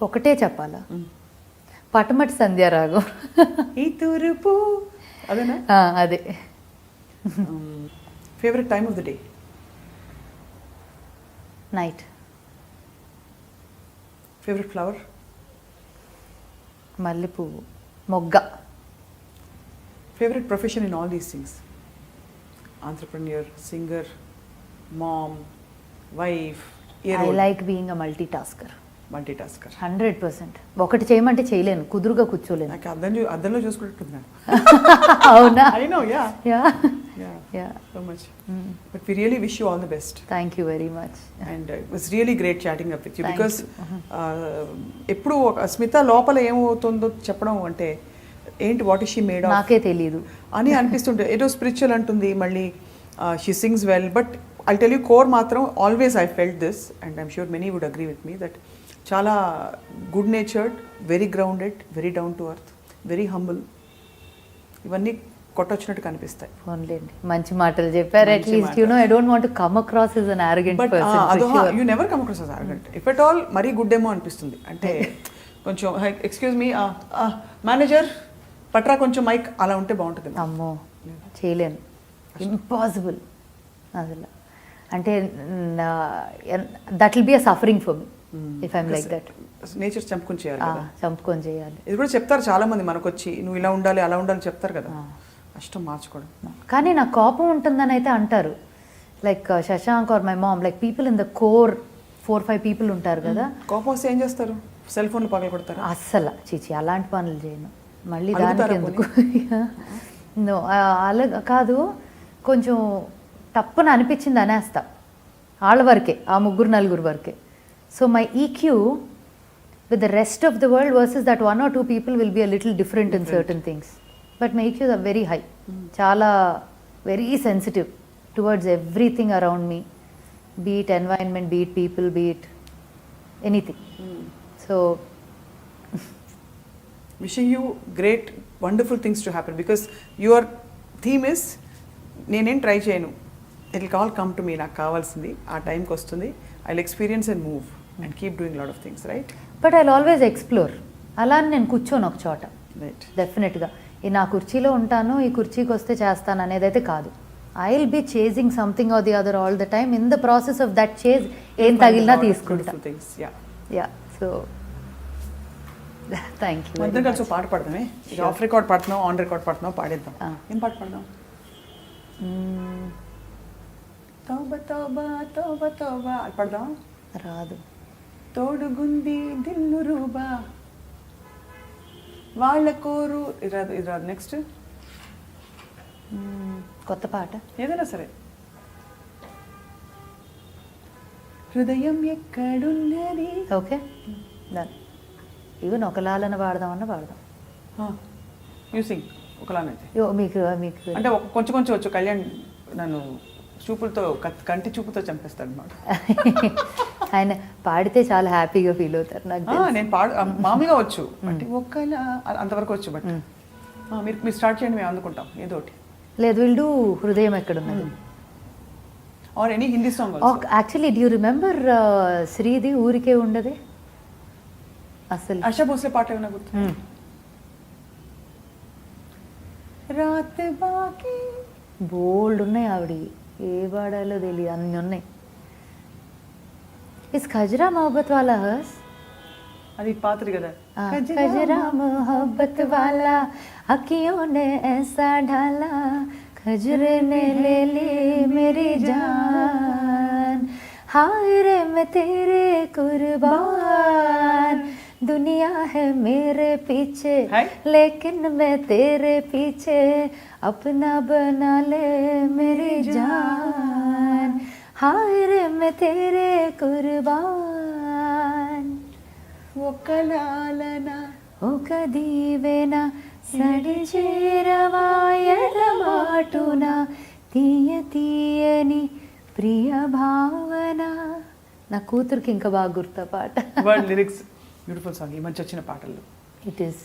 ఒకటే చెప్పాలా? పటమటి సంధ్యారాగం. ఈ తూర్పు అదేనా? అదే. Favourite time of the day? Night. Favourite flower? మల్లెపువ్వు, మొగ్గ. Favourite profession in all these things? Entrepreneur, singer, mom, wife? I like being a multitasker. 100%. ఒకటి చేయమంటే చేయలేను, కుదురుగా కూర్చోలేను. నాకు అద్దంలో చూసుకుంటున్నాను. అవునా? I know, yeah. Yeah. So much. But we really wish you all the best. Thank you very much. And it was really great chatting up with you. Because ఎప్పుడు స్మిత లోపల ఏమవుతుందో చెప్పడం అంటే ఏంటి, what is she made of నాకే తెలీదు అని అనిపిస్తుంటే, ఏదో స్పిరిచువల్ అంటుంది, మళ్ళీ she sings well. But I tell you, core మాత్రం always I felt this and I'm sure many would agree with me that చాలా good natured, very grounded, very down to earth, very humble. ఇవన్నీ కొట్టొచ్చినట్టు కనిపిస్తాయి. ఫోన్లేండి, మంచి మాటలు చెప్పారు. At least you know I don't want to come across as an arrogant person. You never come across as arrogant. If at all మరీ good ఏమో అనిపిస్తుంది. అంటే కొంచెం ఎక్స్క్యూజ్ మీ మేనేజర్ పట్రా కొంచెం మైక్ అలా ఉంటే బాగుంటుంది. అమ్మో చేయలేను, ఇంపాసిబుల్ అసలు. అంటే that will be a suffering for me if I'm like that. Nature చంపుకొని చేయాలి కదా, చంపుకొని చేయాలి. ఇది కూడా చెప్తారు చాలా మంది మనకు వచ్చి, నువ్వు ఇలా ఉండాలి అలా ఉండాలి చెప్తారు కదా, కష్టం మార్చుకోవడం. కానీ నాకు కోపం ఉంటుందని అయితే అంటారు. Like Shashank or my mom, like people in the core 4-5 people ఉంటారు కదా. కోపం వస్తే ఏం చేస్తారు? సెల్ ఫోన్లు పగల కొడతారు? అస్సలు చీచి అలాంటి పనులు చేయను. మళ్ళీ దానికి ఎందుకు? నో అలా కాదు, కొంచెం తప్పున అనిపించింది అనేస్తా. వాళ్ళ వరకే, ఆ 3-4 వరకే. So my EQ with the rest of the world versus that 1 or 2 people will be a little different in certain things. But my EQs are very high. Chala very sensitive towards everything around me. Be it environment, be it people, be it anything. So wishing you great wonderful things to happen because your theme is నేనేం try చేయను, it will all come to me, నాకు కావాల్సింది ఆ టైంకి వస్తుంది, I will experience and move and keep doing lot of things, right? But I always explore. అలా అని నేను కూర్చోను ఒక చోట, రైట్. డెఫినెట్గా ఈ నా కుర్చీలో ఉంటాను, ఈ కుర్చీకి వస్తే చేస్తాను అనేదైతే కాదు. I will be chasing something or the other all the time. In the process of that chase ఏం తగిలినా తీసుకుంటా. Yeah, so thank you. అందరం కలిసి పాట పాడదామే. ఆఫ్ రికార్డ్ పాడుతున్నాం, ఆన్ రికార్డ్ పాడుతున్నాం, పాడేద్దాం. ఏం పాట పాడదాం? తోబా తోబా తోబా తోబా అది పాడదాం. రాదు. తోడుగుంది దిల్లు రూబా వాళ్ళ కోరు ఇది రాదు. నెక్స్ట్ కొత్త పాట ఏదైనా సరే. హృదయం ఎక్కడున్నది. Okay, done. ఈవెన్ ఒకలాలన పాడదామన్నా పాడదాం. మ్యూజిక్ ఒకలానైతే మీకు మీకు అంటే కొంచెం కొంచెం వచ్చు. కళ్యాణ్ నన్ను చూపులతో కంటి చూపుతో చంపేస్తాడు అనమాట. ఆయన పాడితే చాలా హ్యాపీగా ఫీల్ అవుతారు. నాకు నేను మామూలుగా వచ్చు అంటే ఒకలా అంతవరకు వచ్చు. బట్ మీరు స్టార్ట్ చేయండి, మేము అందుకుంటాం ఏదో ఒకటి. లేదు, వీళ్ళు హృదయం ఎక్కడున్నది. Or any Hindi song. Actually do you remember శ్రీది ఊరికే ఉండదే? అసలు ఆశా భోస్లే పాట ఏమైనా గుర్తు? రాత్ బాకీ బోల్డ్ ఉన్నాయి ఆవిడ, ఏ పాడాలో తెలియదు, అన్నీ ఉన్నాయి. Is Kajra Mohabbat Wala hers? అది పాతది కదా. ఖజరా మొహబ్బత్ వాలా అఖియోं ने ऐसा ढाला खजरे ने ले ली मेरी जान हाय रे मैं तेरे कुर्बान दुनिया है मेरे पीछे लेकिन मैं तेरे पीछे अपना बना ले मेरी जान हाय रे मैं तेरे कुर्बान ఒకలాలనా ఒక దీవెన సడి చేరవాయల మాటున తీయ తీయని ప్రియ భావన. నా కూతురికి ఇంకా బాగా గుర్తా పాట. వర్డ్ లిరిక్స్ బ్యూటిఫుల్ సాంగ్, ఈ మధ్య వచ్చిన పాటల్లో. ఇట్ ఈస్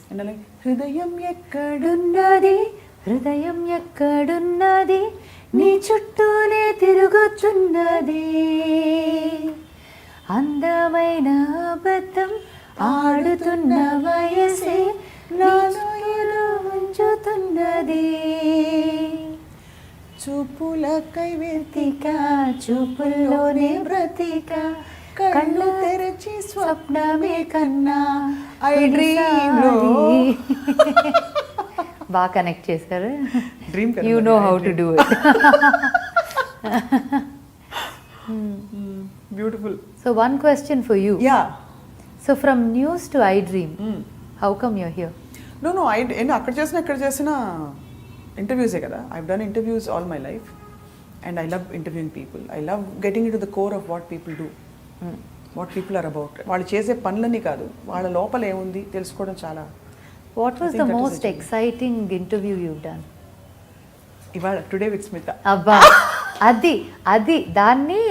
హృదయం ఎక్కడున్నది, హృదయం ఎక్కడున్నది నీ చుట్టూనే తిరుగుతున్నది అందమైన అబద్ధం ఆడుతున్న వయసే నాలో ఉంచుతున్నది చూపులకై వెతిక చూపుల్లోనే బ్రతిక కళ్ళు తెరచి స్వప్నమే కన్నా iDream బాగా కనెక్ట్ చేశారు. Dream you know how to do it. Beautiful. So one question for you. Yeah. So from news to iDream, how come you're here? No అక్కడ చేసిన ఇక్కడ చేసిన ఇంటర్వ్యూసే కదా. I've done interviews all my life and I love interviewing people. I love getting into the core of what people do, what people are about. వాళ్ళు చేసే పనులని కాదు, వాళ్ళ లోపల ఏముంది తెలుసుకోవడం చాలా. What was the most exciting interview you done? ఇవాళ టుడే విత్ స్మిత. అబ్బా, అది దాన్ని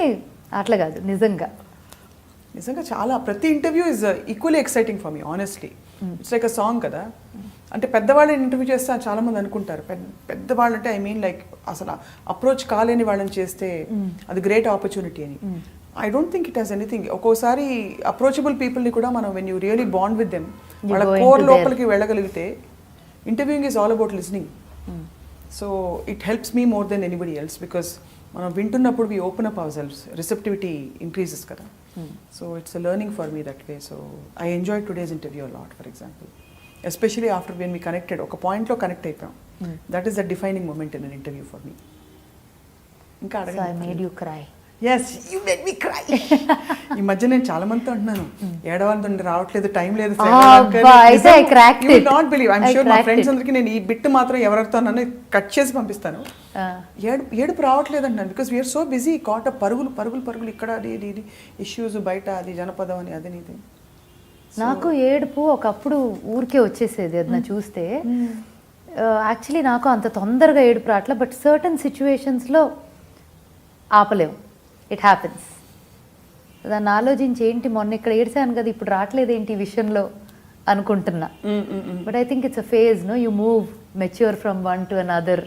అట్లా కాదు, నిజంగా చాలా. ప్రతి interview is equally exciting for me honestly. It's like a song కదా. అంటే పెద్దవాళ్ళని ఇంటర్వ్యూ చేస్తే చాలామంది అనుకుంటారు పెద్దవాళ్ళు అంటే ఐ మీన్ లైక్ అసలు అప్రోచ్ కాలేని వాళ్ళని చేస్తే అది గ్రేట్ ఆపర్చునిటీ అని. I don't think it has anything. ఒక్కోసారి అప్రోచబుల్ పీపుల్ని కూడా మనం when you really bond with them, వాళ్ళ కోర్ లోపలికి వెళ్ళగలిగితే interviewing is all about listening. So it helps me more then anybody else because మనం వింటున్నప్పుడు we open up our selfs, receptivity increases కదా. So it's a learning for me that way. So I enjoy today's interview a lot. For example especially after when me connected, ఒక పాయింట్లో connect అయిపోయాం. That is the defining moment in an interview for me. ఇంకా cry. Yes, you made me cry. ఈ మధ్య నేను చాలా మందితో అంటున్నాను, ఏడవండి రావట్లేదు, టైం లేదు. నాట్ బిలీవ్, ఐఎమ్ షూర్ మా ఫ్రెండ్స్ అందరికి నేను ఈ బిట్ మాత్రం ఎవరితో నన్ను కట్ చేసి పంపిస్తాను. ఏడుపు రావట్లేదు అంటున్నాను బికాస్ వీఆర్ సో బిజీ. కాట పరుగులు పరుగులు పరుగులు, ఇక్కడ అది ఇది ఇష్యూస్, బయట అది జనపదం అని అది ఇది. నాకు ఏడుపు ఒకప్పుడు ఊరికే వచ్చేసేది అది చూస్తే. యాక్చువల్లీ నాకు అంత తొందరగా ఏడుపు రావట్లే, బట్ సర్టన్ సిచ్యువేషన్స్లో ఆపలేము. It happens. దాన్ని ఆలోచించి ఏంటి మొన్న ఇక్కడ ఏడ్చాను కదా ఇప్పుడు రావట్లేదు ఏంటి ఈ విషయంలో అనుకుంటున్నా. But I think it's a phase, no, you move mature from one to another.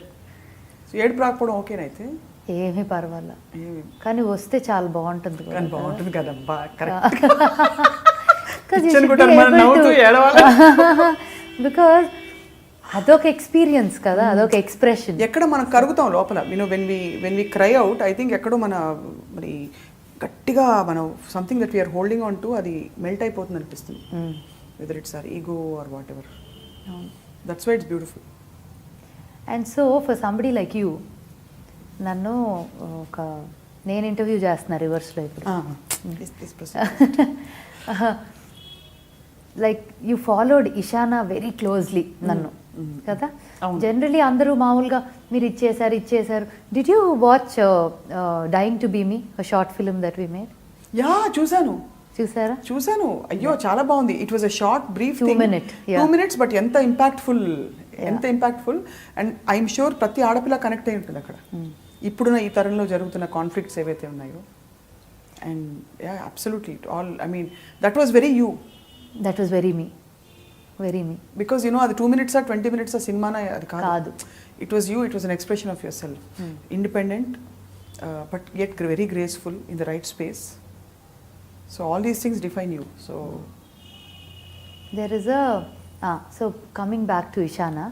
ఏడుపు రాకపోవడం ఓకేనైతే ఏమీ పర్వాలా, కానీ వస్తే చాలా బాగుంటుంది. బాగుంటుంది కదబ్బా, బికాస్ అదొక ఎక్స్పీరియన్స్ కదా, అదొక ఎక్స్ప్రెషన్. ఎక్కడ మనం కరుగుతాం లోపల, when we cry out, I think ఎక్కడో మరి గట్టిగా మనం something that we're holding on to, అది మెల్ట్ అయిపోతుంది అనిపిస్తుంది. Whether it's our ego or whatever, that's why it's beautiful. And so for somebody like you, నన్ను నేను ఇంటర్వ్యూ చేస్తున్నా రివర్స్లో ఇప్పుడు. లైక్ యూ ఫాలోడ్ ఇషానా వెరీ క్లోజ్లీ నన్ను కదా. జనరలీ అందరూ మామూలుగా మీరు ఇచ్చేసారు. Did you watch dying to be me, short film that we made? Yeah, చూసాను. అయ్యో చాలా బాగుంది. It was a short brief 2 minutes, but ఎంత ఇంపాక్ట్ఫుల్ అండ్ ఐఎమ్ షూర్ ప్రతి ఆడపిల్ల కనెక్ట్ అయి ఉంటుంది అక్కడ. ఇప్పుడున్న ఈ తరంలో జరుగుతున్న కాన్ఫ్లిక్ట్స్ ఏవైతే ఉన్నాయో, and yeah absolutely all, I mean that was very you. That was very me. Because అది 2 minutes 20 minutes సినిమానా, అది కాదు. It was you, it was an expression of your self, independent but yet very graceful in the right space. So all these things define you. So there is so coming back to Ishana,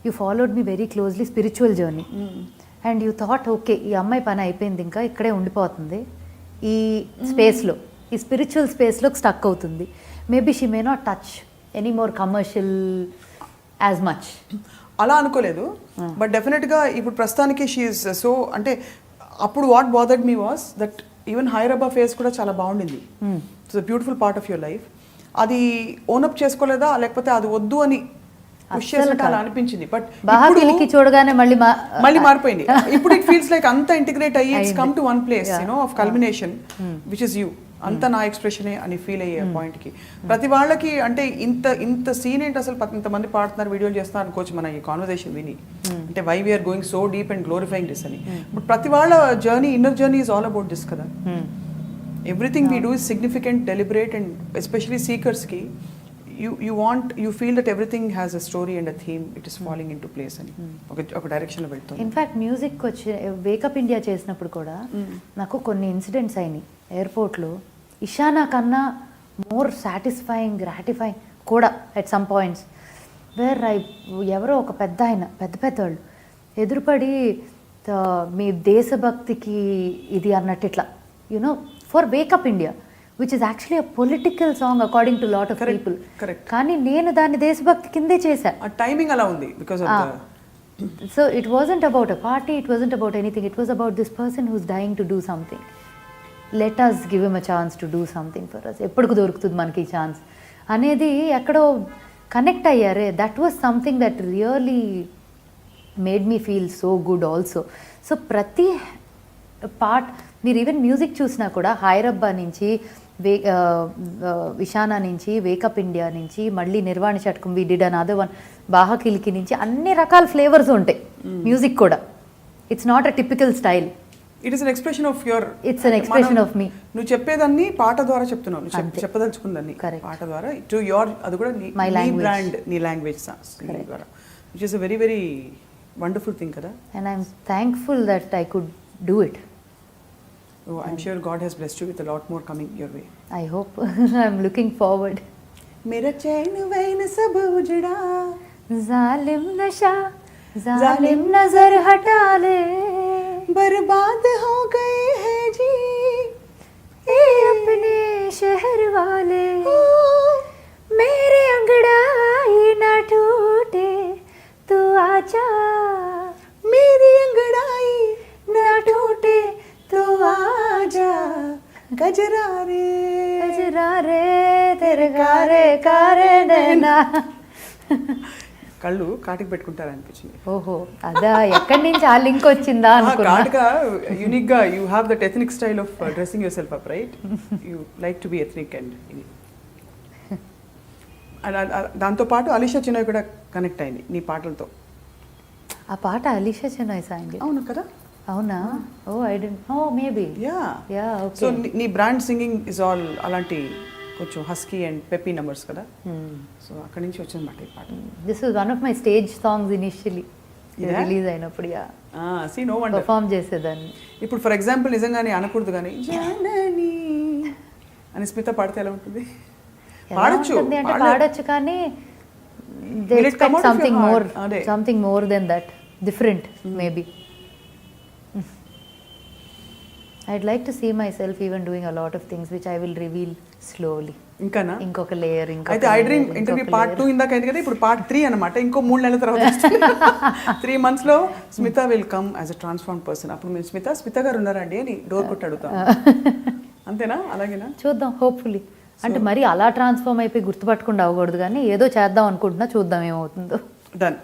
you followed me very closely, spiritual journey. And you thought, okay, ఈ అమ్మాయి పని అయిపోయింది, ఇంకా ఇక్కడే ఉండిపోతుంది ఈ స్పేస్లో, ఈ స్పిరిచువల్ స్పేస్లో స్టక్ అవుతుంది. Maybe she may not touch any more commercial as much. అలా అనుకోలేదు, బట్ డెఫినెట్గా ఇప్పుడు ప్రస్తుతానికి షీ ఈజ్ సో, అంటే అప్పుడు what bothered me was that even Hai Rabba face కూడా చాలా బాగుండింది. It's a beautiful part of your life. అది ఓనప్ చేసుకోలేదా, లేకపోతే అది వద్దు అని పుష్ చేసినట్టు అలా అనిపించింది. బట్ చూడగానే మళ్ళీ మారిపోయింది. ఇప్పుడు ఇట్ ఫీల్స్ లైక్ అంతా ఇంటిగ్రేట్ అయ్యి it's come to one place, of culmination, which is you. అంతా నా ఎక్స్ప్రెషనే అని ఫీల్ అయ్యే పాయింట్కి ప్రతి వాళ్ళకి, అంటే ఇంత సీన్ ఏంటి అసలు, ఇంతమంది పాడుతున్నారు, వీడియోలు చేస్తున్నారు అనుకోవచ్చు మన ఈ కాన్వర్సేషన్ విని, అంటే why we're going so deep and glorifying this అని. బట్ ప్రతి వాళ్ళ journey, inner journey is all about this కదా. Everything we do is significant, deliberate, and especially సీకర్స్కి you feel that everything has a story and a theme, it is falling into place అని ఒక డైరెక్షన్లో వెళ్తుంది. ఇన్ఫ్యాక్ట్ మ్యూజిక్ వచ్చి wake up India చేసినప్పుడు కూడా నాకు కొన్ని ఇన్సిడెంట్స్ అయినాయి ఎయిర్పోర్ట్లో, ఇషానా కన్నా మోర్ సాటిస్ఫైయింగ్, గ్రాటిఫైయింగ్ కూడా ఎట్ సమ్ పాయింట్స్, వేర్ ఎవరో ఒక పెద్దవాళ్ళు ఎదురుపడి మీ దేశభక్తికి ఇది అన్నట్టు ఇట్లా, you know, for wake up India, which is actually a political song according to lot of people. Correct. కానీ నేను దాన్ని దేశభక్తి కిందే చేశా. ఆ టైమింగ్ అలా ఉంది because of the. So it wasn't about a party, it wasn't about anything, it was about this person who's dying to do something. Let us give him a chance to do something for us. ఎప్పుడు దొరుకుతుంది మనకి ఈ chance అనేది ఎక్కడో connect అయ్యారే. That was something that really made me feel so good also. So ప్రతి part, మీరు even music చూసినా కూడా హైరబ్బా నుంచి, ఇషానా నుంచి, వేకప్ ఇండియా నుంచి, మళ్ళీ Nirvana Shatakam, we did another one, Baaha Kilikki నుంచి, అన్ని రకాల ఫ్లేవర్స్ ఉంటాయి మ్యూజిక్ కూడా. It's not a typical style, it is an expression of your, it's an expression of me. నువ్వు చెప్పేదాన్ని పాట ద్వారా చెప్తున్నావు, నువ్వు చెప్పదలుచుకుందాన్ని పాట ద్వారా, టు యువర్, అది కూడా నీ బ్రాండ్, నీ లాంగ్వేజ్ ద్వారా, which is a very very wonderful thing కదా. And I'm thankful that I could do it. Oh, I'm sure God has blessed you with a lot more coming your way. I hope. I'm looking forward. मेरा चैन van सब उजड़ा, जालिम नशा जालिम नजर हटा ले, बर्बाद हो गए हैं जी ये अपने शहर वाले, मेरे अंगड़ाई ना टूटे तू आजा, मेरी अंगड़ाई ना टूटे तो आजा, गजरा रे तेरे कारे कारे नैना. కళ్ళు కాటికి పెట్టుకుంటారు అనిపించింది. ఓహో, అదా, ఎక్కడి నుంచి ఆ లింక్ వచ్చిందా అనుకున్నా. కాటిగా యూనిక్ గా, you have that ethnic style of dressing your self up, right? You like to be ethnic. And దాంతో పాటు అలీషా చినోయ్ కూడా కనెక్ట్ అయింది నీ పాటలతో. ఆ పాట అలీషా చినోయ్ సాంగ్? అవును కదా. అవునా? Oh, I don't know, maybe. Yeah yeah, okay. So నీ బ్రాండ్ సింగింగ్ ఇస్ ఆల్ అలాంటి కొంచెం హస్కీ అండ్ పెప్పీ నెంబర్స్ కదా, సో అక్కడి నుంచి వచ్చిందన్నమాట ఈ పాట. This is one of my stage songs initially release అయినప్పుడు. సీ నో వండర్ పర్ఫామ్ చేసేదాన్ని. ఇప్పుడు ఫర్ ఎగ్జాంపుల్ నిజంగానే అనకూడదు కానీ జనని అని స్మిత పాడితే ఎలా ఉంటుంది? పాడొచ్చు అంటే పాడొచ్చు కానీ they expect something more than that, different maybe. I'd like to see myself even doing a lot of things which I will reveal slowly. ఇంకానా? ఇంకొక లేయర్. అయితే iDream ఇంటర్వ్యూ పార్ట్ 2 ఇందాక అయింది కదా, ఇప్పుడు పార్ట్ 3 అన్నమాట. ఇంకో 3 నెలల తర్వాత 3 months లో Smitha will come as a transform person. అప్పుడు మేము స్మిత గారు ఉన్నారండి అని డోర్ కొట్టి అడుగుతాం. అంతేనా? అలాగేనా? చూద్దాం, హోప్ఫుల్లీ. అంటే మరి అలా ట్రాన్స్ఫార్మ్ అయిపోయి గుర్తుపట్టకుండా అవ్వకూడదు కానీ ఏదో చేద్దాం అనుకుంటున్నా, చూద్దాం ఏమవుతుందో. Done.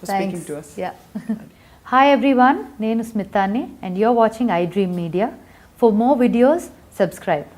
Thank you. Hi everyone, నేను స్మితాని and you're watching iDream media. For more videos subscribe.